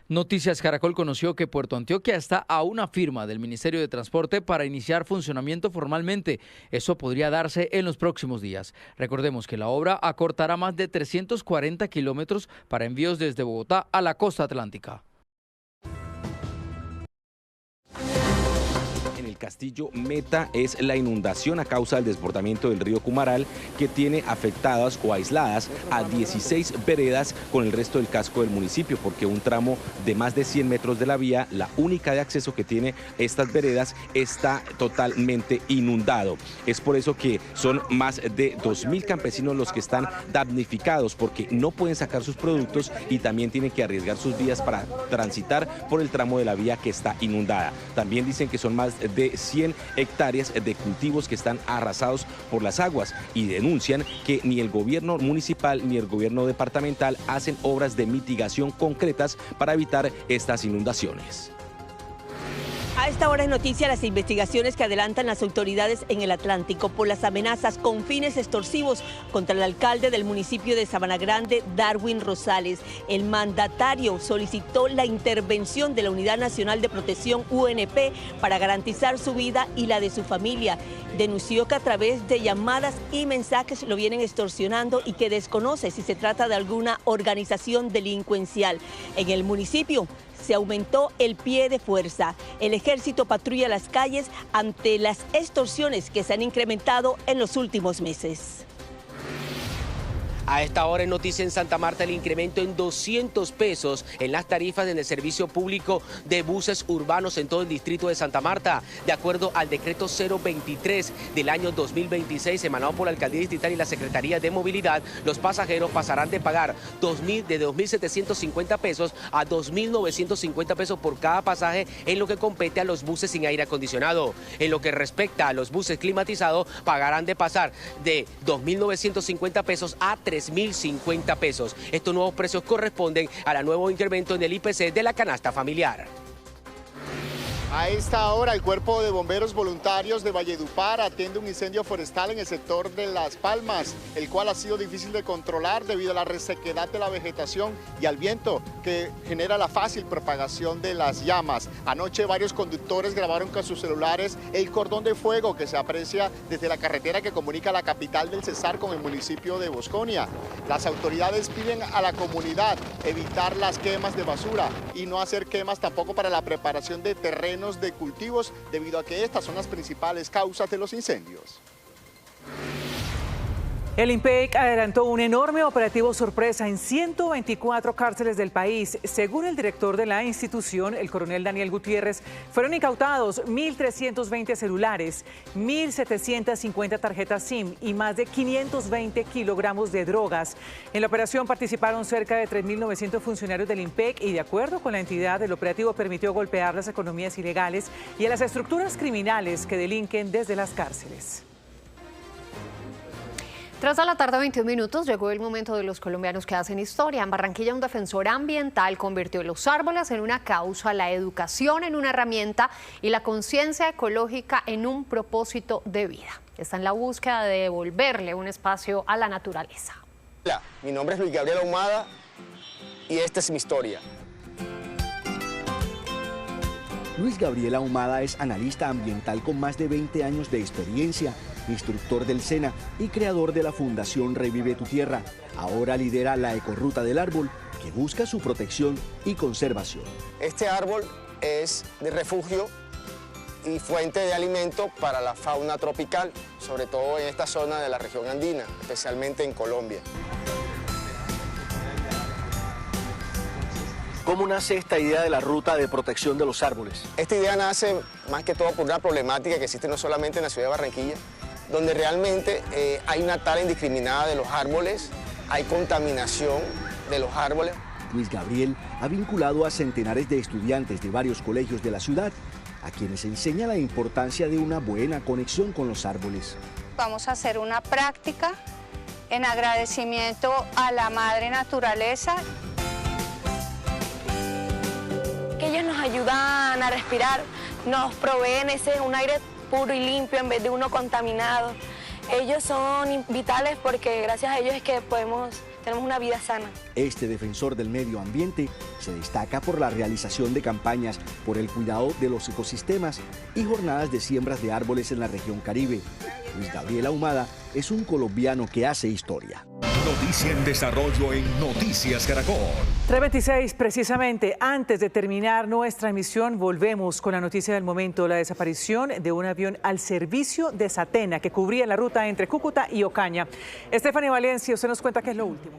Noticias Caracol conoció que Puerto Antioquia está a una firma del Ministerio de Transporte para iniciar funcionamiento formalmente. Eso podría darse en los próximos días. Recordemos que la obra acortará más de 340 kilómetros para envíos desde Bogotá a la costa atlántica. el Castillo Meta es la inundación a causa del desbordamiento del río Cumaral, que tiene afectadas o aisladas a 16 veredas con el resto del casco del municipio, porque un tramo de más de 100 metros de la vía, la única de acceso que tiene estas veredas, está totalmente inundado. Es por eso que son más de 2.000 campesinos los que están damnificados, porque no pueden sacar sus productos y también tienen que arriesgar sus vidas para transitar por el tramo de la vía que está inundada. También dicen que son más de 100 hectáreas de cultivos que están arrasados por las aguas y denuncian que ni el gobierno municipal ni el gobierno departamental hacen obras de mitigación concretas para evitar estas inundaciones. A esta hora es noticia las investigaciones que adelantan las autoridades en el Atlántico por las amenazas con fines extorsivos contra el alcalde del municipio de Sabana Grande, Darwin Rosales. El mandatario solicitó la intervención de la Unidad Nacional de Protección UNP para garantizar su vida y la de su familia. Denunció que a través de llamadas y mensajes lo vienen extorsionando y que desconoce si se trata de alguna organización delincuencial. En el municipio se aumentó el pie de fuerza. El ejército patrulla las calles ante las extorsiones que se han incrementado en los últimos meses. A esta hora en Noticia en Santa Marta, el incremento en 200 pesos en las tarifas en el servicio público de buses urbanos en todo el distrito de Santa Marta. De acuerdo al decreto 023 del año 2026 emanado por la Alcaldía Distrital y la Secretaría de Movilidad, los pasajeros pasarán de pagar de 2.750 pesos a 2.950 pesos por cada pasaje en lo que compete a los buses sin aire acondicionado. En lo que respecta a los buses climatizados, pagarán de pasar de 2.950 pesos a 3.050 pesos. Estos nuevos precios corresponden al nuevo incremento en el IPC de la canasta familiar. A esta hora, el Cuerpo de Bomberos Voluntarios de Valledupar atiende un incendio forestal en el sector de Las Palmas, el cual ha sido difícil de controlar debido a la resequedad de la vegetación y al viento que genera la fácil propagación de las llamas. Anoche varios conductores grabaron con sus celulares el cordón de fuego que se aprecia desde la carretera que comunica la capital del Cesar con el municipio de Bosconia. Las autoridades piden a la comunidad evitar las quemas de basura y no hacer quemas tampoco para la preparación de terrenos de cultivos, debido a que estas son las principales causas de los incendios. El INPEC adelantó un enorme operativo sorpresa en 124 cárceles del país. Según el director de la institución, el coronel Daniel Gutiérrez, fueron incautados 1.320 celulares, 1.750 tarjetas SIM y más de 520 kilogramos de drogas. En la operación participaron cerca de 3.900 funcionarios del INPEC y, de acuerdo con la entidad, el operativo permitió golpear las economías ilegales y a las estructuras criminales que delinquen desde las cárceles. 3 de la tarde, 21 minutos, llegó el momento de los colombianos que hacen historia. En Barranquilla, un defensor ambiental convirtió los árboles en una causa, la educación en una herramienta y la conciencia ecológica en un propósito de vida. Está en la búsqueda de devolverle un espacio a la naturaleza. Hola, mi nombre es Luis Gabriel Ahumada y esta es mi historia. Luis Gabriel Ahumada es analista ambiental con más de 20 años de experiencia, instructor del SENA y creador de la Fundación Revive tu Tierra. Ahora lidera la Ecorruta del Árbol, que busca su protección y conservación. Este árbol es de refugio y fuente de alimento para la fauna tropical, sobre todo en esta zona de la región andina, especialmente en Colombia. ¿Cómo nace esta idea de la ruta de protección de los árboles? Esta idea nace más que todo por una problemática que existe no solamente en la ciudad de Barranquilla, donde realmente hay una tala indiscriminada de los árboles, hay contaminación de los árboles. Luis Gabriel ha vinculado a centenares de estudiantes de varios colegios de la ciudad, a quienes enseña la importancia de una buena conexión con los árboles. Vamos a hacer una práctica en agradecimiento a la madre naturaleza. Que ellos nos ayudan a respirar, nos proveen un aire puro y limpio en vez de uno contaminado. Ellos son vitales porque gracias a ellos es que tenemos una vida sana. Este defensor del medio ambiente se destaca por la realización de campañas por el cuidado de los ecosistemas y jornadas de siembras de árboles en la región Caribe. Luis Gabriel Ahumada es un colombiano que hace historia. Noticia en desarrollo en Noticias Caracol. 3:26, precisamente antes de terminar nuestra emisión, volvemos con la noticia del momento, la desaparición de un avión al servicio de Satena que cubría la ruta entre Cúcuta y Ocaña. Estefany Valencia, usted nos cuenta qué es lo último.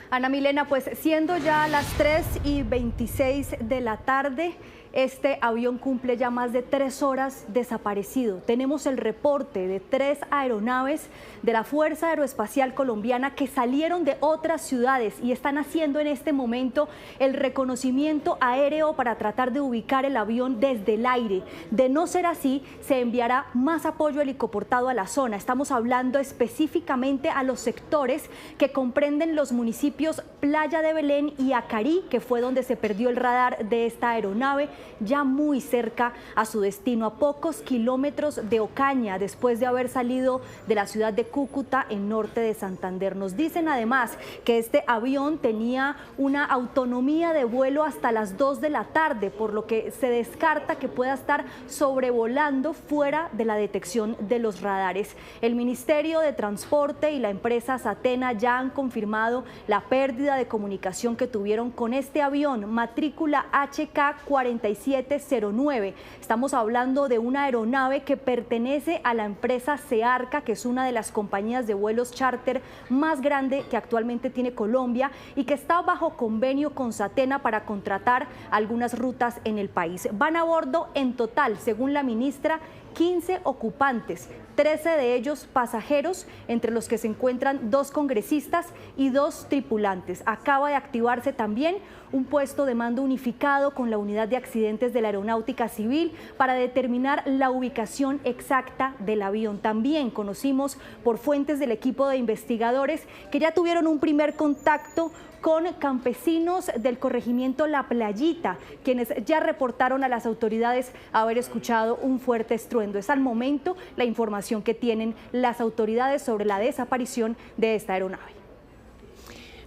Ana Milena, pues siendo ya las 3:26 de la tarde, este avión cumple ya más de 3 horas desaparecido. Tenemos el reporte de 3 aeronaves de la Fuerza Aeroespacial Colombiana que salieron de otras ciudades y están haciendo en este momento el reconocimiento aéreo para tratar de ubicar el avión desde el aire. De no ser así, se enviará más apoyo helicoportado a la zona. Estamos hablando específicamente a los sectores que comprenden los municipios Playa de Belén y Acarí, que fue donde se perdió el radar de esta aeronave, ya muy cerca a su destino, a pocos kilómetros de Ocaña, después de haber salido de la ciudad de Cúcuta, en norte de Santander. Nos dicen además que este avión tenía una autonomía de vuelo hasta las 2 de la tarde, por lo que se descarta que pueda estar sobrevolando fuera de la detección de los radares. El Ministerio de Transporte y la empresa Satena ya han confirmado la pérdida de comunicación que tuvieron con este avión, matrícula HK4709. Estamos hablando de una aeronave que pertenece a la empresa Searca, que es una de las compañías de vuelos charter más grande que actualmente tiene Colombia y que está bajo convenio con Satena para contratar algunas rutas en el país. Van a bordo en total, según la ministra, 15 ocupantes, 13 de ellos pasajeros, entre los que se encuentran 2 congresistas y 2 tripulantes. Acaba de activarse también un puesto de mando unificado con la unidad de accidentes de la Aeronáutica Civil para determinar la ubicación exacta del avión. También conocimos por fuentes del equipo de investigadores que ya tuvieron un primer contacto con campesinos del corregimiento La Playita, quienes ya reportaron a las autoridades haber escuchado un fuerte estruendo. Es al momento la información que tienen las autoridades sobre la desaparición de esta aeronave.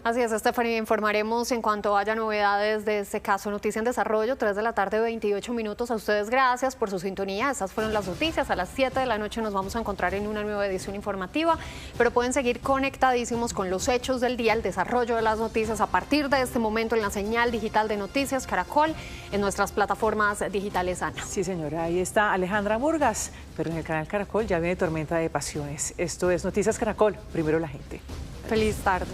Así es, Estefany, informaremos en cuanto haya novedades de este caso. Noticia en desarrollo, 3 de la tarde, 28 minutos. A ustedes gracias por su sintonía. Estas fueron las noticias. A las 7 de la noche nos vamos a encontrar en una nueva edición informativa, pero pueden seguir conectadísimos con los hechos del día, el desarrollo de las noticias a partir de este momento en la señal digital de Noticias Caracol, en nuestras plataformas digitales, Ana. Sí, señora, ahí está Alejandra Murgas, pero en el canal Caracol ya viene Tormenta de Pasiones. Esto es Noticias Caracol, primero la gente. Feliz tarde.